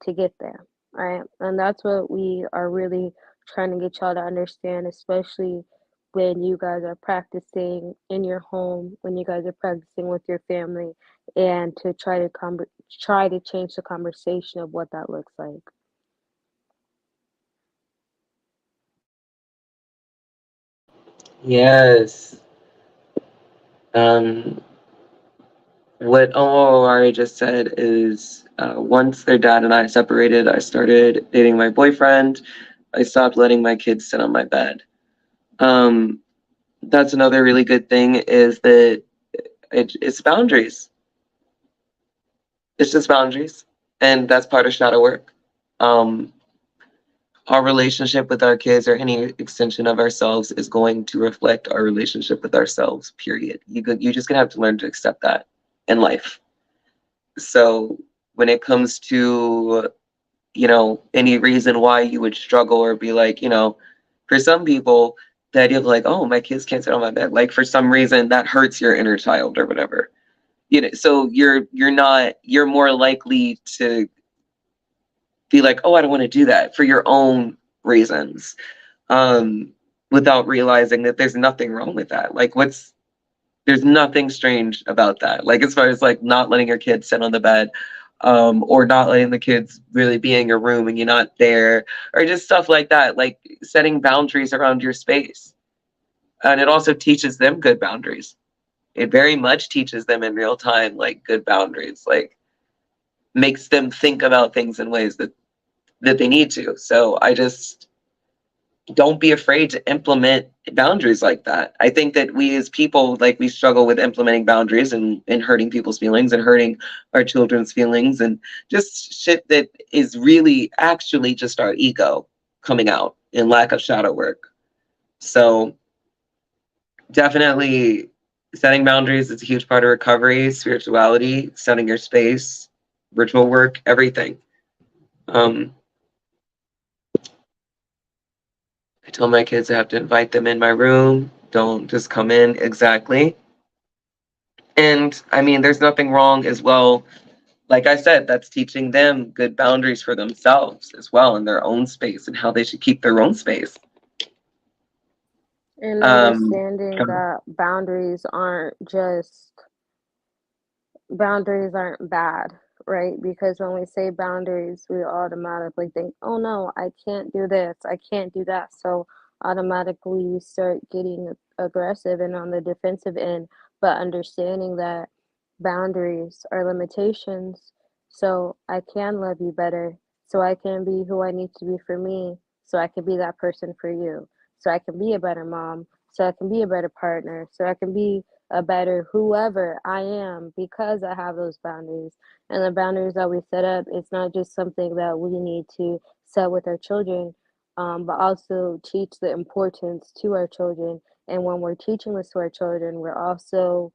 to get there, right? And that's what we are really trying to get y'all to understand, especially when you guys are practicing in your home, when you guys are practicing with your family, and to try to change the conversation of what that looks like. Yes. Um, what Omari just said is once their dad and I separated, I started dating my boyfriend. I stopped letting my kids sit on my bed. That's another really good thing is that it's boundaries. It's just boundaries. And that's part of shadow work. Um, our relationship with our kids or any extension of ourselves is going to reflect our relationship with ourselves, period. You just gonna have to learn to accept that in life. So when it comes to, any reason why you would struggle or be like, for some people, the idea of like, oh, my kids can't sit on my bed, like for some reason that hurts your inner child or whatever. So you're more likely to be like, oh, I don't want to do that for your own reasons, um, without realizing that there's nothing wrong with that. Like, there's nothing strange about that. Like, as far as like not letting your kids sit on the bed, or not letting the kids really be in your room and you're not there, or just stuff like that. Like setting boundaries around your space, and it also teaches them good boundaries. It very much teaches them in real time, like good boundaries. Like makes them think about things in ways that they need to. So I just don't be afraid to implement boundaries like that. I think that we as people, like we struggle with implementing boundaries and hurting people's feelings and hurting our children's feelings and just shit that is really actually just our ego coming out in lack of shadow work. So definitely setting boundaries is a huge part of recovery, spirituality, setting your space, ritual work, everything. Um, I tell my kids I have to invite them in my room. Don't just come in. Exactly. And I mean, there's nothing wrong as well. Like I said, that's teaching them good boundaries for themselves as well in their own space and how they should keep their own space. And Um, understanding that boundaries aren't bad, right? Because when we say boundaries, we automatically think, oh no, I can't do this, I can't do that. So automatically you start getting aggressive and on the defensive end, but understanding that boundaries are limitations. So I can love you better, so I can be who I need to be for me, so I can be that person for you, so I can be a better mom, so I can be a better partner, so I can be a better whoever I am because I have those boundaries. And the boundaries that we set up, it's not just something that we need to set with our children, but also teach the importance to our children. And when we're teaching this to our children, we're also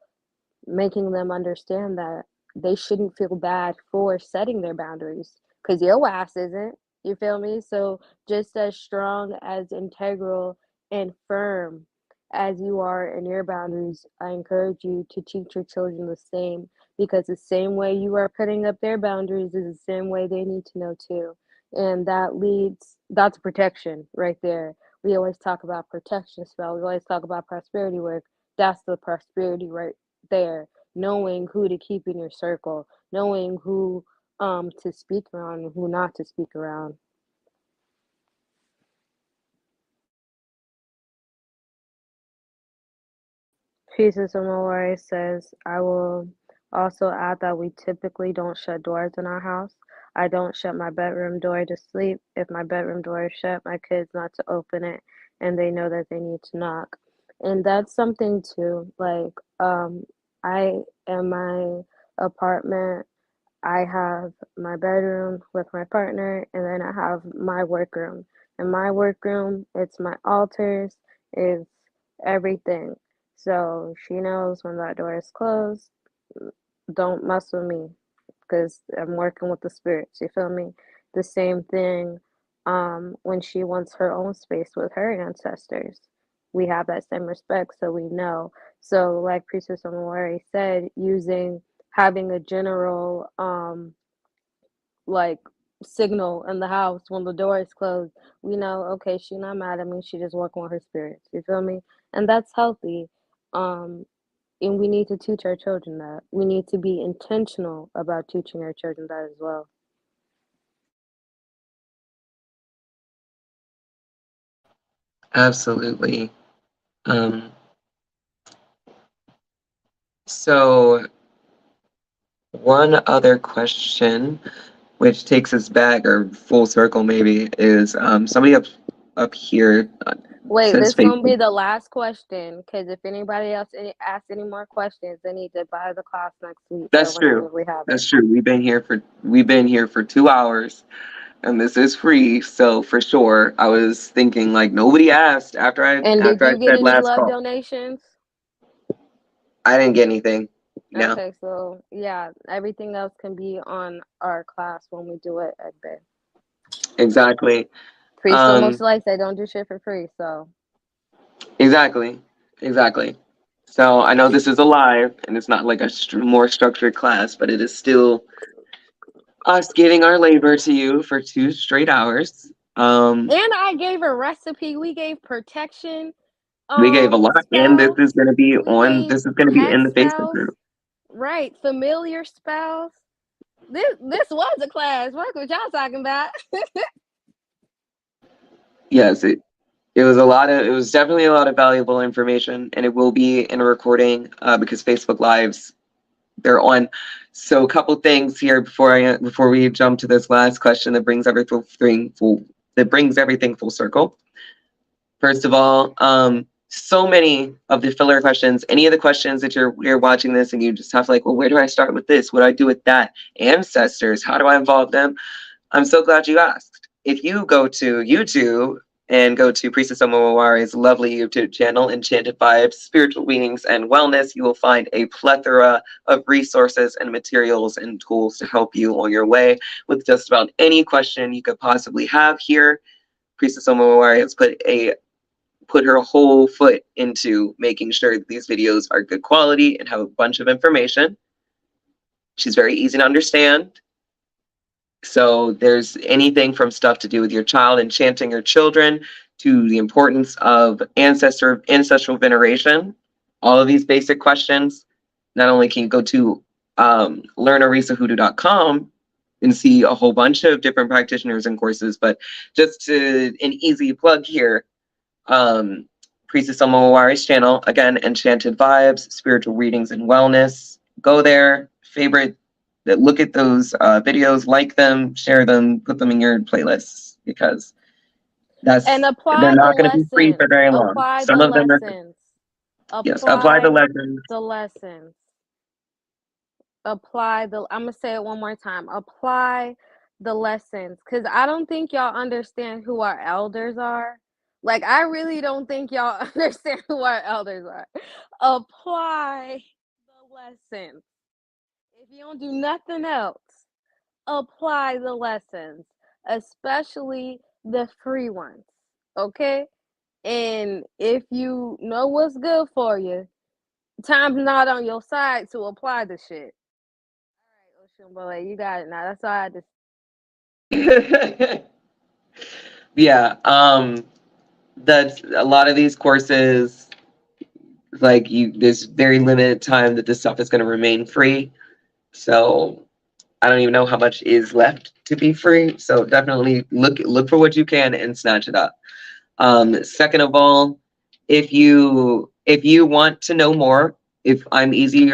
making them understand that they shouldn't feel bad for setting their boundaries because your ass isn't. You feel me? So just as strong, as integral, and firm as you are in your boundaries, I encourage you to teach your children the same, because the same way you are putting up their boundaries is the same way they need to know too. And that's protection right there. We always talk about protection spell. We always talk about prosperity work. That's the prosperity right there. Knowing who to keep in your circle, knowing who to speak around and who not to speak around. Pieces of Mawari says, I will also add that we typically don't shut doors in our house. I don't shut my bedroom door to sleep. If my bedroom door is shut, my kids not to open it, and they know that they need to knock. And that's something too. Like, I in my apartment, I have my bedroom with my partner, and then I have my workroom. In my workroom, it's my altars, it's everything. So she knows when that door is closed, don't mess with me because I'm working with the spirits. You feel me? The same thing when she wants her own space with her ancestors. We have that same respect, so we know. So, like Priestess Omawari said, having a general like signal in the house when the door is closed, we know, okay, she's not mad at me, she just working with her spirits. You feel me? And that's healthy. Um, and we need to teach our children that. We need to be intentional about teaching our children that as well. Absolutely. Um, so one other question, which takes us back or full circle maybe, is somebody up here Wait, says this gonna be Facebook. the last question because if anybody else asks any more questions, they need to buy the class next week or That's whenever true. we have it. That's true. We've been here for 2 hours, and this is free. So for sure, I was thinking like nobody asked after I And did after I you get said any last love call. donations? I didn't get anything. No. Okay, so yeah, everything else can be on our class when we do it at Bay. Exactly. Priest almost Um, like they don't do shit for free, so exactly. Exactly. So I know this is a live and it's not like a more structured class, but it is still us giving our labor to you for 2 straight hours. and I gave a recipe. We gave protection We gave a lot, and this spells. is going to be We on. gave This is going to be pet in the Facebook spells. group. Right, familiar spells. This was a class. What y'all talking about? Yes, it was definitely a lot of valuable information, and it will be in a recording because Facebook Lives they're on. So a couple things here before we jump to this last question that brings everything full circle. First of all, so many of the filler questions, any of the questions that you're watching this and you just have like, well, where do I start with this? What do I do with that? Ancestors, how do I involve them? I'm so glad you asked. If you go to YouTube and go to Priestess Omowari's lovely YouTube channel, Enchanted Vibes, Spiritual Meanings, and Wellness, you will find a plethora of resources and materials and tools to help you on your way with just about any question you could possibly have here. Priestess Omowari has put her whole foot into making sure that these videos are good quality and have a bunch of information. She's very easy to understand. So there's anything from stuff to do with your child, enchanting your children, to the importance of ancestral veneration. All of these basic questions. Not only can you go to learnorisahoodoo.com and see a whole bunch of different practitioners and courses, but just to an easy plug here, Priestess Omowari's channel, again, Enchanted Vibes, Spiritual Readings and Wellness. Go there, look at those videos, like them, share them, put them in your playlists because And they're apply the not going to be free for lessons. very long. Apply Some the of them are, lessons. yes, apply the Apply lessons. the lessons. I'm gonna say it one more time. Apply the lessons. Cause I don't think y'all understand who our elders are. Like I really don't think y'all understand who our elders are. Apply the lessons. If you don't do nothing else, apply the lessons, especially the free ones. Okay? And if you know what's good for you, time's not on your side to apply the shit. All right, Osun Bole, you got it now. That's all I had to. Yeah, that's a lot of these courses, like there's very limited time that this stuff is going to remain free. So I don't even know how much is left to be free. So definitely look for what you can and snatch it up. Second of all, if you If you want to know more, if I've been easy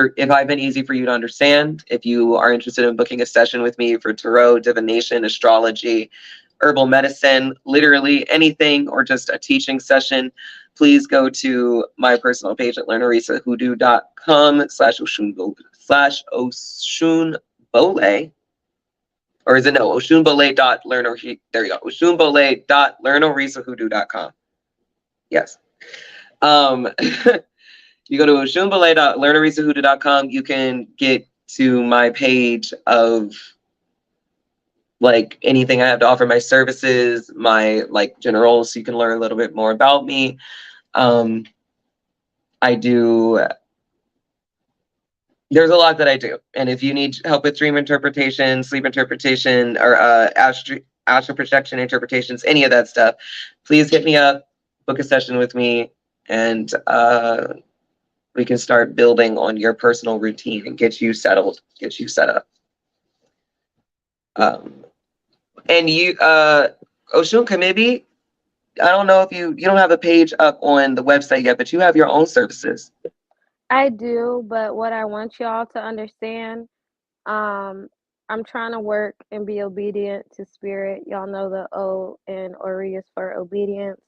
for you to understand, if you are interested in booking a session with me for tarot, divination, astrology, herbal medicine, literally anything, or just a teaching session, please go to my personal page at learnorisahoodo.com/Osun/Osun Bole. Or is it no? Osunbole.learn. There you go. Osunbole.learnorisahoodo.com. Yes. You go to osunbole.learnorisahoodo.com. You can get to my page of like anything I have to offer, my services, my like general, so you can learn a little bit more about me. I do. There's a lot that I do, and if you need help with dream interpretation, sleep interpretation, or astral projection interpretations, any of that stuff, please hit me up, book a session with me, and we can start building on your personal routine and get you settled, get you set up. And you, Osun Kemibi, I don't know if you don't have a page up on the website yet, but you have your own services. I do, but what I want y'all to understand, I'm trying to work and be obedient to spirit. Y'all know the O in Ori is for obedience.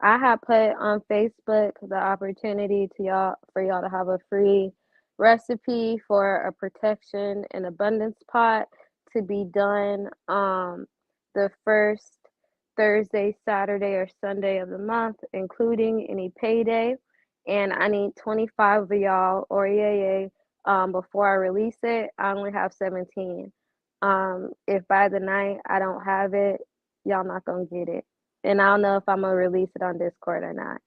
I have put on Facebook the opportunity for y'all to have a free recipe for a protection and abundance pot to be done the first Thursday, Saturday, or Sunday of the month, including any payday. And I need 25 of y'all or before I release it. I only have 17. If by the night I don't have it, y'all not gonna get it. And I don't know if I'm gonna release it on Discord or not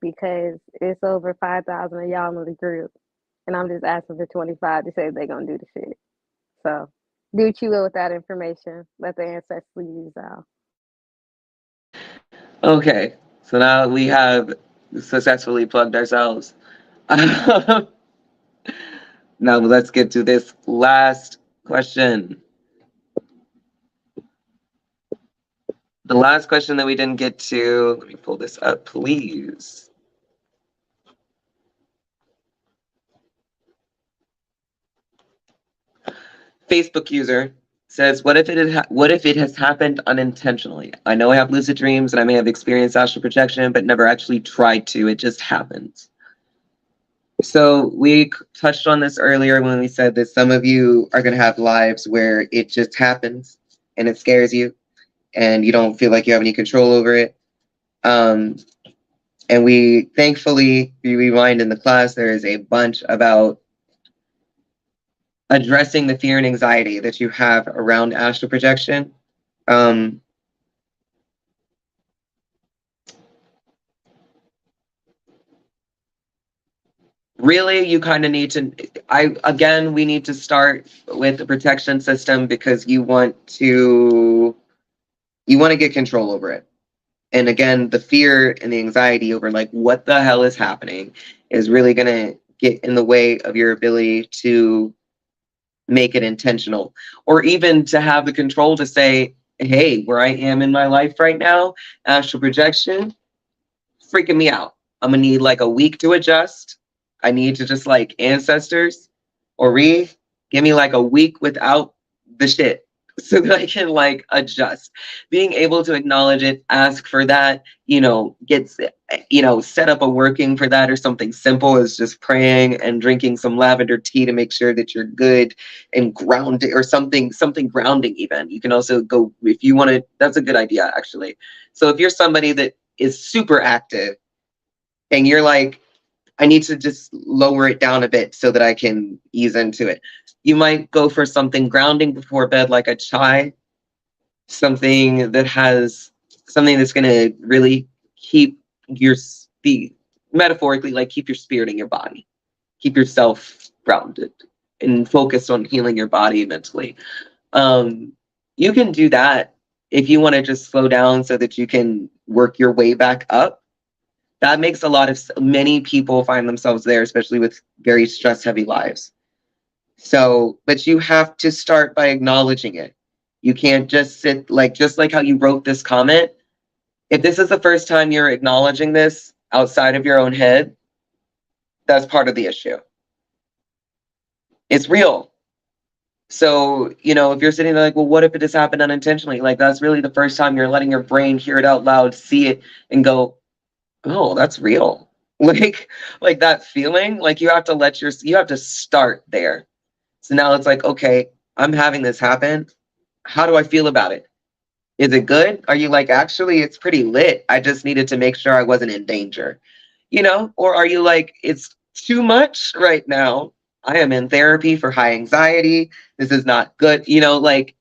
because it's over 5,000 of y'all in the group, and I'm just asking for 25 to say they're gonna do the shit. So do what you will with that information. Let the ancestors use out. Okay, so now we have successfully plugged ourselves. Now let's get to this last question. The last question that we didn't get to, let me pull this up, please. Facebook user says, what if it has happened unintentionally? I know I have lucid dreams and I may have experienced astral projection, but never actually tried to. It just happens. So we touched on this earlier when we said that some of you are going to have lives where it just happens and it scares you and you don't feel like you have any control over it. And we thankfully, we rewind in the class, there is a bunch about addressing the fear and anxiety that you have around astral projection. Really, you kind of need to, we need to start with the protection system because you want to get control over it. And again, the fear and the anxiety over like, what the hell is happening is really going to get in the way of your ability to make it intentional, or even to have the control to say, hey, where I am in my life right now, astral projection, freaking me out. I'm gonna need like a week to adjust. I need to just like ancestors or give me like a week without the shit so that I can like adjust. Being able to acknowledge it, ask for that, gets, set up a working for that, or something simple as just praying and drinking some lavender tea to make sure that you're good and grounded, or something grounding even. You can also go, if you want to, that's a good idea actually. So if you're somebody that is super active and you're like, I need to just lower it down a bit so that I can ease into it, you might go for something grounding before bed, like a chai, something that's going to really keep your speed, metaphorically, like keep your spirit in your body, keep yourself grounded and focused on healing your body mentally. You can do that if you want to just slow down so that you can work your way back up. That makes many people find themselves there, especially with very stress heavy lives. So, but you have to start by acknowledging it. You can't just sit just like how you wrote this comment. If this is the first time you're acknowledging this outside of your own head, That's part of the issue. It's real. So, you know, if you're sitting there like, well, what if it just happened unintentionally? Like, that's really the first time you're letting your brain hear it out loud, see it, and go, oh, that's real. Like that feeling, like you have to start there. So now it's like, okay, I'm having this happen. How do I feel about it? Is it good? Are you like, actually, it's pretty lit. I just needed to make sure I wasn't in danger, you know? Or are you like, it's too much right now. I am in therapy for high anxiety. This is not good, you know, like,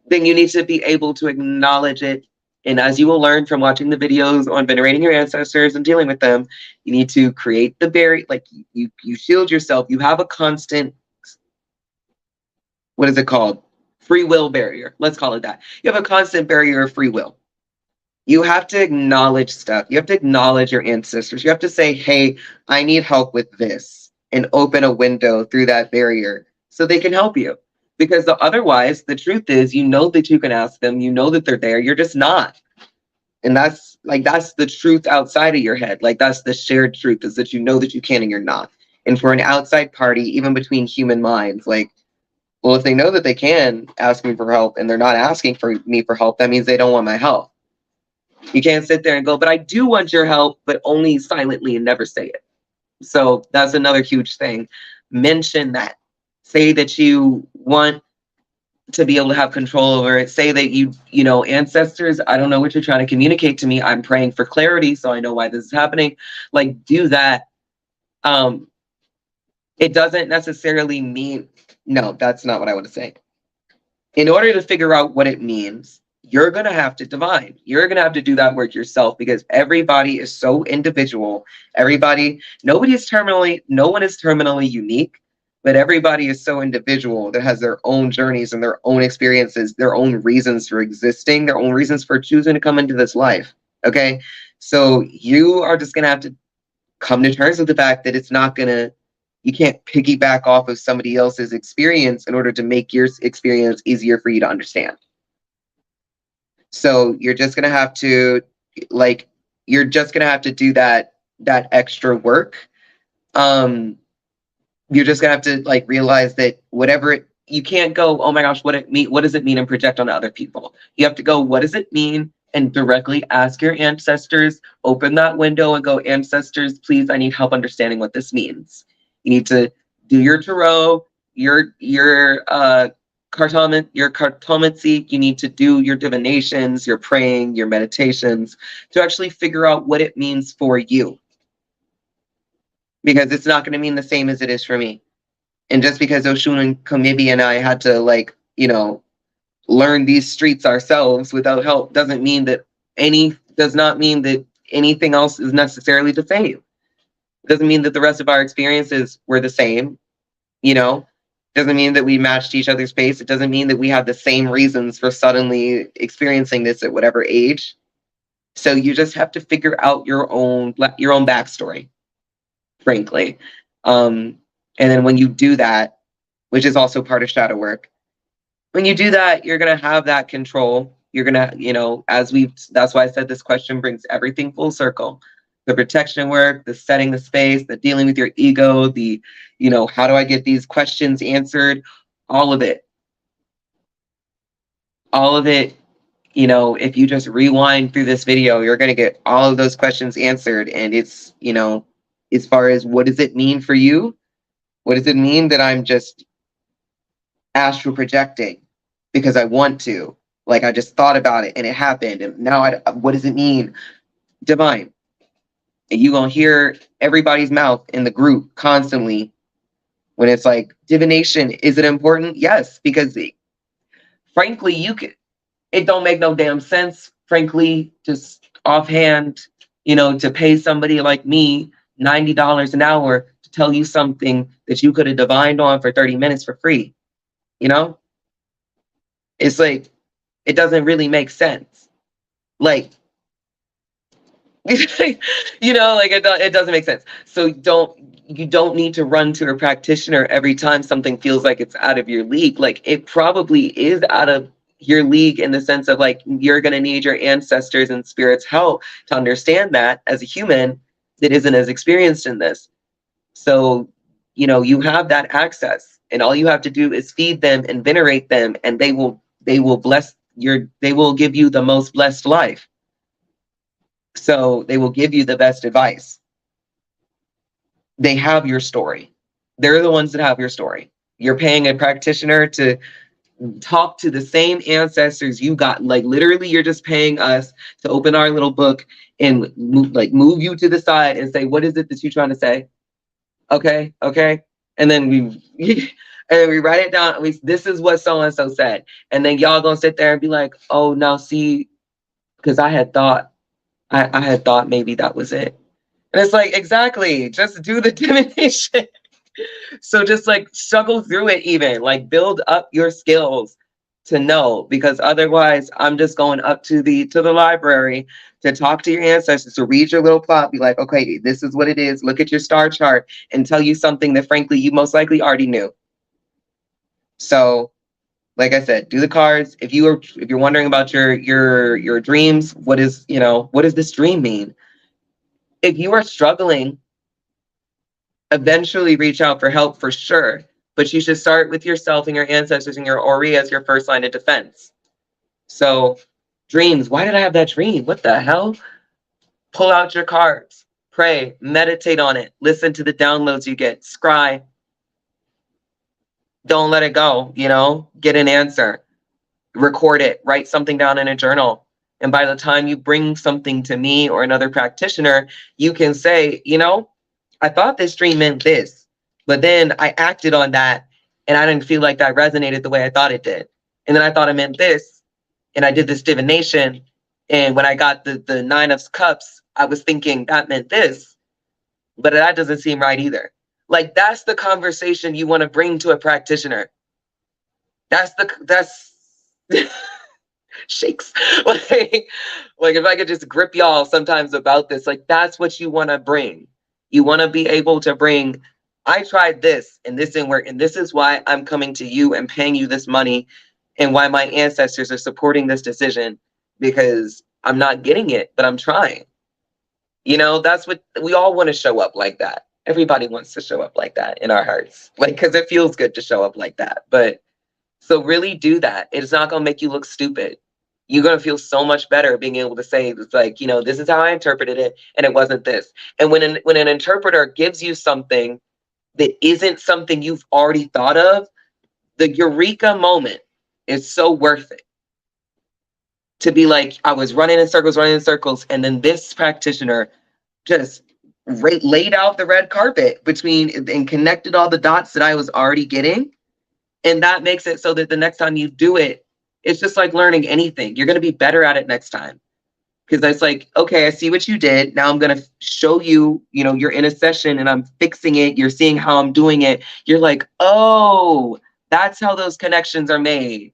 then you need to be able to acknowledge it. And as you will learn from watching the videos on venerating your ancestors and dealing with them, you need to create the barrier, like you shield yourself. You have a constant, what is it called? Free will barrier. Let's call it that. You have a constant barrier of free will. You have to acknowledge stuff. You have to acknowledge your ancestors. You have to say, hey, I need help with this, and open a window through that barrier so they can help you. Because otherwise, the truth is, you know that you can ask them, you know that they're there, you're just not. And that's the truth outside of your head. Like, that's the shared truth, is that you know that you can and you're not. And for an outside party, even between human minds, like, well, if they know that they can ask me for help and they're not asking for me for help, that means they don't want my help. You can't sit there and go, but I do want your help, but only silently and never say it. So that's another huge thing. Mention that. Say that you want to be able to have control over it. Say that you know, ancestors, I don't know what you're trying to communicate to me. I'm praying for clarity so I know why this is happening. Like, do that. It doesn't necessarily mean, no, that's not what I want to say. In order to figure out what it means, you're going to have to divine. You're going to have to do that work yourself, because everybody is so individual. No one is terminally unique, but everybody is so individual that has their own journeys and their own experiences, their own reasons for existing, their own reasons for choosing to come into this life. Okay. So you are just going to have to come to terms with the fact that you can't piggyback off of somebody else's experience in order to make your experience easier for you to understand. So you're just going to have to do that extra work. You're just going to have to realize that you can't go, oh my gosh, what does it mean, and project on other people. You have to go, what does it mean? And directly ask your ancestors, open that window and go, ancestors, please, I need help understanding what this means. You need to do your tarot, your cartomancy. You need to do your divinations, your praying, your meditations, to actually figure out what it means for you. Because it's not going to mean the same as it is for me. And just because Osun and Kemibi and I had to learn these streets ourselves without help does not mean that anything else is necessarily the same. It doesn't mean that the rest of our experiences were the same, you know. Doesn't mean that we matched each other's pace. It doesn't mean that we have the same reasons for suddenly experiencing this at whatever age. So you just have to figure out your own backstory, frankly. And then when you do that, which is also part of shadow work, when you do that, you're going to have that control. You're going to, that's why I said this question brings everything full circle. The protection work, the setting the space, the dealing with your ego, the, how do I get these questions answered? All of it. If you just rewind through this video, you're going to get all of those questions answered. And it's, as far as what does it mean for you? What does it mean that I'm just astral projecting because I want to? Like, I just thought about it and it happened. And now what does it mean? Divine. And you're going to hear everybody's mouth in the group constantly when it's like, divination, is it important? Yes, because frankly, it don't make no damn sense, frankly, just offhand, to pay somebody like me $90 an hour to tell you something that you could have divined on for 30 minutes for free. It's like, it doesn't really make sense. Like, it doesn't make sense. So you don't need to run to a practitioner every time something feels like it's out of your league. Like, it probably is out of your league in the sense of you're going to need your ancestors and spirits' help to understand that as a human that isn't as experienced in this. So, you know, you have that access, and all you have to do is feed them and venerate them, and they will they will give you the most blessed life. So they will give you the best advice. They have your story. They're the ones that have your story. You're paying a practitioner to talk to the same ancestors you got. Like literally, you're just paying us to open our little book and move you to the side and say, what is it that you're trying to say? Okay, okay. And then we and then we write it down. This is what so and so said. And then y'all gonna sit there and be like, oh, now see, because I had thought maybe that was it. And it's like, exactly, just do the divination. So just like struggle through it, even like build up your skills to know, because otherwise I'm just going up to the library to talk to your ancestors, to read your little plot, be like, okay, this is what it is, look at your star chart, and tell you something that frankly you most likely already knew. So like I said, do the cards. If you're wondering about your dreams, what does this dream mean? If you are struggling, eventually reach out for help for sure. But you should start with yourself and your ancestors and your Ori as your first line of defense. So dreams, why did I have that dream? What the hell? Pull out your cards, pray, meditate on it, listen to the downloads you get, scry. Don't let it go, get an answer, record it, write something down in a journal. And by the time you bring something to me or another practitioner, you can say, I thought this dream meant this, but then I acted on that and I didn't feel like that resonated the way I thought it did. And then I thought it meant this, and I did this divination. And when I got the 9 of Cups, I was thinking that meant this, but that doesn't seem right either. Like, that's the conversation you want to bring to a practitioner. That's shakes. like if I could just grip y'all sometimes about this, like that's what you want to bring. You want to be able to bring, I tried this and this didn't work, and this is why I'm coming to you and paying you this money, and why my ancestors are supporting this decision, because I'm not getting it, but I'm trying. That's what we all want to show up like that. Everybody wants to show up like that in our hearts, like, because it feels good to show up like that. But so really do that. It's not going to make you look stupid. You're going to feel so much better being able to say, it's like, this is how I interpreted it, and it wasn't this. And when an interpreter gives you something that isn't something you've already thought of, the eureka moment is so worth it. To be like, I was running in circles, and then this practitioner just laid out the red carpet between and connected all the dots that I was already getting. And that makes it so that the next time you do it, it's just like learning anything. You're going to be better at it next time. Because it's like, okay, I see what you did. Now I'm going to show you, you're in a session and I'm fixing it. You're seeing how I'm doing it. You're like, oh, that's how those connections are made.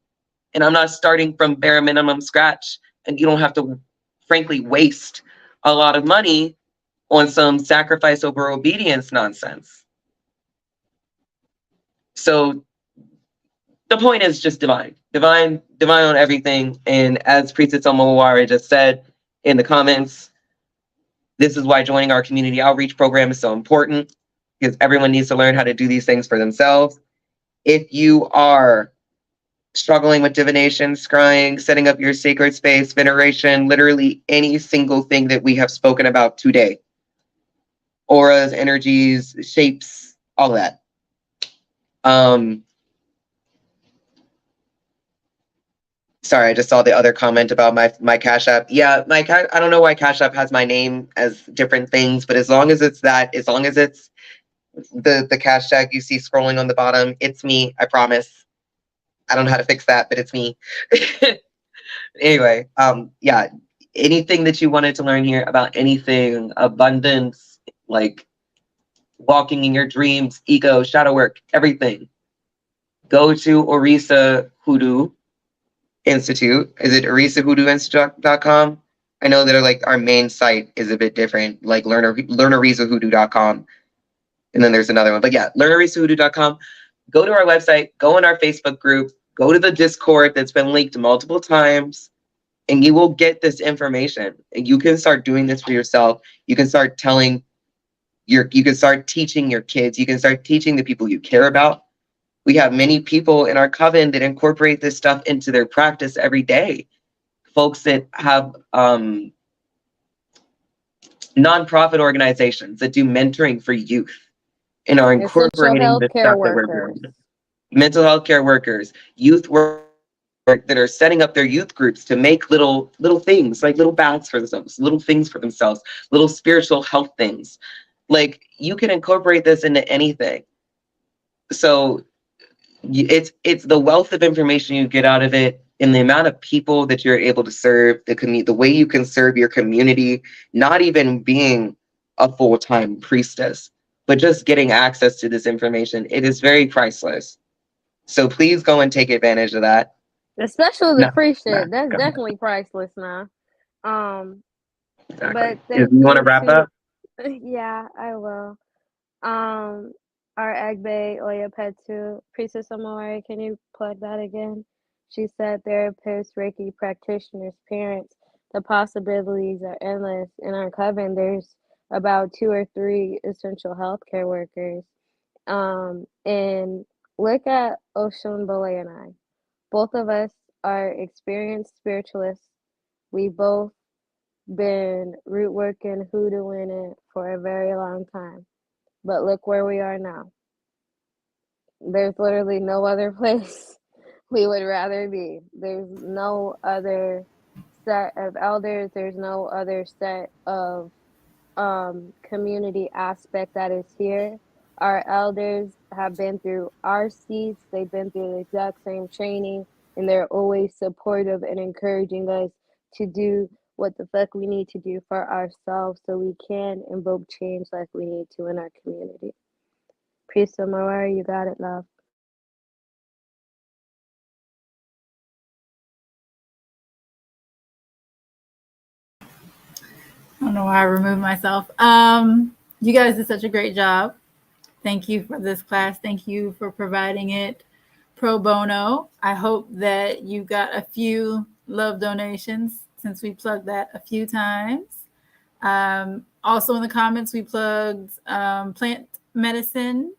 And I'm not starting from bare minimum scratch. And you don't have to, frankly, waste a lot of money on some sacrifice over obedience nonsense. So the point is just divine on everything. And as Priestess Omowari just said in the comments, this is why joining our community outreach program is so important, because everyone needs to learn how to do these things for themselves. If you are struggling with divination, scrying, setting up your sacred space, veneration, literally any single thing that we have spoken about today, auras, energies, shapes, all that. Sorry, I just saw the other comment about my Cash App. Yeah, I don't know why Cash App has my name as different things, but as long as it's the cash tag you see scrolling on the bottom, it's me, I promise. I don't know how to fix that, but it's me. Anyway, yeah, anything that you wanted to learn here about anything, abundance, like walking in your dreams, ego, shadow work, everything, go to Orisa Hoodoo Institute. Is it OrisaHoodooInstitute.com? I know that like our main site is a bit different, like learnorisahoodoo.com. And then there's another one. But yeah, learnorisahoodoo.com. Go to our website, go in our Facebook group, go to the Discord that's been linked multiple times, and you will get this information. And you can start doing this for yourself. You can start telling You can start teaching your kids. You can start teaching the people you care about. We have many people in our coven that incorporate this stuff into their practice every day. Folks that have nonprofit organizations that do mentoring for youth and are Essential incorporating the healthcare stuff that we're workers. doing. Mental health care workers, youth work that are setting up their youth groups to make little things, like little baths for themselves, little things for themselves, little spiritual health things. Like, you can incorporate this into anything. So it's the wealth of information you get out of it, and the amount of people that you're able to serve, the way you can serve your community, not even being a full-time priestess, but just getting access to this information. It is very priceless. So please go and take advantage of that. Especially the No, free no, shit. That's go ahead. definitely priceless now. Exactly. But You thank want to you wrap to up? yeah, I will. Um, our Egbe Oya Petu, Priestess Amore, can you plug that again? She said therapists, Reiki practitioners, parents, the possibilities are endless. In our coven, there's about 2 or 3 essential healthcare workers. And look at Osun, Bole, and I. Both of us are experienced spiritualists. We both been root working, hoodooing it for a very long time. But look where we are now. There's literally no other place we would rather be. There's no other set of elders. There's no other set of community aspect that is here. Our elders have been through our seats. They've been through the exact same training, and they're always supportive and encouraging us to do what the fuck we need to do for ourselves so we can invoke change like we need to in our community. Priest Amara, you got it, love. I don't know why I removed myself. You guys did such a great job. Thank you for this class. Thank you for providing it pro bono. I hope that you got a few love donations since we plugged that a few times. Also in the comments, we plugged plant medicine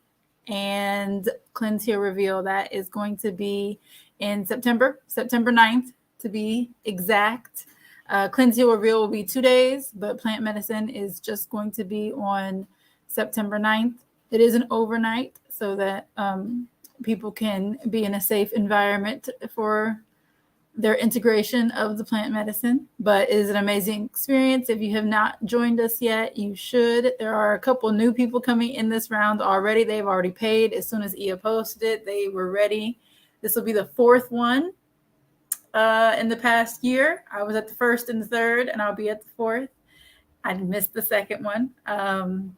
and Cleanse Heal Reveal. That is going to be in September 9th to be exact. Cleanse Heal Reveal will be 2 days, but plant medicine is just going to be on September 9th. It is an overnight so that people can be in a safe environment for their integration of the plant medicine. But it is an amazing experience. If you have not joined us yet, you should. There are a couple new people coming in this round already. They've already paid. As soon as Ia posted it, they were ready. This will be the 4th one in the past year. I was at the 1st and the 3rd, and I'll be at the 4th. I missed the 2nd one.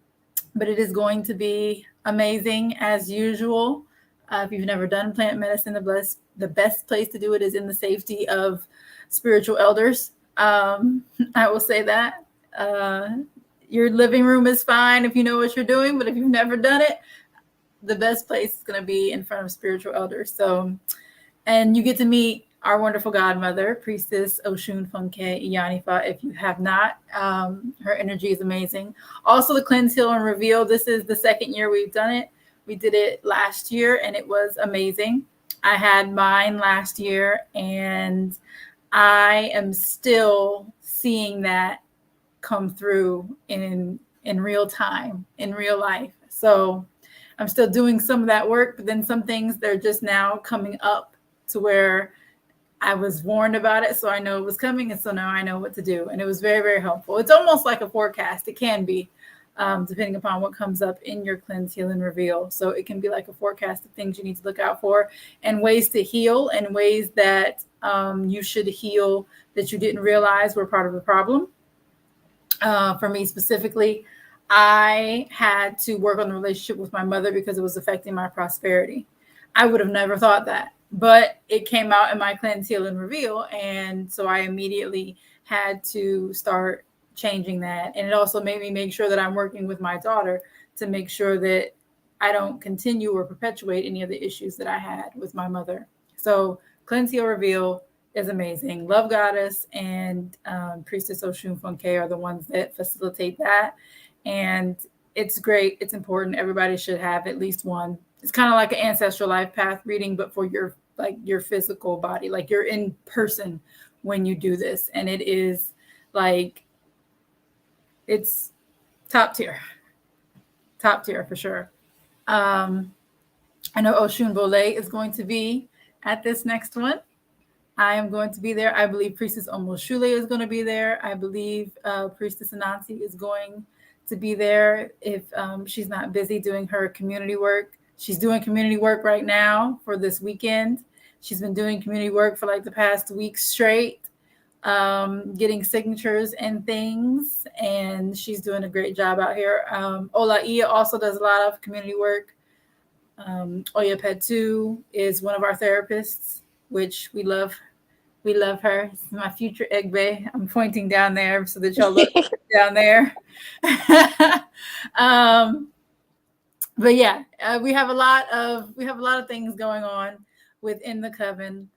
But it is going to be amazing as usual. If you've never done plant medicine, the best place to do it is in the safety of spiritual elders. I will say that. Your living room is fine if you know what you're doing, but if you've never done it, the best place is going to be in front of spiritual elders. So, and you get to meet our wonderful godmother, Priestess Osun Funke Iyanifa. If you have not, her energy is amazing. Also, the Cleanse, Heal, and Reveal. This is the 2nd year we've done it. We did it last year, and it was amazing. I had mine last year, and I am still seeing that come through in real time, in real life. So I'm still doing some of that work, but then some things, they're just now coming up to where I was warned about it, so I know it was coming, and so now I know what to do. And it was very, very helpful. It's almost like a forecast. It can be, depending upon what comes up in your Cleanse, Heal, and Reveal. So it can be like a forecast of things you need to look out for and ways to heal and ways that you should heal that you didn't realize were part of the problem. For me specifically, I had to work on the relationship with my mother because it was affecting my prosperity. I would have never thought that, but it came out in my Cleanse, Heal, and Reveal. And so I immediately had to start changing that. And it also made me make sure that I'm working with my daughter to make sure that I don't continue or perpetuate any of the issues that I had with my mother. So Cleanse, Heal, Reveal is amazing. Love Goddess and Priestess Osun Funke are the ones that facilitate that. And it's great. It's important. Everybody should have at least one. It's kind of like an ancestral life path reading, but for your physical body, like you're in person when you do this. And it is like, it's top tier for sure. I know Osun Bole is going to be at this next one. I am going to be there. I believe Priestess Omoshule is going to be there. I believe Priestess Anansi is going to be there if she's not busy doing her community work. She's doing community work right now for this weekend. She's been doing community work for like the past week straight, getting signatures and things, and she's doing a great job out here. Ola Ia also does a lot of community work. Oya Petu is one of our therapists, which we love. We love her. It's my future Egbe. I'm pointing down there so that y'all look down there. But yeah, we have a lot of things going on within the coven.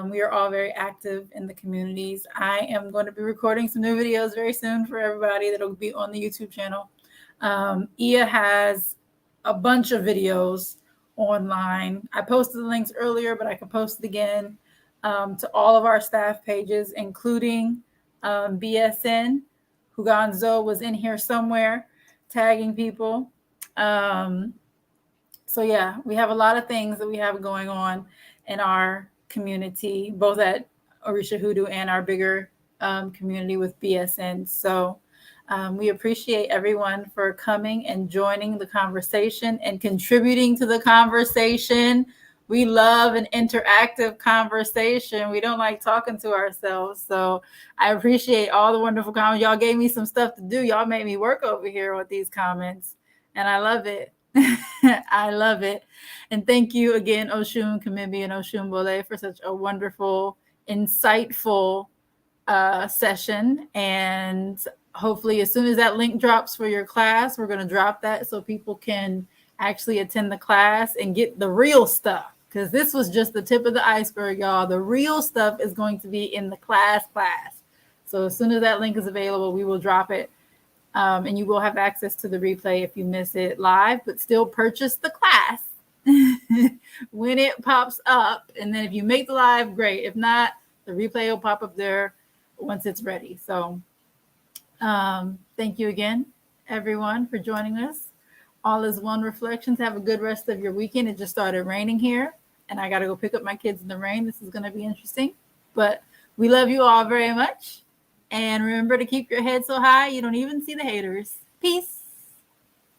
We are all very active in the communities. I am going to be recording some new videos very soon for everybody that'll be on the YouTube channel. Ia has a bunch of videos online. I posted the links earlier, but I can post it again to all of our staff pages, including BSN. Huganzo was in here somewhere tagging people. So yeah, we have a lot of things that we have going on in our community, both at Orisa Hoodoo and our bigger community with BSN. So we appreciate everyone for coming and joining the conversation and contributing to the conversation. We love an interactive conversation. We don't like talking to ourselves. So I appreciate all the wonderful comments. Y'all gave me some stuff to do. Y'all made me work over here with these comments, and I love it. I love it. And thank you again, Osun, Kemibi, and Osun Bole, for such a wonderful, insightful session. And hopefully as soon as that link drops for your class, we're going to drop that so people can actually attend the class and get the real stuff, because this was just the tip of the iceberg, y'all. The real stuff is going to be in the class. So as soon as that link is available, we will drop it. And you will have access to the replay if you miss it live, but still purchase the class when it pops up. And then if you make the live, great. If not, the replay will pop up there once it's ready. So thank you again, everyone, for joining us. All is One Reflections. Have a good rest of your weekend. It just started raining here, and I got to go pick up my kids in the rain. This is going to be interesting, but we love you all very much. And remember to keep your head so high you don't even see the haters. Peace.